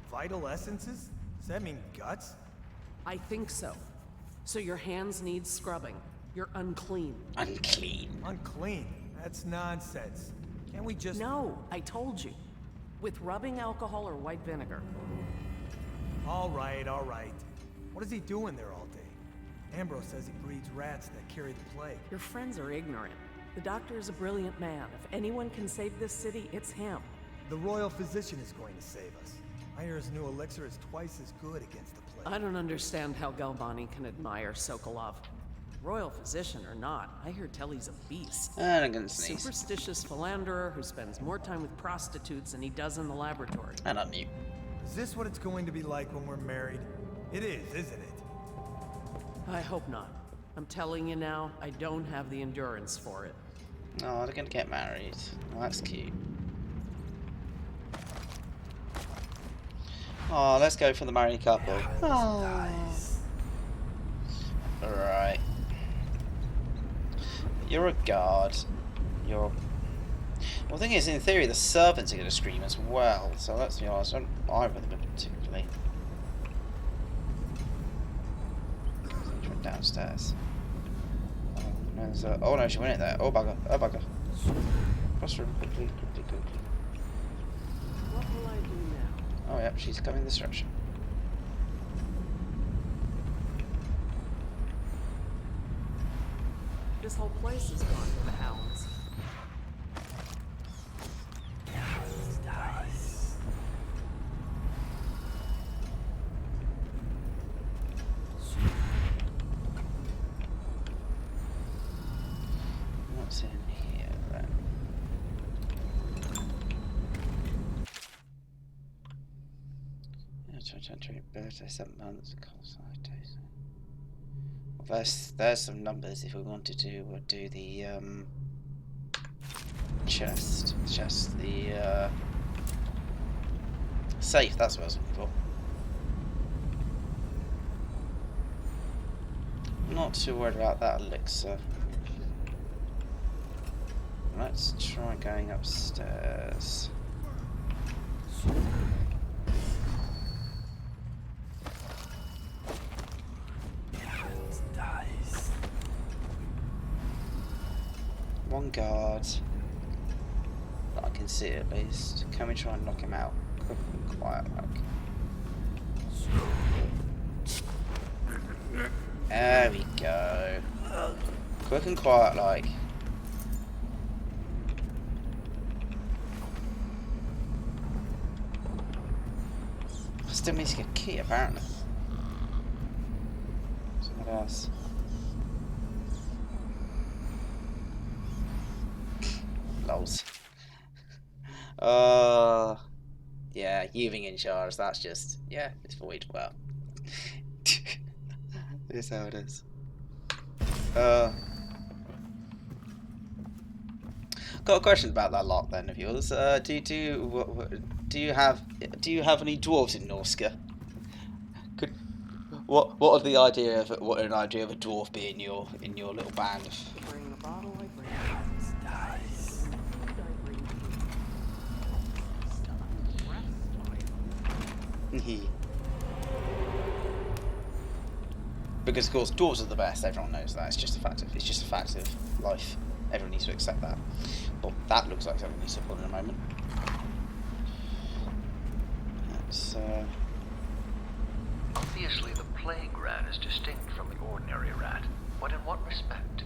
L: Vital essences? Does that mean guts?
S: I think so. So your hands need scrubbing. You're unclean.
A: Unclean.
L: Unclean? That's nonsense. Can't we just...
S: No, I told you. With rubbing alcohol or white vinegar.
L: All right, all right. What is he doing there all day? Ambrose says he breeds rats that carry the plague.
S: Your friends are ignorant. The doctor is a brilliant man. If anyone can save this city, it's him.
L: The royal physician is going to save us. I hear his new elixir is twice as good against the plague.
S: I don't understand how Galvani can admire Sokolov. Royal physician or not, I hear Telly's a beast.
A: I'm gonna sneeze.
S: Superstitious philanderer who spends more time with prostitutes than he does in the laboratory.
A: And I'm mute.
L: Is this what it's going to be like when we're married? It is, isn't it?
S: I hope not. I'm telling you now, I don't have the endurance for it.
A: Oh, they're gonna get married. Oh, that's cute. Oh, let's go for the married couple. Oh. Alright. You're a guard. You're... Well, the thing is, in theory, the servants are going to scream as well. So let's be honest, I don't either of them particularly. Downstairs. Oh no, she went in there. Oh bugger, oh bugger. Cross room, quickly.
S: What will I do now?
A: Oh yeah, she's coming this direction.
S: This whole place is gone to the hounds.
A: What's in here then? Birthday, 7 months, well, there's some numbers if we wanted to do the chest, the safe. That's what I was looking for. Not too worried about that elixir. Let's try going upstairs. One guard that I can see at least. Can we try and knock him out quick and quiet like? There we go. Quick and quiet like. I still need to get a key apparently. Something else. Lols. Yeah, Ewing in charge, that's just, yeah, it's void. Well. This is how it is. Got a question about that lot then of yours. Do you have any dwarves in Norska? What would the idea of what an idea of a dwarf be in your little band?
S: Bring the bottle, I bring
A: Because of course dwarves are the best. Everyone knows that. It's just a fact of life. Everyone needs to accept that. Well, that looks like something needs to pull in a moment. That's
G: Obviously, the plague rat is distinct from the ordinary rat. But in what respect?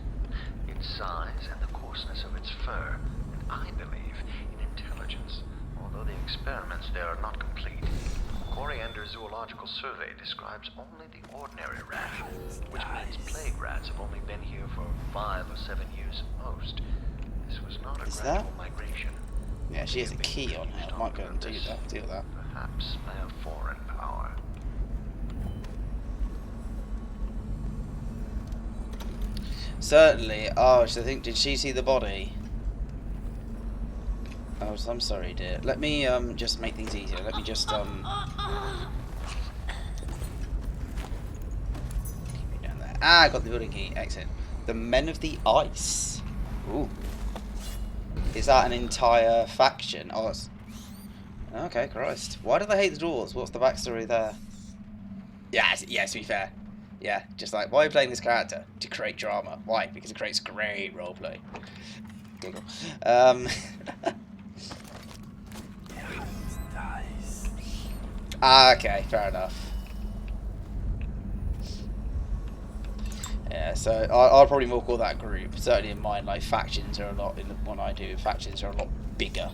G: Its size and the coarseness of its fur, and I believe in intelligence, although the experiments there are not complete. Coriander Zoological Survey describes only the ordinary rat, which means plague rats have only been here for 5 or 7 years at most. This was not a gradual migration.
A: Yeah, she has a key on her. I might go and do that.
G: Perhaps by a foreign power.
A: Certainly. Oh, I think, did she see the body? Oh, I'm sorry, dear. Let me just make things easier. Let me just keep you down there. Ah, I got the building key. Excellent. The Men of the Ice. Ooh. Is that an entire faction? Oh, it's... Okay, Christ. Why do they hate the dwarves? What's the backstory there? Yeah, to be fair. Yeah, just like, why are you playing this character? To create drama. Why? Because it creates great roleplay. Giggle. Okay, fair enough. Yeah, so I'll probably more call that group. Certainly in mine, like, factions are a lot, in the one I do, factions are a lot bigger.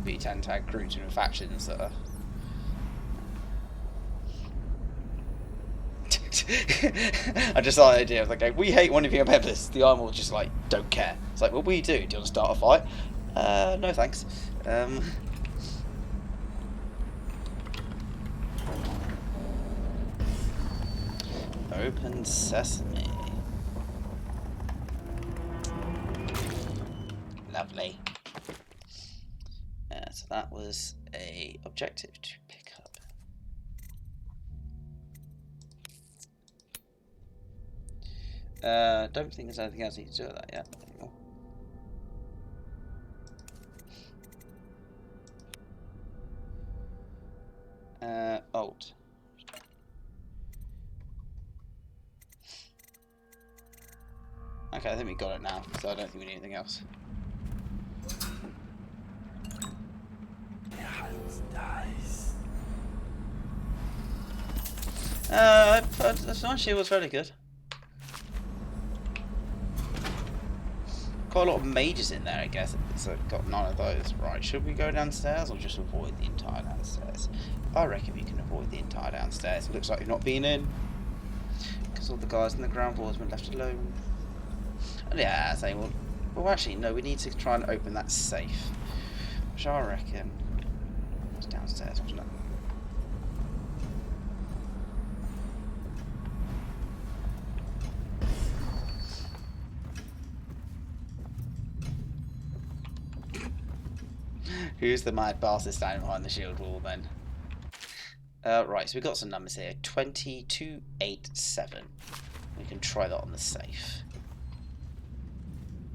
A: But you tend to have groups and factions that are... I just like the idea of, like, we hate one of your members. The armor just, like, don't care. It's like, what will you do? Do you want to start a fight? No thanks. Open sesame. Lovely. So that was a objective to pick up. Don't think there's anything else you can do with that yet anymore. Alt. Okay, I think we got it now, so I don't think we need anything else. The Sun Shield was very good. Quite a lot of mages in there, I guess. So got none of those. Right, should we go downstairs or just avoid the entire downstairs? I reckon we can avoid the entire downstairs. It looks like you've not been in, because all the guys in the ground floor have been left alone. And yeah, saying, well, actually, no, we need to try and open that safe. Which I reckon was downstairs, wasn't it? Who's the mad bastard standing behind the shield wall then? Right, so we've got some numbers here. 2287. We can try that on the safe.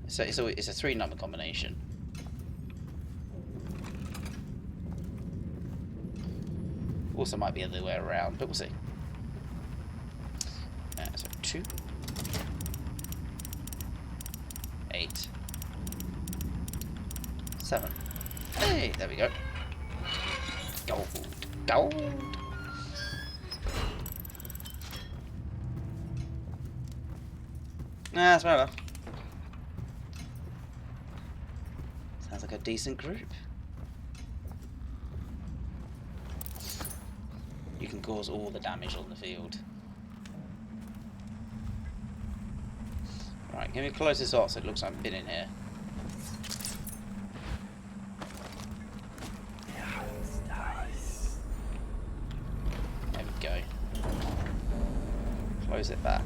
A: So it's a 3-number combination. Also might be the other way around, but we'll see. So 2, 8, 7. Hey, there we go. Gold. Gold. Nah, that's fair enough. Sounds like a decent group. You can cause all the damage on the field. Right, can we close this off so it looks like I've been in here? There we go. Close it back.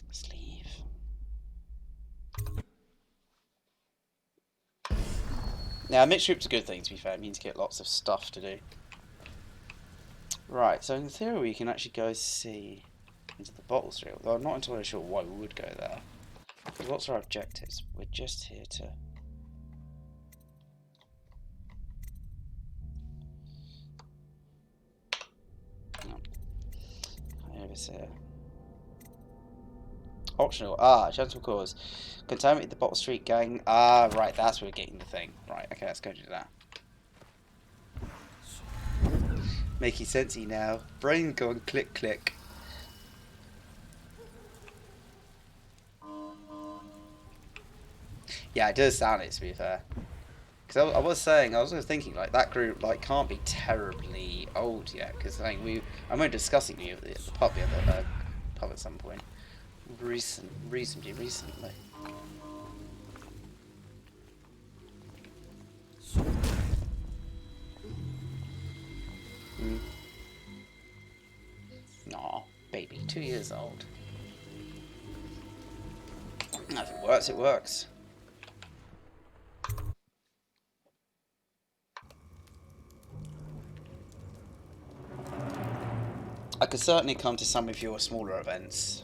A: Let's leave. Now, mixed group's a good thing, to be fair. It means you get lots of stuff to do. Right, so in theory we can actually go see into the bottle street, although I'm not entirely sure why we would go there. Because what's our objectives? We're just here to... No. Here. Optional. Gentle cause. Contaminate the Bottle Street gang. Right, that's where we're getting the thing. Right, okay, let's go do that. Making sensey now. Brain going click click. Yeah, it does sound it, to be fair. Because I was thinking, like, that group, like, can't be terribly old yet. Because I think I remember discussing you at the pub at some point. Reasonably recently. Aw, baby, 2 years old. If it works, it works. I could certainly come to some of your smaller events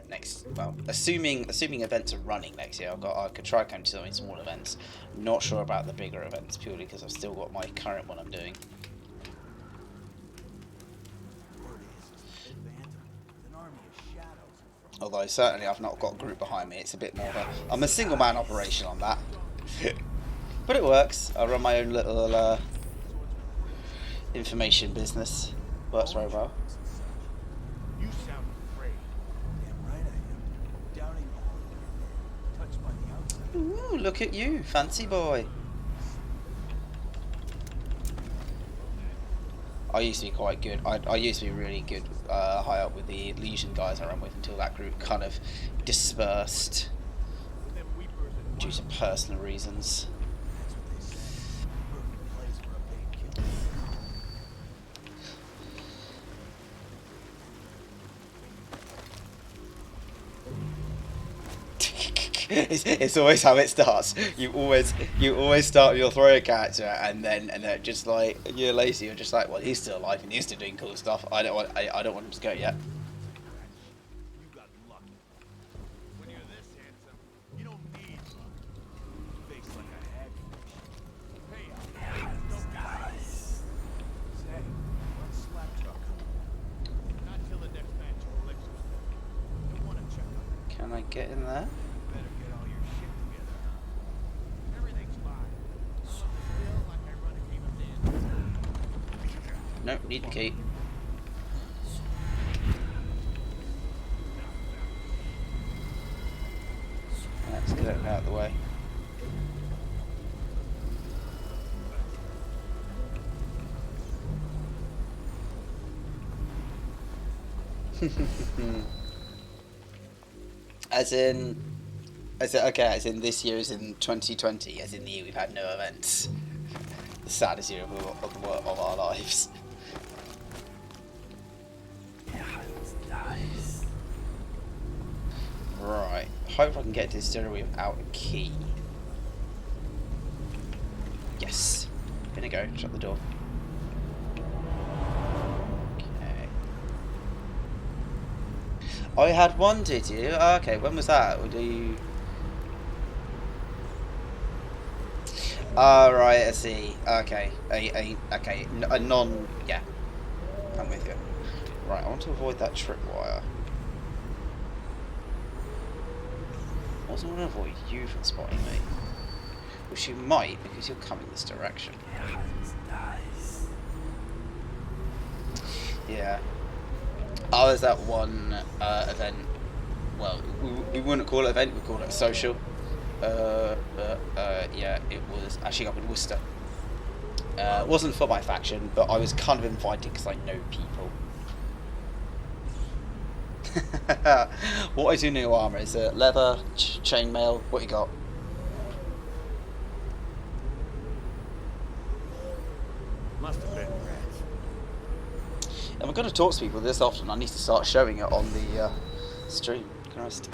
A: next. Well, assuming events are running next year, I could try to come to some of these small events. Not sure about the bigger events purely because I've still got my current one I'm doing. Although certainly I've not got a group behind me. It's a bit more of a... I'm a single man operation on that. But it works. I run my own little information business. Works very well.
L: You sound afraid. Damn right I am. Doubting you. Touched by the outside.
A: Ooh, look at you, fancy boy. I used to be quite good. I used to be really good high up with the Legion guys I ran with until that group kind of dispersed due to personal reasons. It's always how it starts. You always start with your thrower character, and then just like a year later, you're just like, well, he's still alive and he's still doing cool stuff. I don't want him to go yet.
L: You got lucky. When you're this handsome, you don't need luck. Face like I had you. Hey, don't guys. Say, let's slap truck. Not till the next match or Elixir's done. You want to check on.
A: Can I get in there? Nope, need the key. Let's get it out of the way. As in this year, as in 2020, as in the year we've had no events. The saddest year of our lives. Right, hope I can get to the distillery without a key. Yes. Gonna go, shut the door. Okay. Oh, you had one, did you? Oh, okay, when was that? Or do you... Oh, right, I see. Okay, a non... Yeah, I'm with you. Right, I want to avoid that tripwire. I also want to avoid you from spotting me. Which you might, because you're coming this direction. Yeah. Oh, there's that one event. Well, we wouldn't call it an event, we'd call it a social. Yeah, it was actually up in Worcester. It wasn't for my faction, but I was kind of invited because I know people. What is your new armour? Is it leather, chainmail? What you got?
L: Must have been rats.
A: If I'm going to talk to people this often, I need to start showing it on the stream. Christ.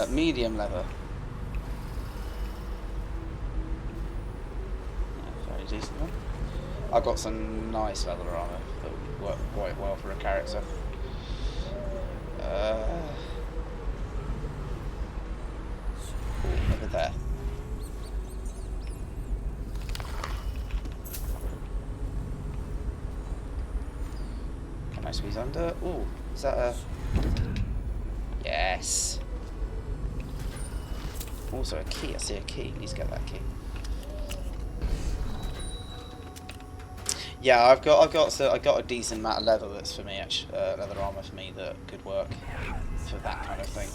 A: Medium leather. Yeah, very decent one. I've got some nice leather armour that would work quite well for a character. Ooh, over there. Can I squeeze under? Ooh, is that a... Yes. Also a key. I see a key. Please get that key. Yeah, I've got a decent amount of leather that's for me. Actually, leather armor for me that could work for that kind of thing.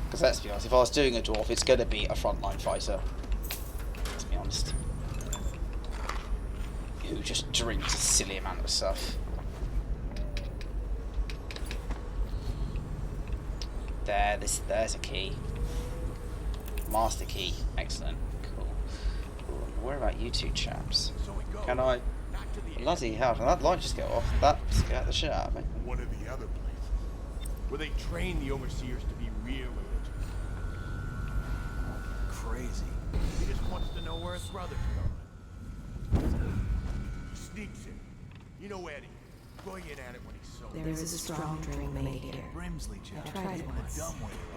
A: Because let's be honest, if I was doing a dwarf, it's going to be a frontline fighter. Let's be honest. Who just drinks a silly amount of stuff. There's a key. Master key. Excellent. Cool. What about you two chaps? Can I... Bloody hell, did that light just go off? That scared the shit out of me.
L: One of the other places, where they train the overseers to be real religious. Crazy. He just wants to know where his brother's going.
F: sneaks in. You know Eddie. Brilliant at it when he's sober.
B: There is a strong drink made here.
F: Brimsley, Jeff.
B: I tried it once.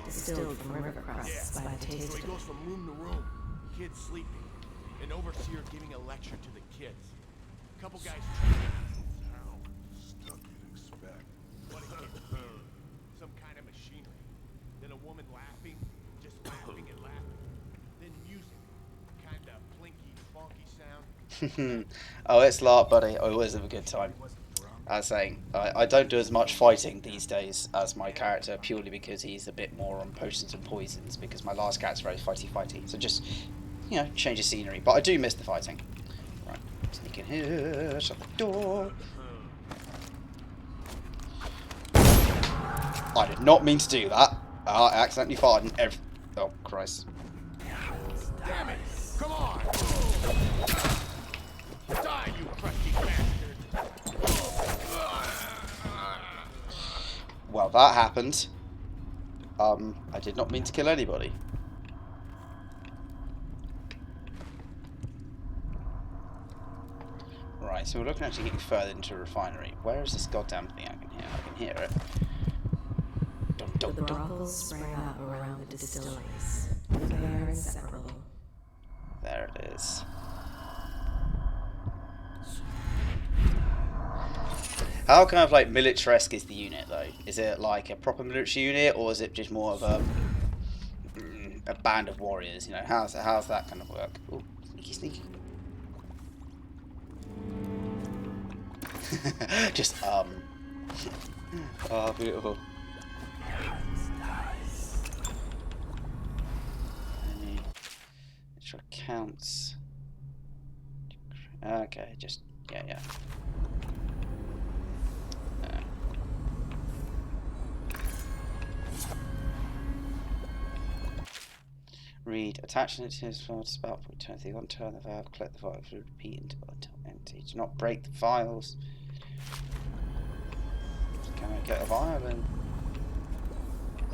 B: Distilled from river crusts by the taste
F: So he
B: of
F: goes
B: it.
F: from room to room, kids sleeping, an overseer giving a lecture to the kids. A couple guys stuff you'd expect. What a kid. Some kind of machinery. Then a woman laughing, just laughing and laughing. Then music. Kind of plinky, funky sound.
A: Oh, it's LARP, buddy. I always have a good time. I was saying, I don't do as much fighting these days as my character, purely because he's a bit more on potions and poisons, because my last character's very fighty. So just, you know, change the scenery. But I do miss the fighting. Right, sneak in here, shut the door. I did not mean to do that. I accidentally fired and oh, Christ.
F: Damn it! Come on! Die, you crusty bastard!
A: Well, that happened. I did not mean to kill anybody. Right, so we're looking at actually getting further into a refinery. Where is this goddamn thing I can hear? I can hear it.
B: The brothels sprang up around the distilleries. They are inseparable.
A: There it is. How kind of like militaresque is the unit though? Is it like a proper military unit, or is it just more of a band of warriors? You know, how's that kind of work? Ooh, sneaky. Just oh, beautiful. Which accounts? Okay, just yeah. Read. Attaching it to his file to spout for eternity. Unturn the valve, collect the file fluid, repeat until empty. Do not break the files. Can I get a violin?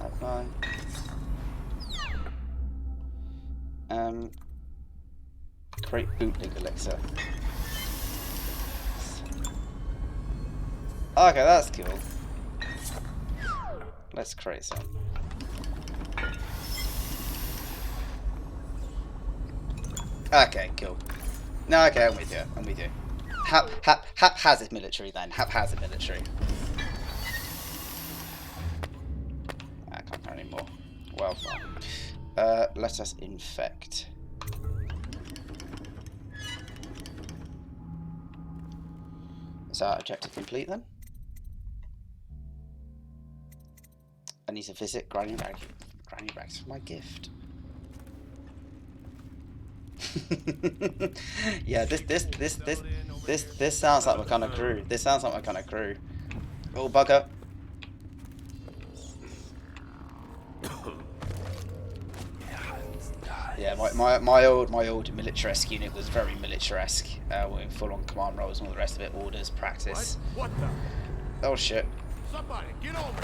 A: Apply. Create bootleg elixir. Okay, that's cool. Let's create some. Okay, cool. No, okay, I'm with you. Haphazard military then. Haphazard military. I can't carry anymore. Well, fine. Let us infect. Is our objective complete then? I need to visit Granny Rags for my gift. Yeah, this sounds like my kind of crew. This sounds like my kind of crew. Oh, bugger. Yeah, my old militaresque unit was very militaresque. With full-on command roles and all the rest of it, orders, practice.
F: What the?
A: Oh shit!
F: Somebody, get over here!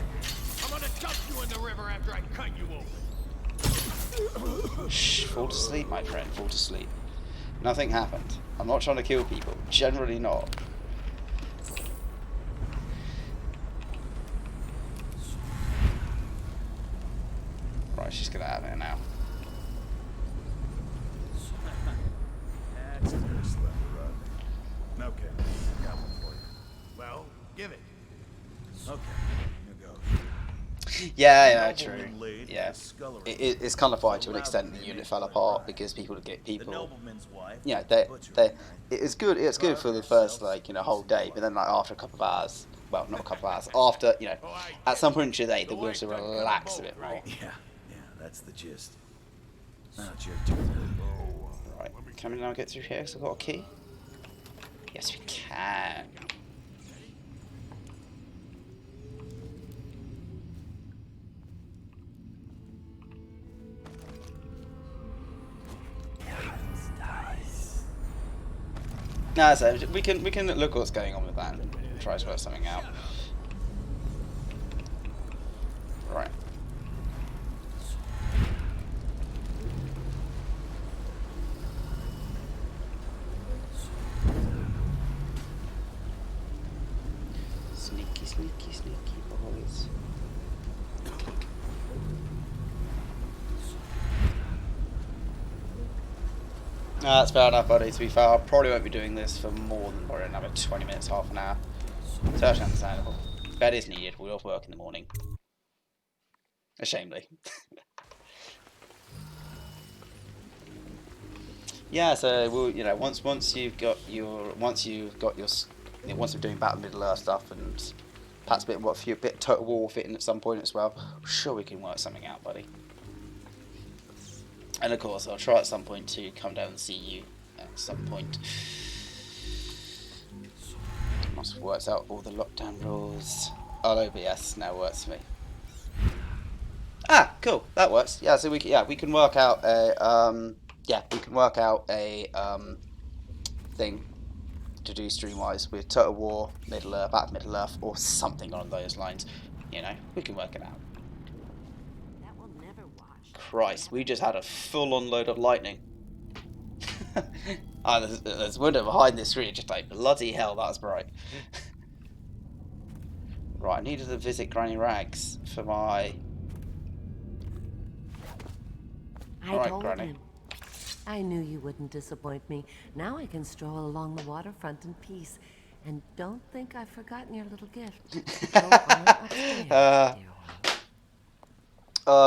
F: I'm gonna dump you in the river after I cut you open.
A: Shh, fall to sleep, my friend. Fall to sleep. Nothing happened. I'm not trying to kill people. Generally not. Right, she's gonna have it now.
F: That's a good slap, Rod. Okay, I got one for you. Well, give it. Okay, here goes.
A: Yeah, true. Yeah, it's kind of why to an extent the unit fell apart because people. Yeah, it's good. It's good for the first whole day, but then after a couple of hours, well, not a couple of hours, after at some point today, the wheels to relax a bit more.
F: Yeah, that's the gist. Now it's your turn.
A: Right, can we now get through here? Because I've got a key. Yes, we can. No, so we can look what's going on with that and try to work something out. Right. No, that's fair enough, buddy. To be fair, I probably won't be doing this for more than probably another 20 minutes, half an hour. So that's understandable. Bed is needed. We off work in the morning. Ashamedly. Yeah, so we'll, you know, once you've got your once we're doing Battle Middle Earth stuff and perhaps a bit Total War fitting at some point as well. I'm sure we can work something out, buddy. And of course, I'll try at some point to come down and see you at some point. Must have worked out all the lockdown rules. Oh, OBS now works for me. Ah, cool. That works. Yeah, so we can work out a thing to do stream wise with Total War, Middle Earth, Battle Middle Earth, or something along those lines. You know, we can work it out. Christ, we just had a full-on load of lightning. There's a window behind this screen, just like, bloody hell, that's bright. Right, I needed to visit Granny Rags for my...
I: I told him. I knew you wouldn't disappoint me. Now I can stroll along the waterfront in peace. And don't think I've forgotten your little gift. Go on upstairs,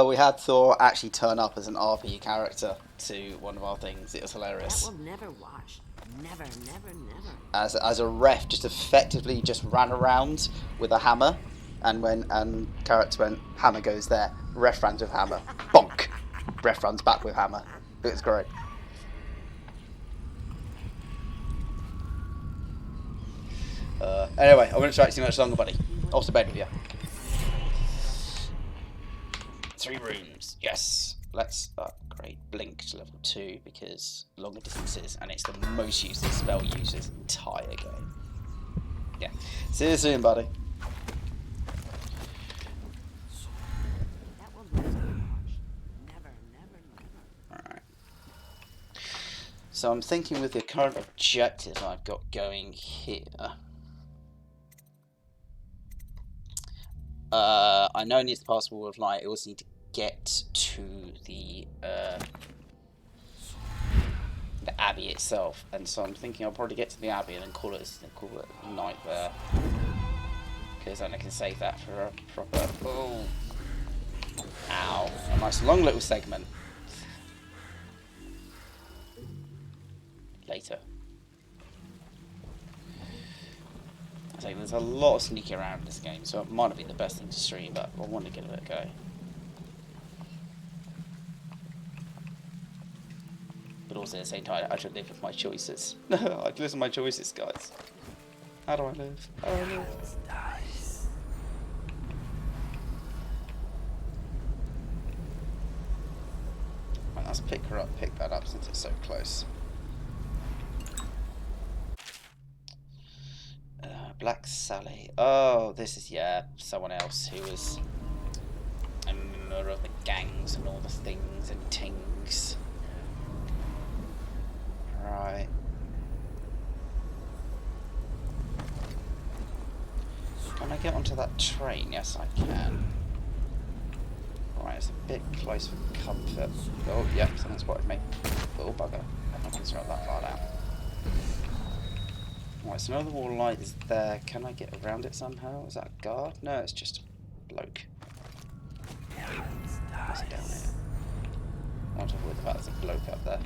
A: we had Thor actually turn up as an RP character to one of our things. It was hilarious.
I: That will never wash. Never, never, never.
A: As a ref, just effectively just ran around with a hammer, and when character went, hammer goes there. Ref runs with hammer. Bonk. Ref runs back with hammer. It was great. Anyway, I won't try too much longer, buddy. Off to bed with you. 3 rooms. Yes. Let's upgrade Blink to level 2 because longer distances, and it's the most useless spell used in this entire game. Yeah. See you soon, buddy. Alright. So I'm thinking with the current objective I've got going here. I know it needs to pass the Wall of Light. I also need to get to the Abbey itself, and so I'm thinking I'll probably get to the Abbey and then call it night there, because then I can save that for a proper a nice long little segment later. I think there's a lot of sneaking around in this game, so it might not be the best thing to stream, but I want to give it a go. But also at the same time, I should live with my choices. I live with my choices, guys. How do I live? How do I live? Right, let's pick that up since it's so close. Black Sally. Oh, this is, someone else who was a member of the gangs and all the things and tings. Right. Can I get onto that train? Yes, I can. Right, it's a bit close for comfort. Oh, yep, someone spotted me. Oh, bugger. I'm not going to throw that far down. Right, so another wall light is there. Can I get around it somehow? Is that a guard? No, it's just a bloke. What's down here? I want to avoid the fact there's a bloke up there.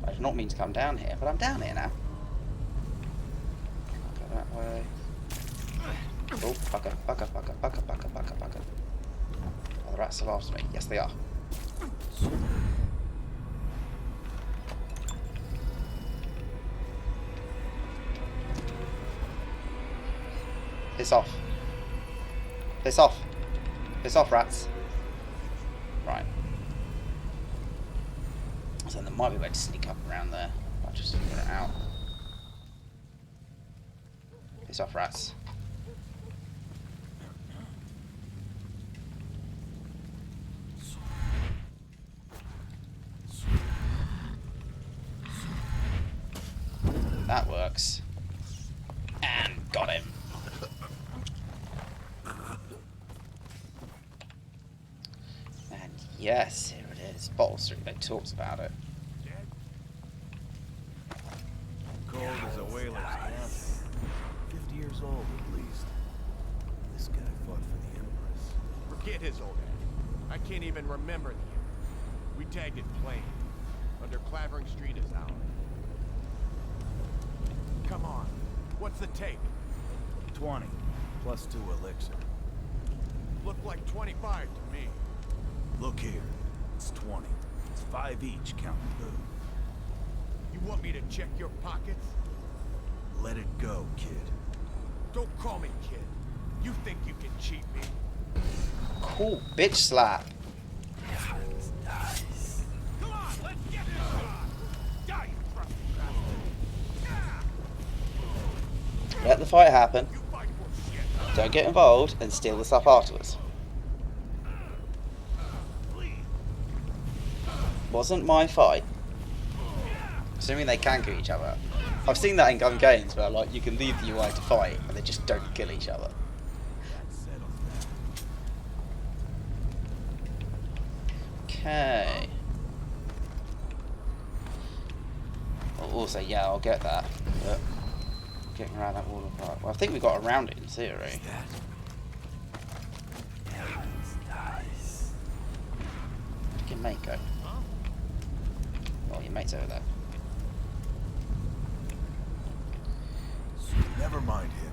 A: I did not mean to come down here, but I'm down here now. I'll go that way. Oh, bugger, bugger, bugger, bugger, bugger, bugger, bugger. Are the rats still after me? Yes, they are. Piss off. Piss off. Piss off, rats. Right. So there might be a way to sneak up around there. I'll just figure it out. Piss off, rats. That works. And got him. And yes, here it is. Bottle Street, they talked about it.
E: years old at least. This guy fought for the Empress.
F: Forget his old ass. I can't even remember the Emperor. We tagged it plain. Under Clavering Street is ours. Come on. What's the take?
E: 20, plus 2 elixir.
F: Looked like 25 to me.
E: Look here, it's 20. It's 5 each, counting booze.
F: You want me to check your pockets?
E: Let it go, kid.
F: Don't call me kid. You think you can cheat me?
A: Cool, bitch slap.
F: Come on, let's get this on. Die, you trusty bastard.
A: Let the fight happen. Don't get involved and steal the stuff afterwards. Wasn't my fight. Assuming they can kill each other. I've seen that in gun games where like you can leave the UI to fight and they just don't kill each other. Okay. Also, yeah, I'll get that. But getting around that wall of light. Well, I think we got around it in theory. Get your mate go. Oh, your mate's over there.
E: Never mind him.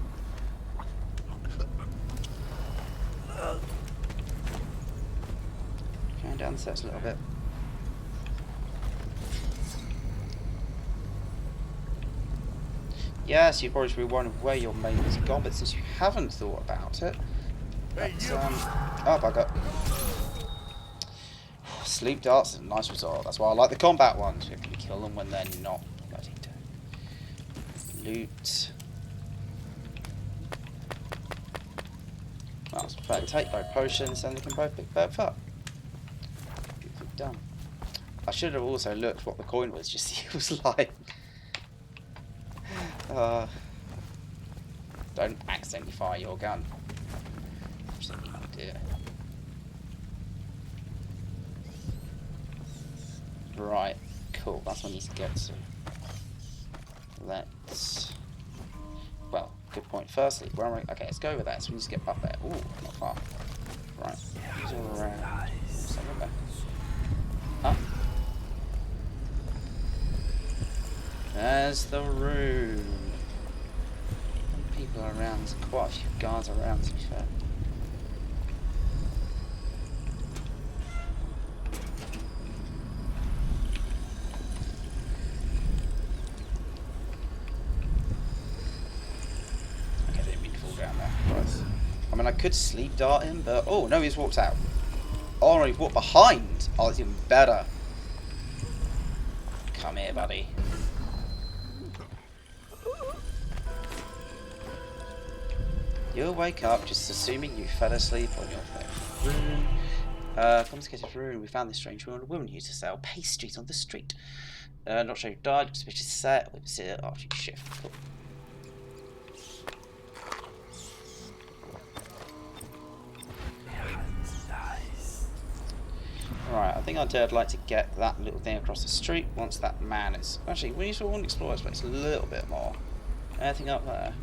A: Going down the steps a little bit. Yes, you probably should be wondering where your mate has gone, but since you haven't thought about it, let's, oh, bugger. Sleep darts is a nice result. That's why I like the combat ones. You can kill them when they're not bloody dead. Loot. Well, it's better take both potions and they can both pick both up. Beautifully done. I should have also looked what the coin was, just see what it was like. Don't accidentally fire your gun. Just an idea. Right, cool. That's what I need to get to. Let's. Well, good point. Firstly, where am I? Okay, let's go over there. So we need to get up there. Ooh, not far. Right. These are around. Somewhere there. Huh? There's the room. People are around. There's quite a few guards around, to be fair. Okay, I didn't mean to fall down there. Right. I mean, I could sleep dart him, but oh no, he's walked out. Oh no, he's walked behind. Oh, it's even better. Come here, buddy. You'll wake up just assuming you fell asleep on your favorite rune. Confiscated rune. We found this strange rune. A woman used to sell pastries on the street. Not sure who died. Suspicious set. We'll see it after you shift. Cool. Right, I think I'd like to get that little thing across the street once that man is. Actually, we need to want to explore this place a little bit more. Anything up there?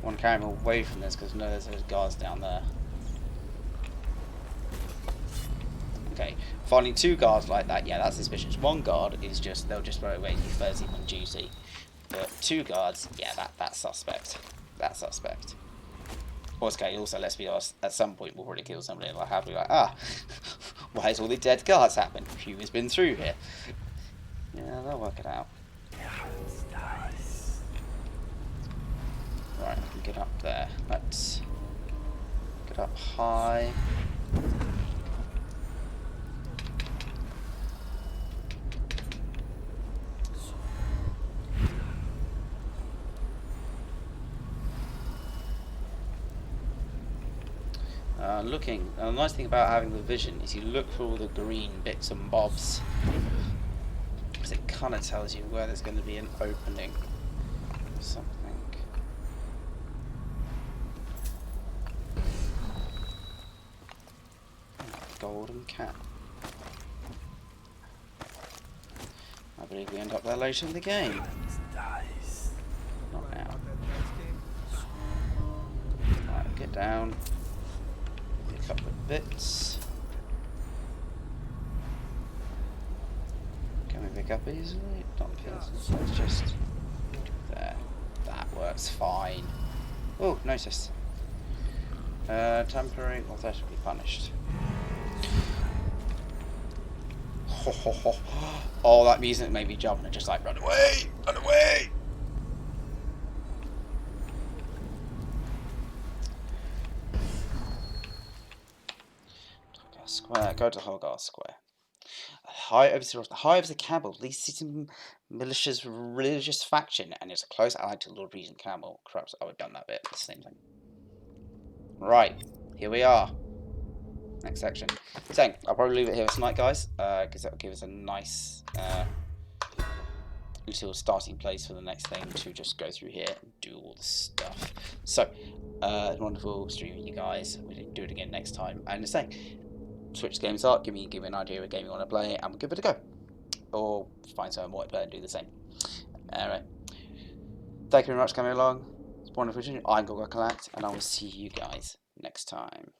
A: Want to carry him away from this because no, there's those guards down there. Okay, finding two guards like that, yeah, that's suspicious. One guard is just, they'll just throw away you first on duty. But two guards, yeah, that's suspect. That's suspect. Okay, also, let's be honest, at some point we'll probably kill somebody and I'll be like, ah, why is all the dead guards happen? Who has been through here? Yeah, they'll work it out. Right, I can get up there. Let's get up high. Looking, and the nice thing about having the vision is you look for all the green bits and bobs, because it kind of tells you where there's going to be an opening or something. golden cat. I believe we end up there later in the game. Not now. Right, get down. Pick up the bits. Can we pick up easily? Not easily. So it's just there. That works fine. Oh, notice. Tampering or that should be punished. Oh, that music made me jump and just like run away! Run away! Square. Go to Holgar Square. High over the Campbell, least seated militia's religious faction, and is a close ally to Lord Regent Campbell. Corrupts. I would have done that bit. It's the same thing. Right, here we are. Next section. So I'll probably leave it here tonight, guys, because that'll give us a nice little starting place for the next thing to just go through here and do all the stuff. So, wonderful streaming, you guys. We can do it again next time. And the same. Switch games up, give me an idea of a game you want to play, and we'll give it a go. Or find someone more to play and do the same. Alright. Thank you very much for coming along. It's wonderful. I'm Golgar Collect, and I will see you guys next time.